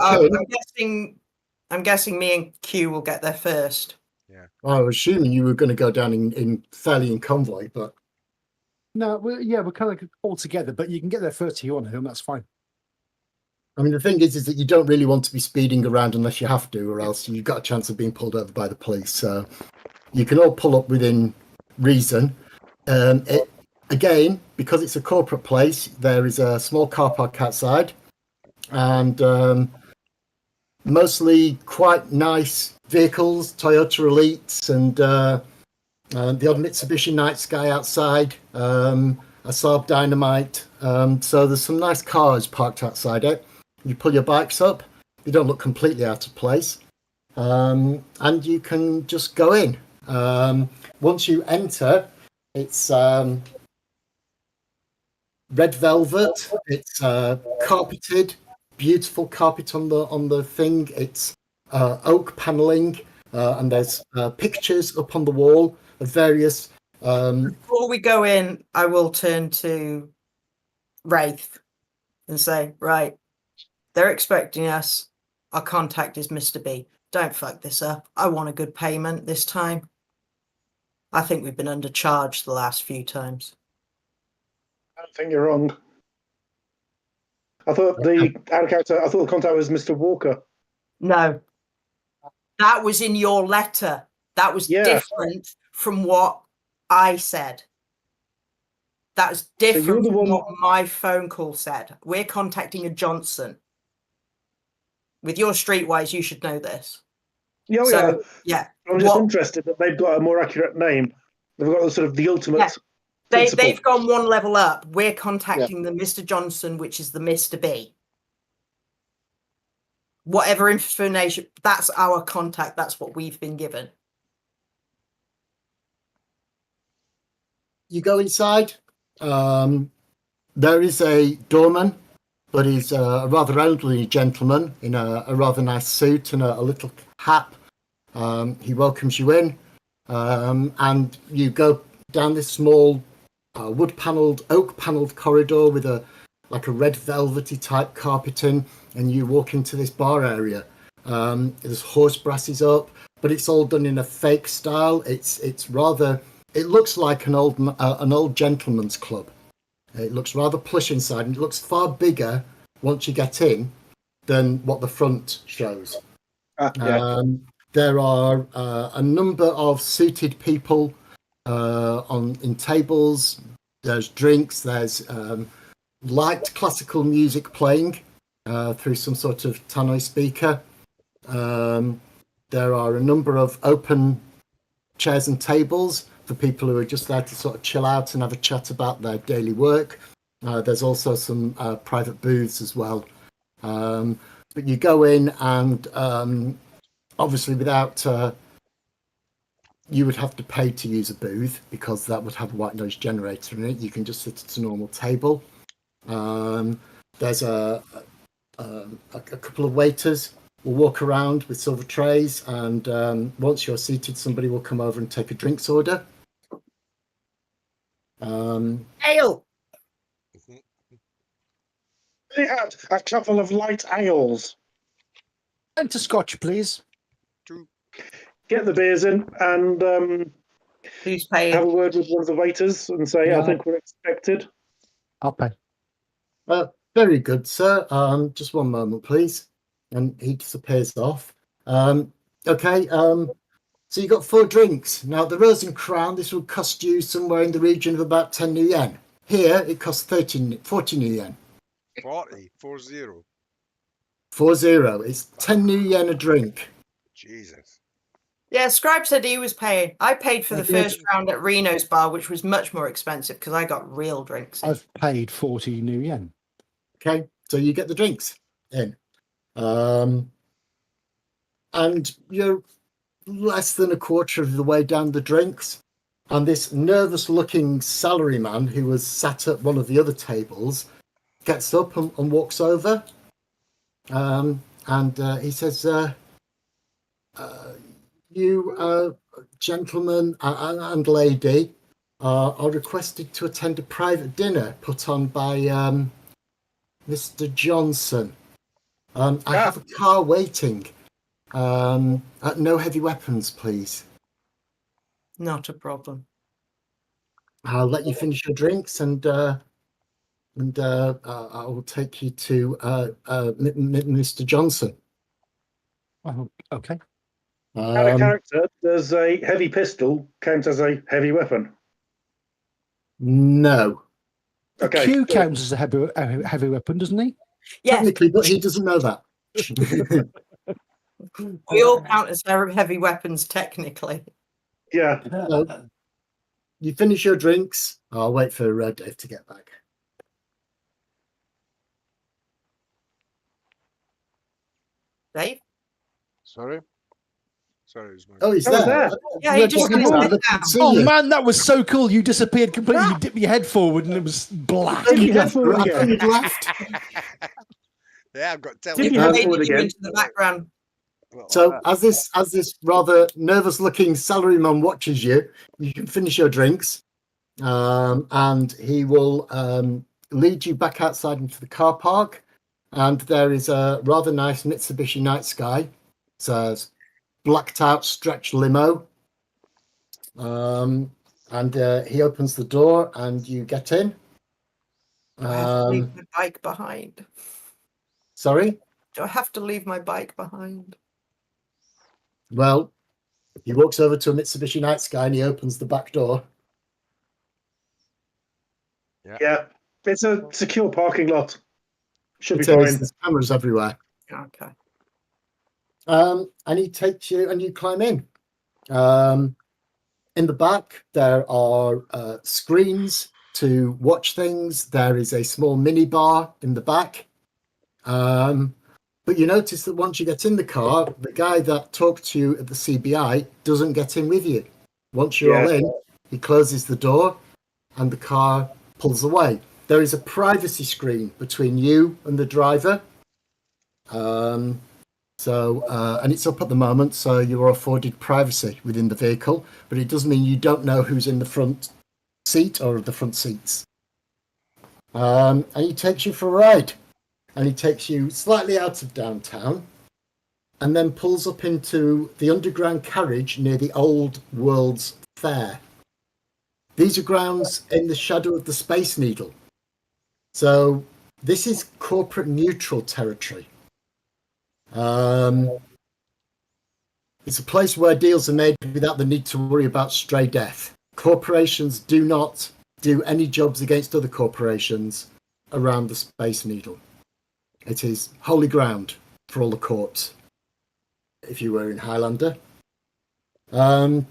I'm guessing me and Q will get there first. Yeah. Well, I was assuming you were going to go down in fairly in convoy, but no, we're kind of all together, but you can get there first if you want to, and that's fine. I mean, the thing is that you don't really want to be speeding around unless you have to, or else you've got a chance of being pulled over by the police. So you can all pull up within reason. Again, because it's a corporate place, there is a small car park outside, and mostly quite nice vehicles, Toyota Elites, and the odd Mitsubishi Night Sky outside, a Saab Dynamite. So there's some nice cars parked outside it. You pull your bikes up, you don't look completely out of place, and you can just go in. Once you enter, it's red velvet. It's carpeted, beautiful carpet on the thing. It's oak paneling, and there's pictures up on the wall of various. Before we go in, I will turn to Wraith and say, right, they're expecting us. Our contact is Mr. B. Don't fuck this up. I want a good payment this time. I think we've been undercharged the last few times. I don't think you're wrong. I thought the contact was Mr. Walker. No. That was in your letter. That was different from what I said. That was different from what my phone call said. We're contacting a Johnson. With your streetwise, you should know this. Yeah. I'm just interested that they've got a more accurate name. They've got sort of the ultimate. Yeah. They've gone one level up. We're contacting the Mr. Johnson, which is the Mr. B. Whatever information, that's our contact. That's what we've been given. You go inside. There is a doorman, but he's a rather elderly gentleman in a rather nice suit and a little hat. He welcomes you in, and you go down this small oak panelled corridor with a red velvety type carpeting, and you walk into this bar area. There's horse brasses up, but it's all done in a fake style. It looks like an old gentleman's club. It looks rather plush inside, and it looks far bigger once you get in than what the front shows. There are a number of seated people in tables. There's drinks. There's light classical music playing through some sort of tannoy speaker. There are a number of open chairs and tables for people who are just there to sort of chill out and have a chat about their daily work. There's also some private booths as well. But you go in and obviously without... you would have to pay to use a booth because that would have a white noise generator in it. You can just sit at a normal table. There's a couple of waiters will walk around with silver trays, and once you're seated, somebody will come over and take a drinks order. Ale! They had a couple of light ales. And to scotch, please. Get the beers in and who's paying? Have a word with one of the waiters and say, I think we're expected. I'll pay. Very good, sir. Just one moment, please. And he disappears off. Okay. So you got 4 drinks. Now, the Rose and Crown, this would cost you somewhere in the region of about 10 new yen. Here, it costs 40 new yen. 40? 40? 40. It's 10 new yen a drink. Jesus. Yeah, Scribe said he was paying. I paid for the first round at Reno's bar, which was much more expensive because I got real drinks. I've paid 40 new yen. Okay, so you get the drinks in. And you're less than a quarter of the way down the drinks. And this nervous-looking salaryman who was sat at one of the other tables gets up and walks over. And he says, you gentlemen and lady are requested to attend a private dinner put on by Mr. Johnson. I have a car waiting. No heavy weapons, please. Not a problem. I'll let you finish your drinks, and I will take you to Mr. Johnson. Oh, okay. Out of character, does a heavy pistol count as a heavy weapon? No. Okay. Q counts as a heavy weapon, doesn't he? Yeah. Technically, but he doesn't know that. We all count as heavy weapons, technically. Yeah. You finish your drinks. I'll wait for Dave to get back. Dave? Sorry, he's there. Yeah, he just Oh man, that was so cool! You disappeared completely. You dipped your head forward, and it was black. You left. Yeah, I've got Dip your head forward again. Into the background. So as this rather nervous-looking salaryman watches you, you can finish your drinks, and he will lead you back outside into the car park. And there is a rather nice Mitsubishi Night Sky. It's a blacked-out stretch limo. And he opens the door, and you get in. Do I have to leave my bike behind? Sorry? Do I have to leave my bike behind? Well, he walks over to a Mitsubishi Night Sky and he opens the back door. Yeah, it's a secure parking lot. Should be It is. fine. There's cameras everywhere. Okay. And he takes you and you climb in. In the back, there are screens to watch things. There is a small mini bar in the back. But you notice that once you get in the car, the guy that talked to you at the CBI doesn't get in with you. Once you're all in, he closes the door and the car pulls away. There is a privacy screen between you and the driver. And it's up at the moment, so you are afforded privacy within the vehicle, but it doesn't mean you don't know who's in the front seat or the front seats. And he takes you for a ride. And he takes you slightly out of downtown and then pulls up into the underground carriage near the Old World's Fair. These are grounds in the shadow of the Space Needle. So this is corporate neutral territory. It's a place where deals are made without the need to worry about stray death. Corporations do not do any jobs against other corporations around the Space Needle. It is holy ground for all the corps, if you were in Highlander. He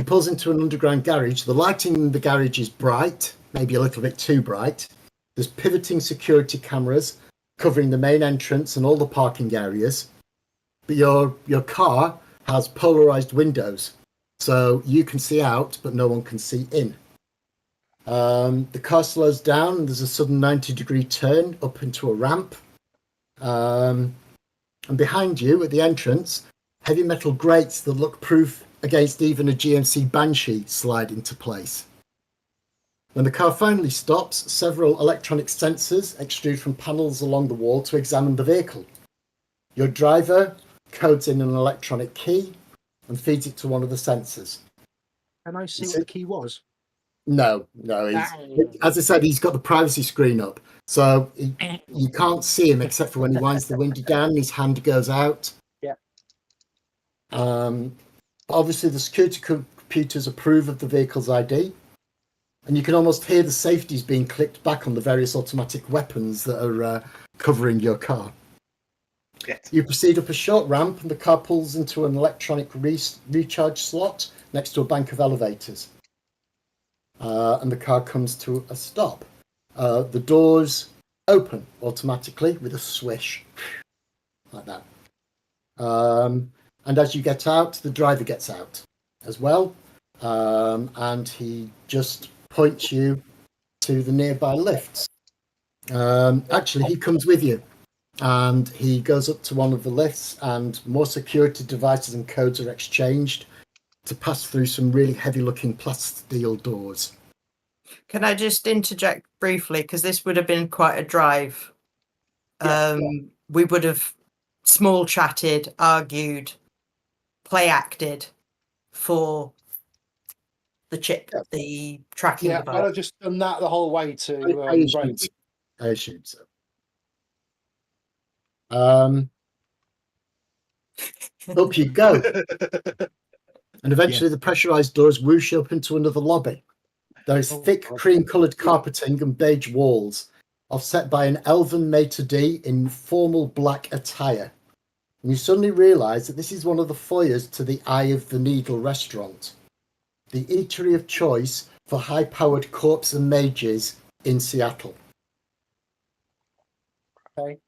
pulls into an underground garage. The lighting in the garage is bright, maybe a little bit too bright. There's pivoting security cameras covering the main entrance and all the parking areas. But your car has polarized windows, so you can see out, but no one can see in. The car slows down and there's a sudden 90-degree turn up into a ramp. And behind you at the entrance, heavy metal grates that look proof against even a GMC Banshee slide into place. When the car finally stops, several electronic sensors extrude from panels along the wall to examine the vehicle. Your driver codes in an electronic key and feeds it to one of the sensors. Can I see what the key was? No. As I said, he's got the privacy screen up, so you can't see him except for when he winds the window down and his hand goes out. Yeah. Obviously, the security computers approve of the vehicle's ID, and you can almost hear the safeties being clicked back on the various automatic weapons that are covering your car. Yes. You proceed up a short ramp, and the car pulls into an electronic recharge slot next to a bank of elevators. And the car comes to a stop. The doors open automatically with a swish, like that. And as you get out, the driver gets out as well. And he just points you to the nearby lifts. Actually, he comes with you. And he goes up to one of the lifts, and more security devices and codes are exchanged to pass through some really heavy-looking plasteel doors. Can I just interject briefly? Because this would have been quite a drive. We would have small chatted, argued, play acted for the tracking Yeah, device. I'd have just done that the whole way to I assume so. Up you go. And eventually the pressurized doors whoosh up into another lobby. There is thick cream-coloured carpeting and beige walls, offset by an elven maitre d' in formal black attire. And you suddenly realise that this is one of the foyers to the Eye of the Needle restaurant, the eatery of choice for high-powered corps and mages in Seattle. Okay.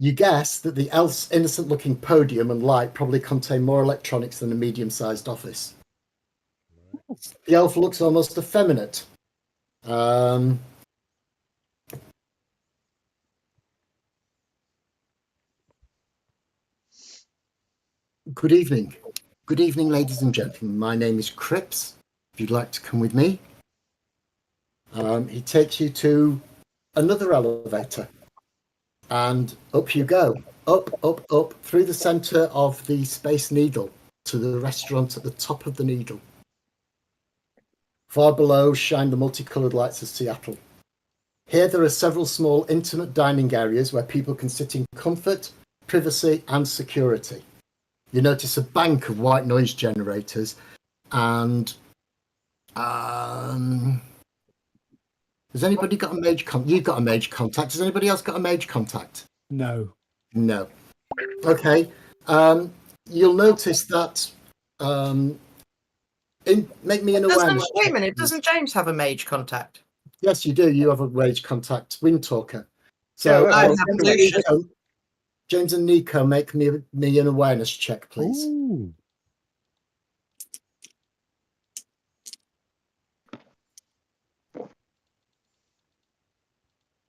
You guess that the elf's innocent-looking podium and light probably contain more electronics than a medium-sized office. The elf looks almost effeminate. Good evening. Good evening, ladies and gentlemen. My name is Cripps. If you'd like to come with me. He takes you to another elevator. And up you go. Up, through the centre of the Space Needle to the restaurant at the top of the needle. Far below shine the multicoloured lights of Seattle. Here there are several small intimate dining areas where people can sit in comfort, privacy and security. You notice a bank of white noise generators and has anybody got a mage contact? You've got a mage contact. Has anybody else got a mage contact? No. No. Okay. You'll notice that make me an awareness. Wait a minute, doesn't James have a mage contact? Yes, you do. You have a mage contact, Wind Talker. So Yeah, that's James and Nico, make me an awareness check, please. Ooh.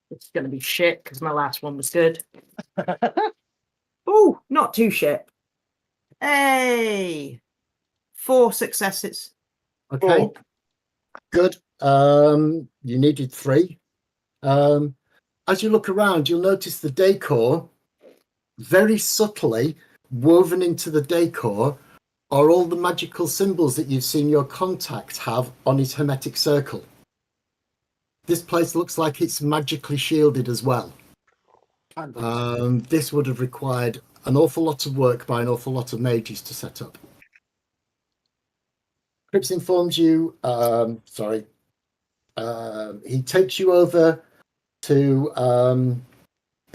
It's going to be shit because my last one was good. Oh, not too shit. Hey, 4 successes. Okay. Oh. Good. You needed 3. As you look around, you'll notice the decor, very subtly woven into the decor are all the magical symbols that you've seen your contact have on his hermetic circle. This place looks like it's magically shielded as well. This would have required an awful lot of work by an awful lot of mages to set up. Cripps informs you, he takes you over to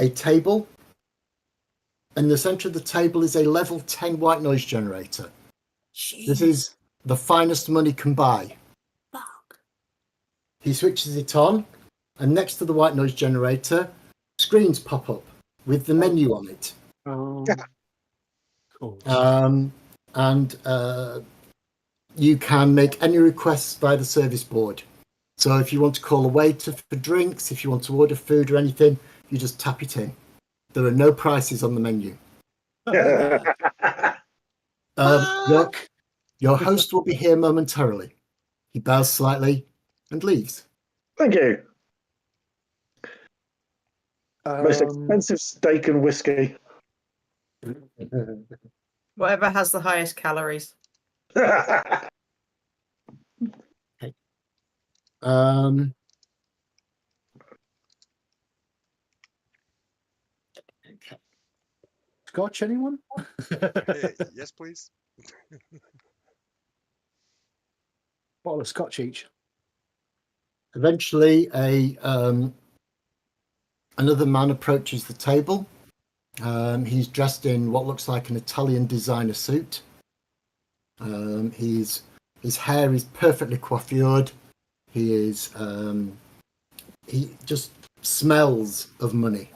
a table. In the center of the table is a level 10 white noise generator. Jeez. This is the finest money can buy. Fuck. He switches it on, and next to the white noise generator, screens pop up with the menu on it. Oh. Cool. You can make any requests via the service board. So if you want to call a waiter for drinks, if you want to order food or anything, you just tap it in. There are no prices on the menu. Your host will be here momentarily. He bows slightly and leaves. Thank you. Most expensive steak and whiskey. Whatever has the highest calories. Scotch, anyone? Yes, please. Bottle of scotch each. Eventually, another man approaches the table. He's dressed in what looks like an Italian designer suit. His hair is perfectly coiffured. He just smells of money.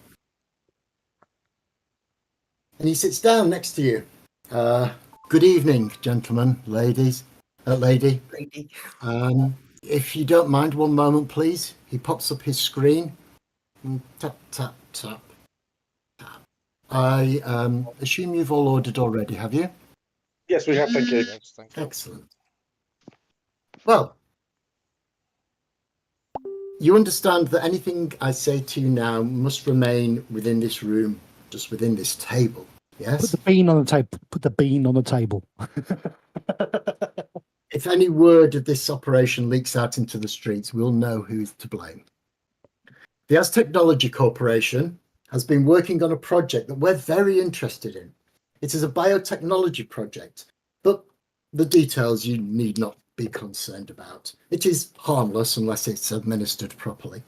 And he sits down next to you. Good evening, gentlemen, lady. If you don't mind, one moment, please. He pops up his screen. Tap, tap, tap, tap. I assume you've all ordered already, have you? Yes, we have, thank you. Yes, thank you. Excellent. Well, you understand that anything I say to you now must remain within this room, just within this table. Yes? Put the bean on the table. Put the bean on the table. If any word of this operation leaks out into the streets, we'll know who's to blame. The Az Technology Corporation has been working on a project that we're very interested in. It is a biotechnology project, but the details you need not be concerned about. It is harmless unless it's administered properly.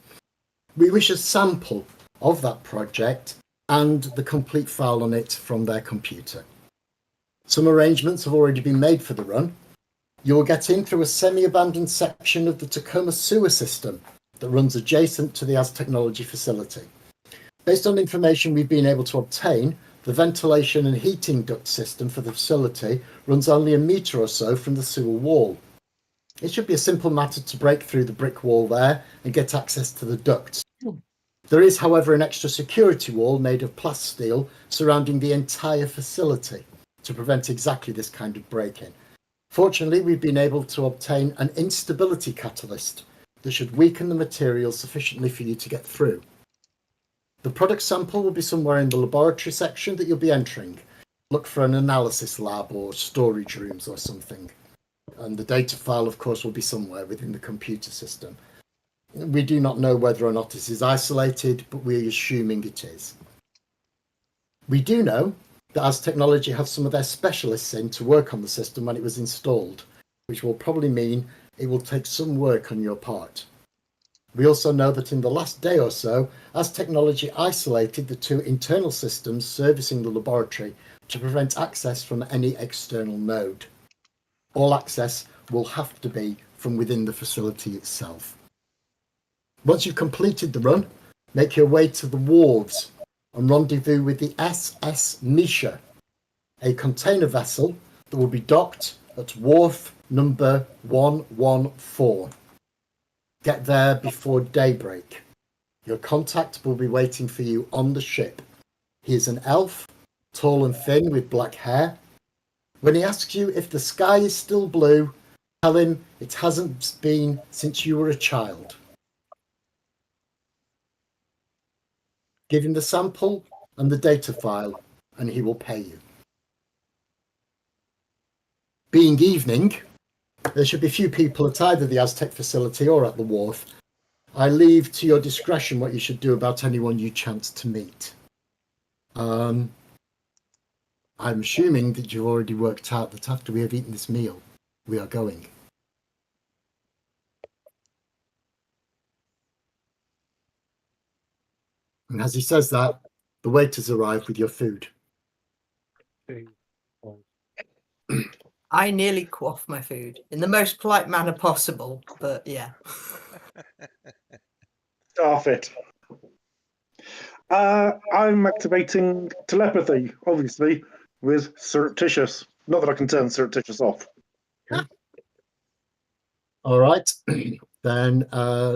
We wish a sample of that project and the complete file on it from their computer. Some arrangements have already been made for the run. You will get in through a semi-abandoned section of the Tacoma sewer system that runs adjacent to the Az Technology facility. Based on information we've been able to obtain, the ventilation and heating duct system for the facility runs only a metre or so from the sewer wall. It should be a simple matter to break through the brick wall there and get access to the ducts. There is, however, an extra security wall made of plasteel surrounding the entire facility. to prevent exactly this kind of break-in. Fortunately, we've been able to obtain an instability catalyst that should weaken the material sufficiently for you to get through. The product sample will be somewhere in the laboratory section that you'll be entering. Look for an analysis lab or storage rooms or something. And the data file, of course, will be somewhere within the computer system. We do not know whether or not this is isolated, but we're assuming it is. We do know that as technology had some of their specialists in to work on the system when it was installed, which will probably mean it will take some work on your part. We also know that in the last day or so, as technology isolated the two internal systems servicing the laboratory to prevent access from any external node. All access will have to be from within the facility itself. Once you've completed the run, make your way to the wharves and rendezvous with the SS Misha, a container vessel that will be docked at wharf number 114. Get there before daybreak. Your contact will be waiting for you on the ship. He is an elf, tall and thin with black hair. When he asks you if the sky is still blue, tell him it hasn't been since you were a child. Give him the sample and the data file, and he will pay you. Being evening, there should be few people at either the Aztec facility or at the wharf. I leave to your discretion what you should do about anyone you chance to meet. I'm assuming that you've already worked out that after we have eaten this meal, we are going. And as he says that, the waiters arrive with your food. I nearly quaff my food in the most polite manner possible, but yeah. Half it. I'm activating telepathy, obviously, with surreptitious. Not that I can turn surreptitious off. All right. Then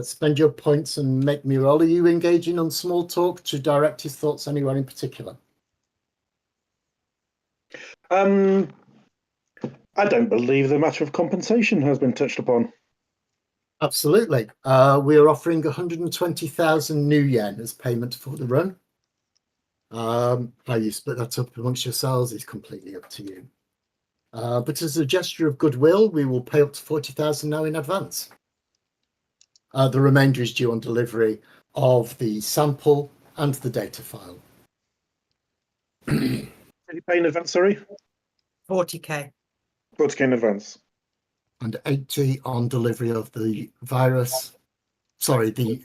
spend your points and make me roll. Are you engaging on small talk to direct his thoughts anywhere in particular? I don't believe the matter of compensation has been touched upon. Absolutely. We are offering 120,000 new yen as payment for the run. How you split that up amongst yourselves is completely up to you. But as a gesture of goodwill, we will pay up to 40,000 now in advance. The remainder is due on delivery of the sample and the data file. Did you pay in advance, sorry? 40k. 40k in advance. And 80 on delivery of the virus, sorry, the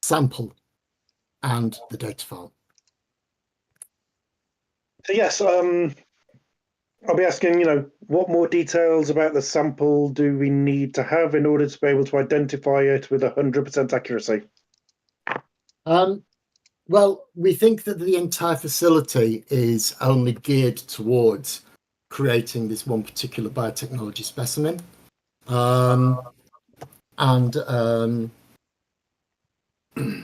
sample and the data file. So yes, I'll be asking, what more details about the sample do we need to have in order to be able to identify it with 100% accuracy? Well, we think that the entire facility is only geared towards creating this one particular biotechnology specimen.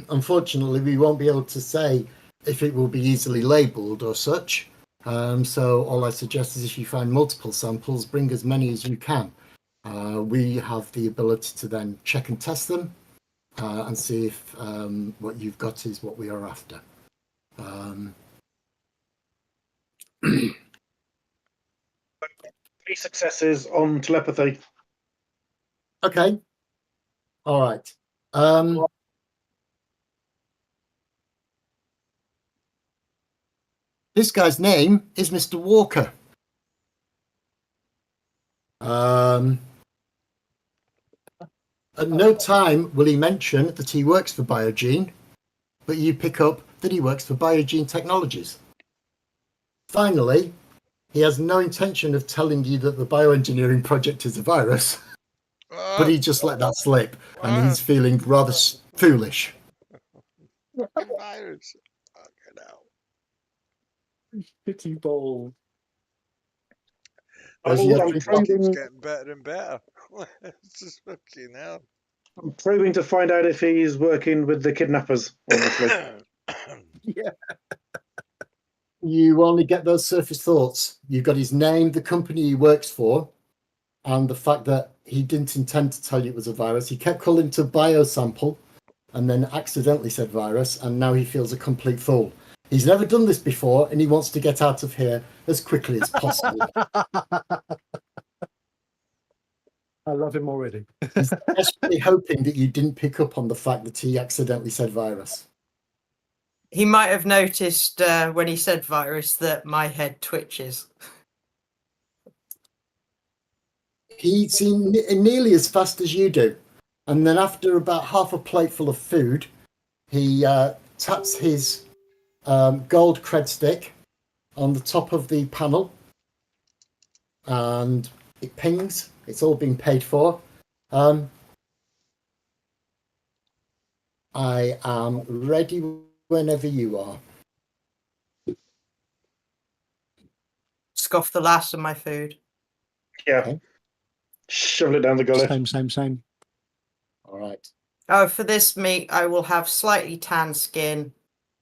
Unfortunately, we won't be able to say if it will be easily labelled or such. So all I suggest is if you find multiple samples, bring as many as you can. We have the ability to then check and test them and see if what you've got is what we are after. 3 successes on telepathy. Okay. All right. This guy's name is Mr. Walker. At no time will he mention that he works for Biogene, but you pick up that he works for Biogene Technologies. Finally, he has no intention of telling you that the bioengineering project is a virus, but he just let that slip, and he's feeling rather foolish. Virus. Okay, now. Pity ball. As I'm you It keep keeps probing, getting better and better. It's just fucking hell. I'm probing to find out if he's working with the kidnappers, honestly. Yeah. You only get those surface thoughts. You've got his name, the company he works for, and the fact that he didn't intend to tell you it was a virus. He kept calling it a biosample and then accidentally said virus, and now he feels a complete fool. He's never done this before, and he wants to get out of here as quickly as possible. I love him already. He's desperately hoping that you didn't pick up on the fact that he accidentally said virus. He might have noticed when he said virus that my head twitches. He eats nearly as fast as you do. And then after about half a plate full of food, he taps his gold cred stick on the top of the panel. And it pings. It's all been paid for. I am ready whenever you are. Scoff the last of my food. Yeah. Okay. Shovel it down the gullet. Same. All right. Oh, for this meat, I will have slightly tan skin,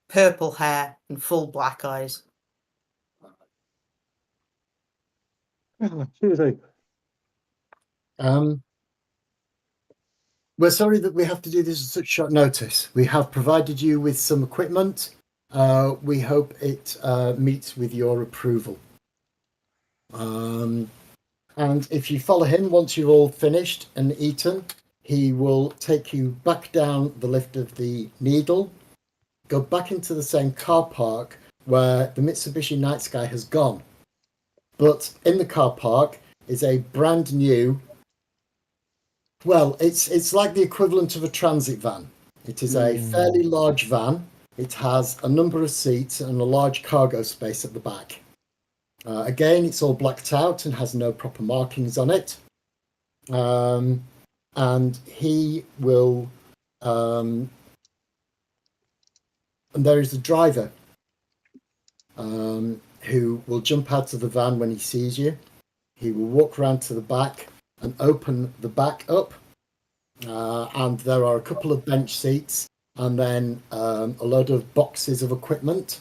purple hair, and full black eyes. Excuse me. We're sorry that we have to do this at such short notice. We have provided you with some equipment. We hope it meets with your approval. And if you follow him, once you're all finished and eaten, he will take you back down the lift of the Needle, go back into the same car park where the Mitsubishi Night Sky has gone. But in the car park is a brand new, well, it's like the equivalent of a transit van. It is a fairly large van. It has a number of seats and a large cargo space at the back. Again, it's all blacked out and has no proper markings on it. And he will, and there is a driver who will jump out of the van when he sees you. He will walk around to the back and open the back up. And there are a couple of bench seats and then a load of boxes of equipment.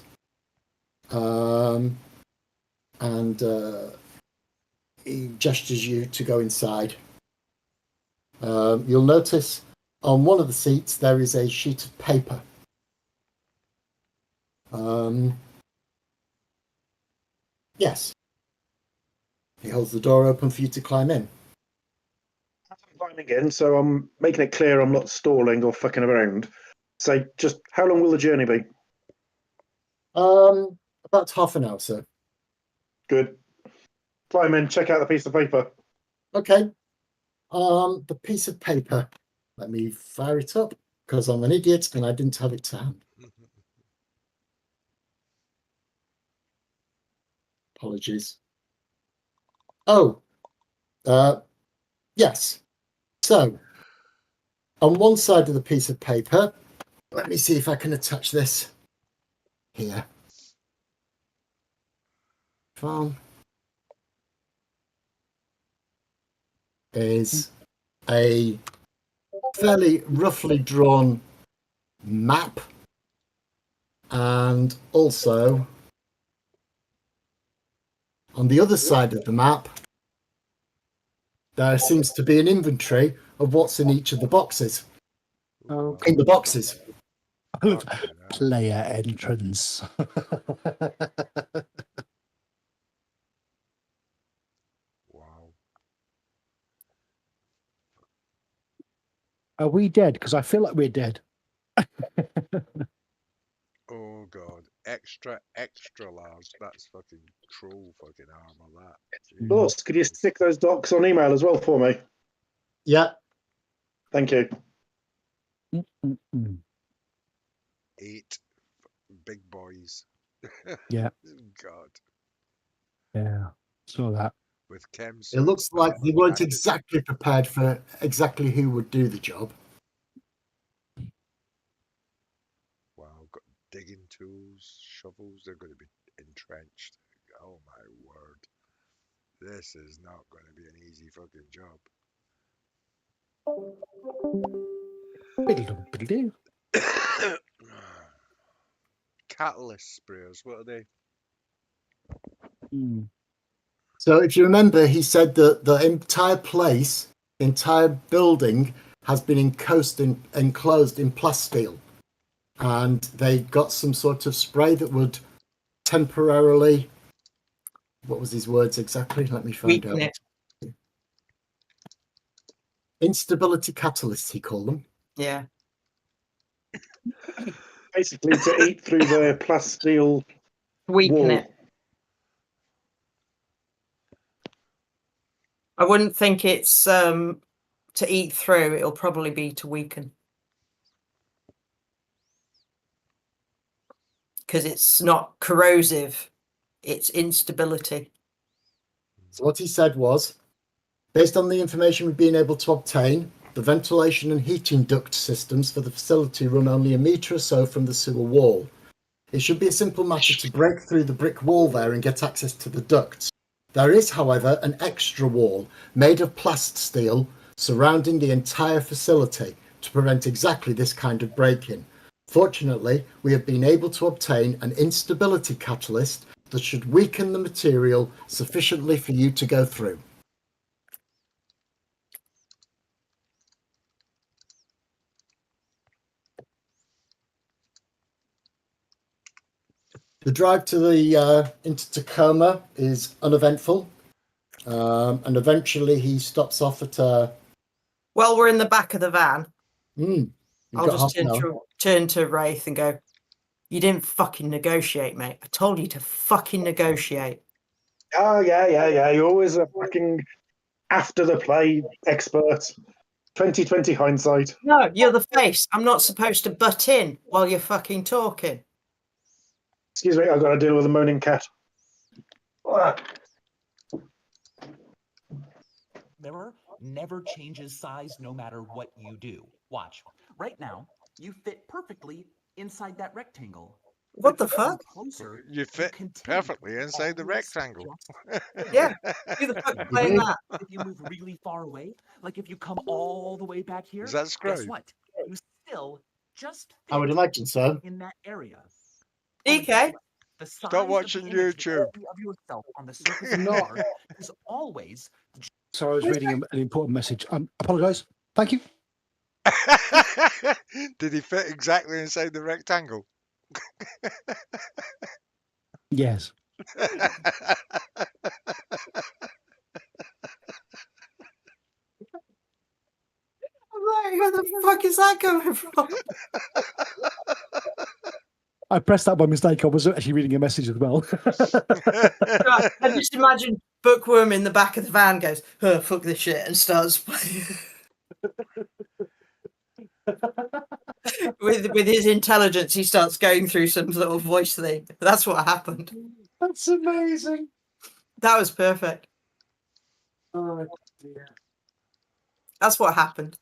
And he gestures you to go inside. You'll notice on one of the seats there is a sheet of paper. Yes. He holds the door open for you to climb in. I'm climbing in, so I'm making it clear I'm not stalling or fucking around. So just how long will the journey be? About half an hour, sir. Good. Climb in, check out the piece of paper. Okay. The piece of paper. Let me fire it up because I'm an idiot and I didn't have it to hand. Apologies. Oh, yes. So, on one side of the piece of paper, let me see if I can attach this here. Farm is a fairly roughly drawn map, and also on the other side of the map there seems to be an inventory of what's in each of the boxes. In the boxes. Player entrance. Wow. Are we dead? Because I feel like we're dead. Oh god. Extra large. That's fucking troll fucking armor, that. Plus, could you stick those docs on email as well for me? Yeah. Thank you. 8 big boys. Yeah. God. Yeah. Saw that. With chems. It looks like they weren't exactly prepared for exactly who would do the job. Wow, got digging tools, shovels, they're going to be entrenched. Oh my word. This is not going to be an easy fucking job. Catalyst sprayers, what are they? Mm. So if you remember, he said that the entire place, the entire building has been enclosed in plasteel. And they got some sort of spray that would temporarily, what was his words exactly? Let me find Weaken out. it. Instability catalysts, he called them. Yeah. Basically, to eat through the plasteel Weaken wall. it. I wouldn't think it's to eat through. It'll probably be to weaken. Because it's not corrosive. It's instability. So what he said was, based on the information we've been able to obtain, the ventilation and heating duct systems for the facility run only a metre or so from the sewer wall. It should be a simple matter to break through the brick wall there and get access to the ducts. There is, however, an extra wall made of plasteel surrounding the entire facility to prevent exactly this kind of break-in. Fortunately, we have been able to obtain an instability catalyst that should weaken the material sufficiently for you to go through. The drive to the into Tacoma is uneventful, and eventually he stops off at a. Well, we're in the back of the van. You've I'll got just half an hour. turn to Wraith and go, you didn't fucking negotiate, mate. I told you to fucking negotiate. Oh, yeah. You're always a fucking after the play expert. 2020 hindsight. No, you're the face. I'm not supposed to butt in while you're fucking talking. Excuse me, I've got to deal with a moaning cat. Mirror never changes size no matter what you do. Watch. Right now, you fit perfectly inside that rectangle. What But the if you come fuck? Closer, You fit continue perfectly inside the always rectangle. just Yeah. Who the fuck playing that? if you move really far away, like if you come all the way back here, Is that guess Scribe? what? You still just I would fit imagine so. in that area. Only guess DK? what? The size Stop of the watching image YouTube. of yourself on the surface of No. the mirror is always Sorry, I was reading an important message. Apologise. Thank you. Did he fit exactly inside the rectangle? Yes. I'm like, where the fuck is that coming from? I pressed that by mistake. I was actually reading a message as well. Right, I just imagine Bookworm in the back of the van goes, oh, fuck this shit, and starts playing. with his intelligence, he starts going through some sort of voice thing. That's what happened. That's amazing. That was perfect. Oh, dear. That's what happened.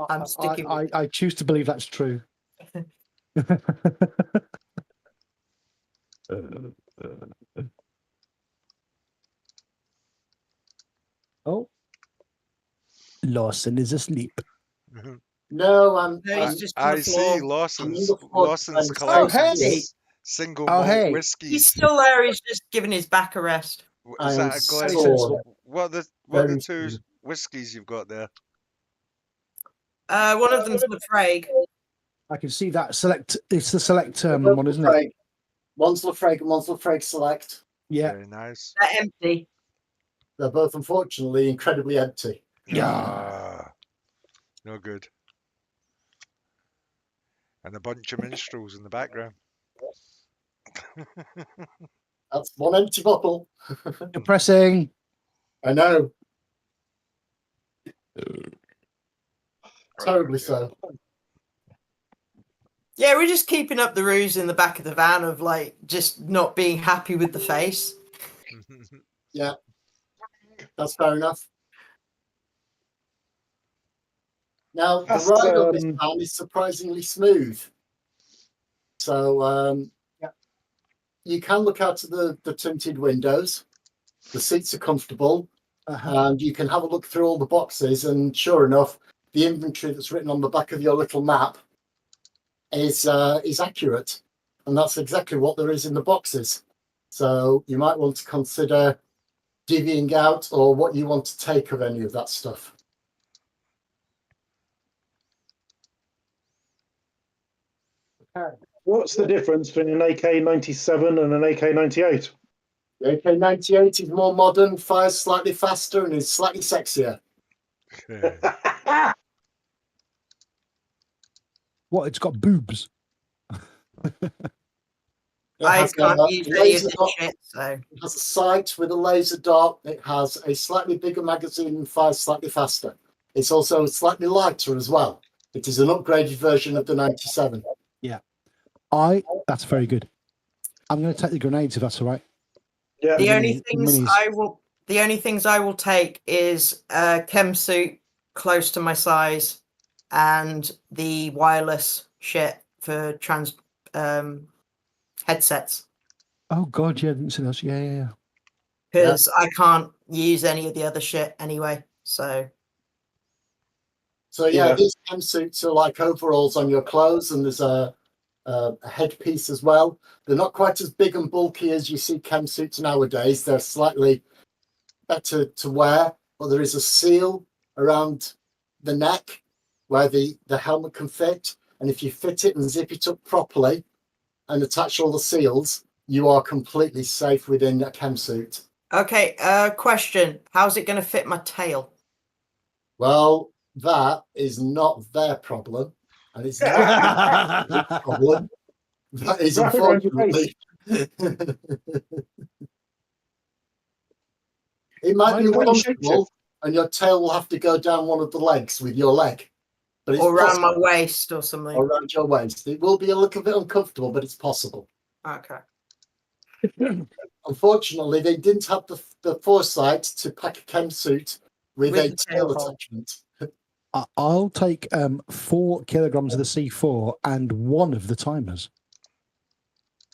I'm sticking with I choose to believe that's true. Oh, Lawson is asleep. No, I'm. No, he's just on I the see floor. Lawson's I'm on the floor Lawson's trying to collection say of single Oh, malt hey. whiskies. He's still there. He's just giving his back a rest. I Is am that a Glen? sore. What are the Very two sore. whiskies you've got there? One of them's Lafrague. I can see that select. It's the select They're both one, isn't it? Lafrague. One's Lafrague and one's Lafrague Select. Yeah. Very nice. They're empty. They're both, unfortunately, incredibly empty. Yeah. Ah, no good. And a bunch of minstrels in the background. That's one empty bottle. Depressing. I know. Terribly so. Yeah, we're just keeping up the ruse in the back of the van of like just not being happy with the face. Yeah, that's fair enough. Now, the That's, ride on this van is surprisingly smooth. So you can look out of the tinted windows. The seats are comfortable. And you can have a look through all the boxes. And sure enough, the inventory that's written on the back of your little map is accurate. And that's exactly what there is in the boxes. So you might want to consider divvying out or what you want to take of any of that stuff. What's the difference between an AK-97 and an AK-98? The AK-98 is more modern, fires slightly faster, and is slightly sexier. What? It's got boobs. I can't use any of this shit, so. It has a sight with a laser dot. It has a slightly bigger magazine and fires slightly faster. It's also slightly lighter as well. It is an upgraded version of the 97. That's very good. I'm going to take the grenades if that's all right. Yeah. The only minis. things I will take is a chem suit close to my size and the wireless shit for headsets. Oh God, yeah, I didn't see those. Yeah. Because I can't use any of the other shit anyway. So Yeah. These chem suits are like overalls on your clothes, and there's a headpiece as well. They're not quite as big and bulky as you see chem suits nowadays. They're slightly better to wear, but there is a seal around the neck where the helmet can fit. And if you fit it and zip it up properly and attach all the seals, you are completely safe within a chem suit. okay, question. How's it going to fit my tail? Well, that is not their problem. And it's not their problem. That is Wrap it around your unfortunately. It might be uncomfortable, and your tail will have to go down one of the legs with your leg. But it's Or around my possible. waist or something. Or around your waist. It will be a little bit uncomfortable, but it's possible. Okay. Unfortunately, they didn't have the foresight to pack a chem suit with a the tail hole. attachment. I'll take 4 kilograms of the C4 and 1 of the timers.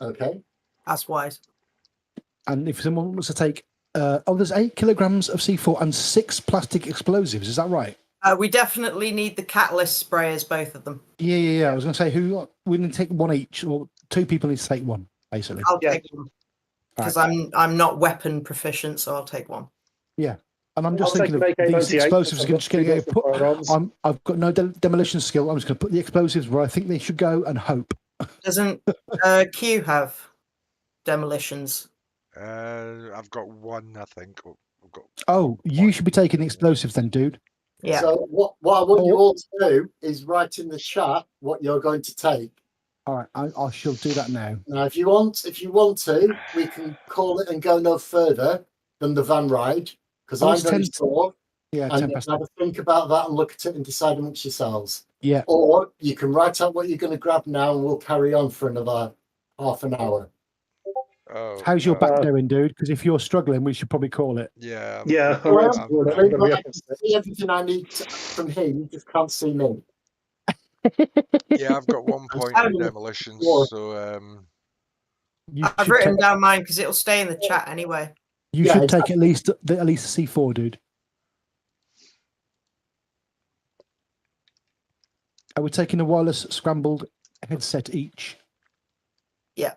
Okay. That's wise. And if someone wants to take, there's 8 kilograms of C4 and 6 plastic explosives. Is that right? We definitely need the catalyst sprayers, both of them. Yeah. I was going to say we need to take 1 each, or 2 people need to take 1, basically. I'll take one because I'm not weapon proficient, so I'll take 1. Yeah. And I'm just I'll thinking of take an these AK-98, explosives are I've just going to got get put. firearms. I've got no demolition skill. I'm just going to put the explosives where I think they should go and hope. Doesn't Q have demolitions? I've got 1, I think. I've got You should be taking the explosives then, dude. Yeah. So what I want you all to do is write in the chat what you're going to take. All right, I shall do that now. Now, if you want to, we can call it and go no further than the van ride, because I'm very sure. Yeah, and 10 past have a think about that and look at it and decide amongst yourselves. Yeah. Or you can write out what you're going to grab now, and we'll carry on for another half an hour. How's your back doing, dude? Because if you're struggling, we should probably call it. Yeah. I can see everything I need from here. You just can't see me. Yeah, I've got 1 point in demolitions, so I've written down mine because it'll stay in the chat anyway. You should take at least C4, dude. Are we taking a wireless scrambled headset each? Yeah.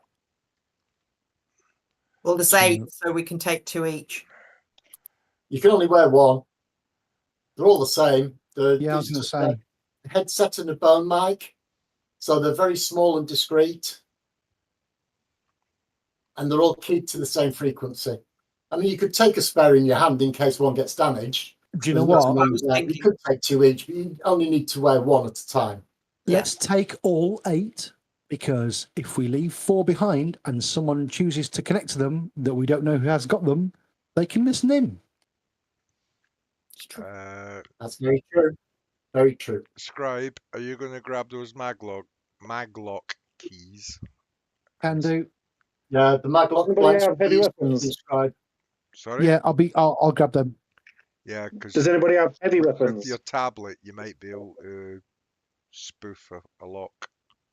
Well, there's 8, so we can take 2 each. You can only wear 1. They're all the same. I was going to say. A headset and a bone mic. So they're very small and discreet. And they're all keyed to the same frequency. I mean, you could take a spare in your hand in case one gets damaged. Do you know what? You could take 2 each, but you only need to wear 1 at a time. Let's take all 8, because if we leave 4 behind and someone chooses to connect to them that we don't know who has got them, they can listen in. That's very true. Very true. Scribe, are you going to grab those maglock keys? Can do. Yeah, the maglock blanks. Heavy weapons. Sorry? Yeah, I'll grab them. Yeah, because does anybody have heavy weapons? With your tablet, you might be able to spoof a lock.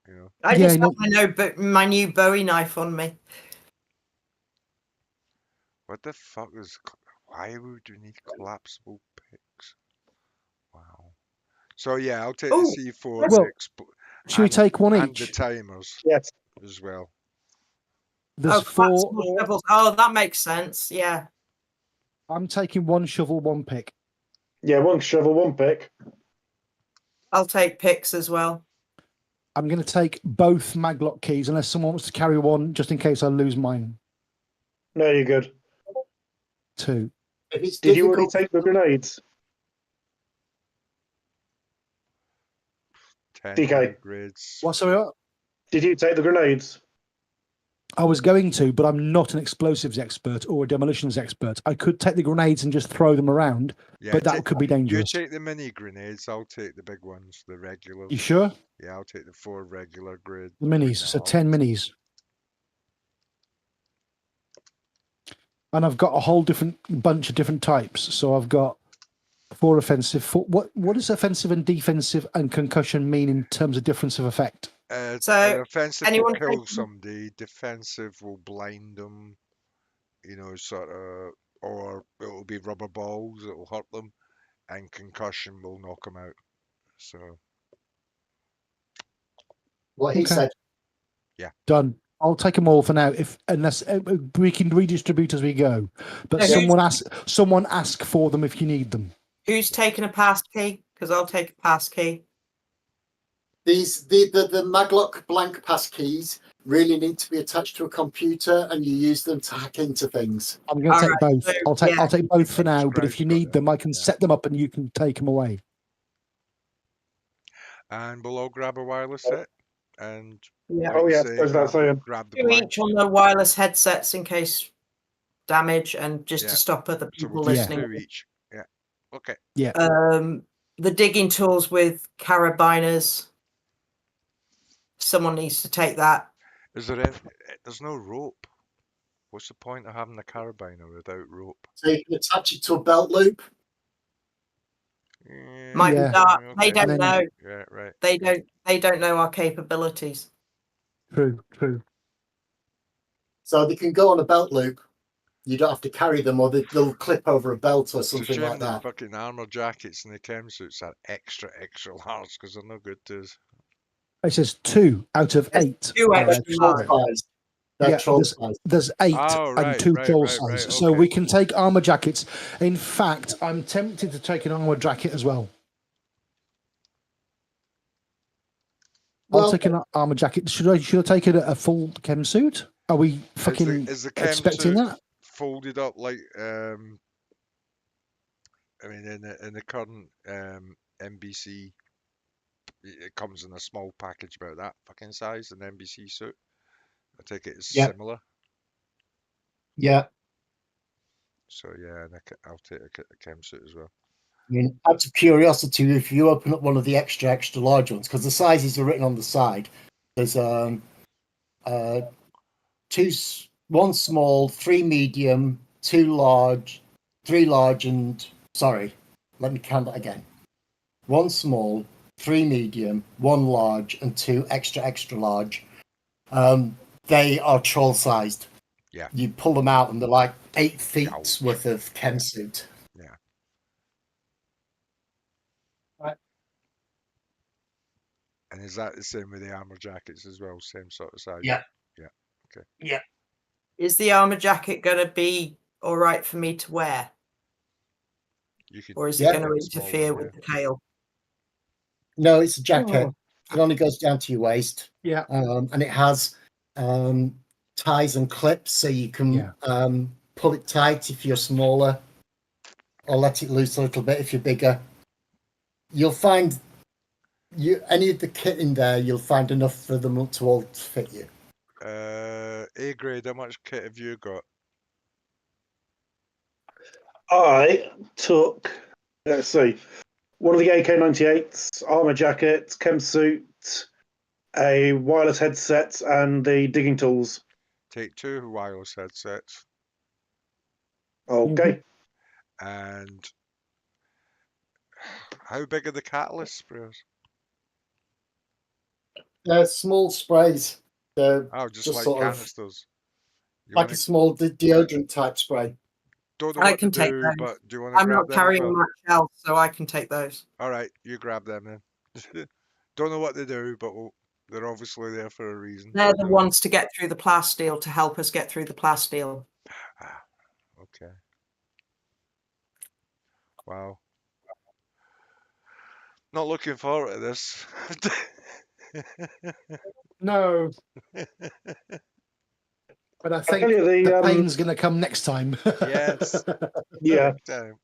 You know. I just have my new Bowie knife on me. What the fuck is? Why would you need collapsible picks? Wow. So yeah, I'll take the C4. Well, should we take 1 and each? the timers. Yes. As well. There's flat four. small shovels. Oh, that makes sense. Yeah. I'm taking one shovel, one pick. Yeah, one shovel, one pick. I'll take picks as well. I'm going to take both maglock keys unless someone wants to carry one, just in case I lose mine. No, you're good. 2. If it's Did you already difficult, take the grenades? 10 DK. grades. What? Sorry, what? Did you take the grenades? I was going to, but I'm not an explosives expert or a demolitions expert. I could take the grenades and just throw them around, Yeah, but that could be you dangerous. take the mini grenades. I'll take the big ones, the regulars. You sure? Yeah, I'll take the 4 regular grade. The minis, so 10 minis. And I've got a whole different bunch of different types. So I've got 4 offensive. What does offensive and defensive and concussion mean in terms of difference of effect? So, An offensive will anyone kill taking- somebody. Defensive will blind them. Sort of, or it'll be rubber balls. It'll hurt them, and concussion will knock them out. So what he Okay. said. Done. I'll take them all for now. Unless we can redistribute as we go, but So someone ask for them if you need them. Who's taking a pass key? Because I'll take a pass key. The maglock blank pass keys really need to be attached to a computer, and you use them to hack into things. I'm going to take Alright, both. so, I'll take both for now. But if Scribe's you got need them, I can yeah. set them up and you can take them away. And we'll all grab a wireless set and Yeah. like Oh, you yeah, say, goes without saying. grab the 2 blank. each on the wireless headsets in case damage and just Yeah. to stop other So people we'll take listening. 2 each. Yeah. Okay. Yeah. The digging tools with carabiners. Someone needs to take that. Is there any, there's no rope. What's the point of having a carabiner without rope? So you can attach it to a belt loop. Yeah, Might be Yeah. dark. They okay. don't And then- know. Yeah, right. They don't know our capabilities. True. So they can go on a belt loop. You don't have to carry them, or they'll clip over a belt or It's a something shame like the that. fucking armor jackets and the chem suits are extra large because they're no good to us. It says 2 out of There's 8. 2 extra Troll large. size. They're Yeah, troll size. There's 8 Oh, and right, 2 right, troll right, size. right, So okay. we can take armor jackets. In fact, I'm tempted to take an armor jacket as well. I'll Well, take an armor jacket. Should I take a full chem suit? Are we fucking Is the chem expecting suit that? folded up like I mean in the current NBC it comes in a small package about that fucking size, an NBC suit. I take it it's Yeah. similar. yeah. So yeah, and I'll take a chem suit as well. I mean, out of curiosity, if you open up one of the extra large ones, because the sizes are written on the side, there's 1 small, 3 medium, 2 large, 3 large, and sorry, let me count that again. 1 small, 3 medium, 1 large, and 2 extra large. They are troll sized. Yeah. You pull them out and they're like 8 feet Ouch. worth of chem suit. Yeah. Right. And is that the same with the armor jackets as well? Same sort of size? Yeah. Yeah. Okay. Yeah. Is the armor jacket going to be all right for me to wear? You could Or is it Yeah. going to get a small interfere one, with the tail? No, it's a jacket. Oh. It only goes down to your waist. Yeah. And it has ties and clips, so you can Yeah. pull it tight if you're smaller, or let it loose a little bit if you're bigger. You'll find any of the kit in there. You'll find enough for them to all fit you. A grade, how much kit have you got? I took, let's see, one of the AK-98s, armor jacket, chem suit, a wireless headset, and the digging tools. Take 2 wireless headsets Okay. and how big are the catalyst sprayers? They're small sprays. They're Oh, just just like sort of canisters. You like wanna, a small deodorant type spray. don't know I what can to take do, those. but do you want to I'm grab not them as carrying well? much else, so I can take those. All right, you grab them then. Don't know what they do, but They're obviously there for a reason. They're the ones to get through the plasteel, to help us get through the plasteel. Ah, okay. Wow. Not looking forward to this. No. But I think tell you, the pain's going to come next time. Yes. yeah, Big time.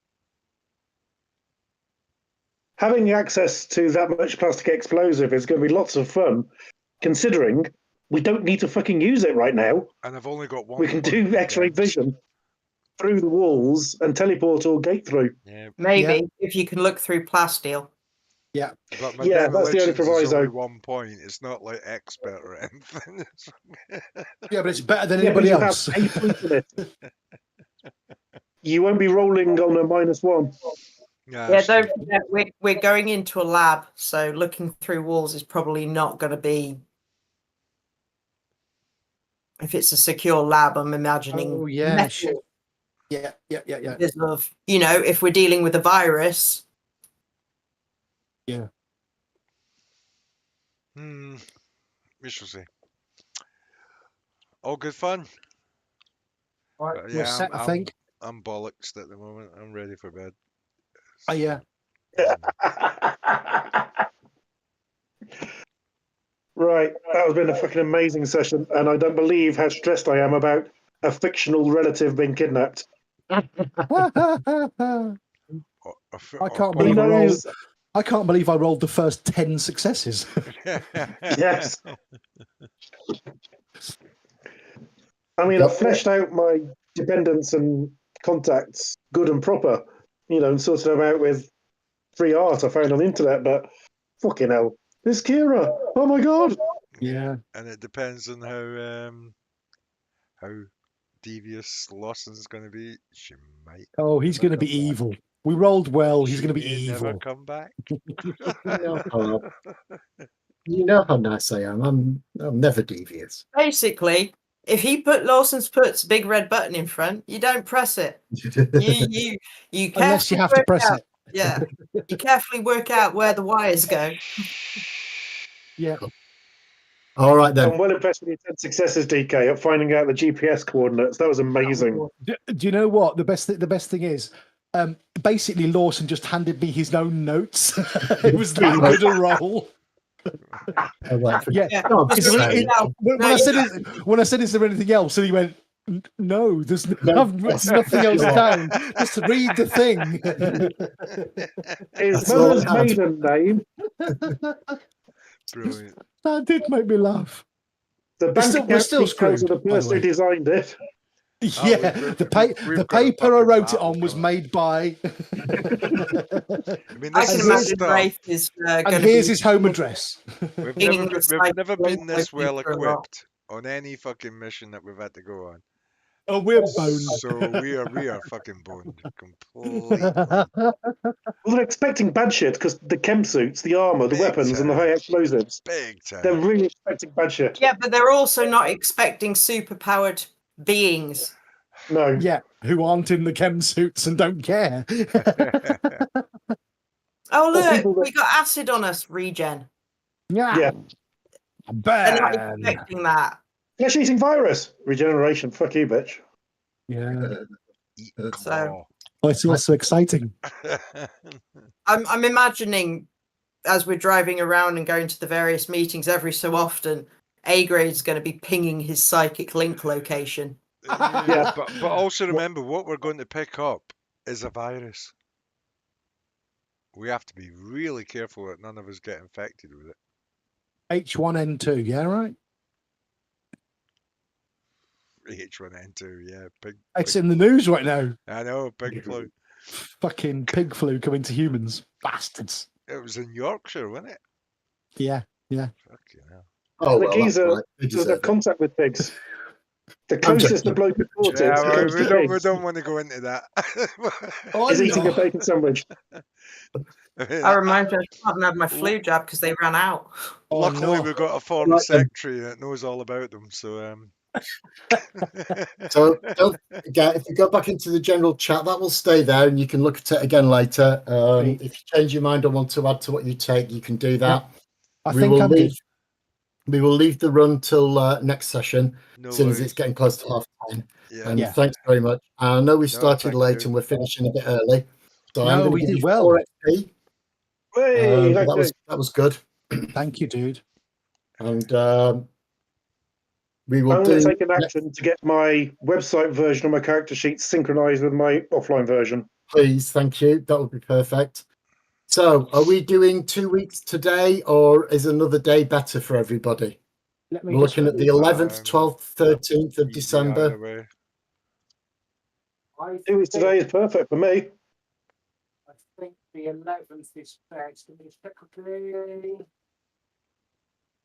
having access to that much plastic explosive is going to be lots of fun, considering we don't need to fucking use it right now. And I've only got one. We can do point X-ray against. vision through the walls and teleport or gate through. Yeah. Maybe if you can look through plasteel. Yeah. But my Yeah, that's the only demolitions is only proviso. 1 point. It's not like expert or anything. Yeah, but it's better than Yeah, but anybody you else. have 8 points in it. You won't be rolling on a -1. Yeah, don't forget, we're going into a lab, so looking through walls is probably not going to be. If it's a secure lab, I'm imagining. Oh, yeah. metal Yeah. because of, if we're dealing with a virus. Yeah. We shall see. All good fun. Right, But we're yeah, set, I think. I'm bollocksed at the moment. I'm ready for bed. Oh, yeah. Right, that has been a fucking amazing session, and I don't believe how stressed I am about a fictional relative being kidnapped. I can't Who believe I rolled. knows? I can't believe I rolled the first 10 successes. Yes. I mean, I fleshed out my dependents and contacts good and proper, and sorted them out with free art I found on the internet, but fucking hell. It's Kira. Oh my god. Yeah. And it depends on how devious Lawson's going to be. She might. Oh, he's going to be evil. We rolled well. He's going to be She may never evil. come back. You know how nice I am. I'm never devious. Basically, if Lawson's puts a big red button in front, you don't press it. You Unless you carefully have to work press out- it. Yeah, you carefully work out where the wires go. Yeah. All right then. I'm well impressed with your 10 successes, DK, at finding out the GPS coordinates. That was amazing. Do you know what the best thing is? Basically, Lawson just handed me his own notes. It was that good a roll. Yeah. Oh, Just so- read it out. When I said, "Is there anything else?" and he went, "No, there's nothing else down. Just read the thing." His That's all mother's I had. maiden name, Brilliant. That did make me laugh. the bank we're account still details of the screwed, by the person who way. designed it. Oh, Yeah, we've the got a paper I fucking wrote it battle on was card. made by. I mean, I this can is the imagine stuff. Rafe is And going to here's be his home address. We've being never been recycling this well through a lot. equipped on any fucking mission that we've had to go on. Oh, we're boned. So we are fucking boned completely. Well, they're expecting bad shit because the chem suits, the armor, the Big weapons, and the time. high explosives. Big They're time. really expecting bad shit. Yeah, but they're also not expecting superpowered beings. No. Yeah, who aren't in the chem suits and don't care. Oh, Or look, people that- we got acid on us, regen. Yeah. They're not Bad. expecting that. Flesh-eating virus. Regeneration. Fuck you, bitch. Yeah. Eat So- Oh, it's also exciting. claw. I'm imagining as we're driving around and going to the various meetings every so often, A-Grade's going to be pinging his psychic link location. Yeah. But also remember, what we're going to pick up is a virus. We have to be really careful that none of us get infected with it. H1N2, yeah, right? H1N2, yeah, pig. It's in the news right now. I know, pig flu. Fucking pig flu coming to humans. Bastards. It was in Yorkshire, wasn't it? Yeah. Fucking hell. Oh, The well, geezer that's right. They doesn't have deserve it. contact with pigs. The closest the joking. bloke reported Yeah, well, comes we to don't pigs want to go into that. is eating a bacon sandwich. I remind you, I haven't had my flu jab because they ran out. Luckily, no. we've got a foreign Right then. secretary that knows all about them. So, So don't forget, if you go back into the general chat, that will stay there and you can look at it again later. Right. If you change your mind or want to add to what you take, you can do that. I We think will I'm leave. good. we will leave the run till next session, No as soon as worries. it's getting close to 10:30. Yeah. And Yeah. thanks very much. I know we No, started thank late you. and we're finishing a bit early, so I'm No, going we to give did you well. 4 XP. Hey, But thank that was good, Thank you, dude. and we will I'm going to do. take an action to get my website version of my character sheet synchronized with my offline version. Please, thank you. That would be perfect. So, are we doing 2 weeks today, or is another day better for everybody? Let me We're looking at the 11th, Um, 12th, 13th of Easy December. either way. 2 weeks today is perfect for me. I think the 11th is best.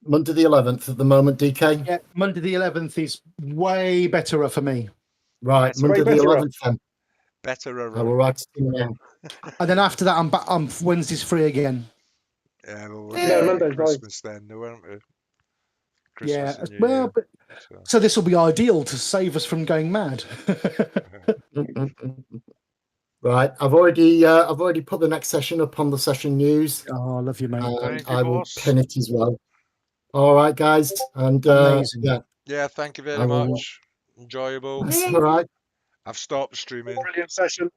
Monday the 11th at the moment, DK. Yeah, Monday the 11th is way better for me. Right, Better, Monday the better. 11th then. better. I will write it in now. And then after that, I'm back. I'm Wednesday's free again. Yeah, well, we're Yeah, getting Monday's Christmas then, weren't we? Christmas Yeah. and New Well, Year. but So. so this will be ideal to save us from going mad. Right, I've already put the next session up on the session news, Oh, I love you, mate. and Thank you, I will boss. pin it as well. All right, guys, and Amazing. yeah, Yeah, thank you I very will- much. Enjoyable. that's all right. I've stopped streaming. Brilliant session.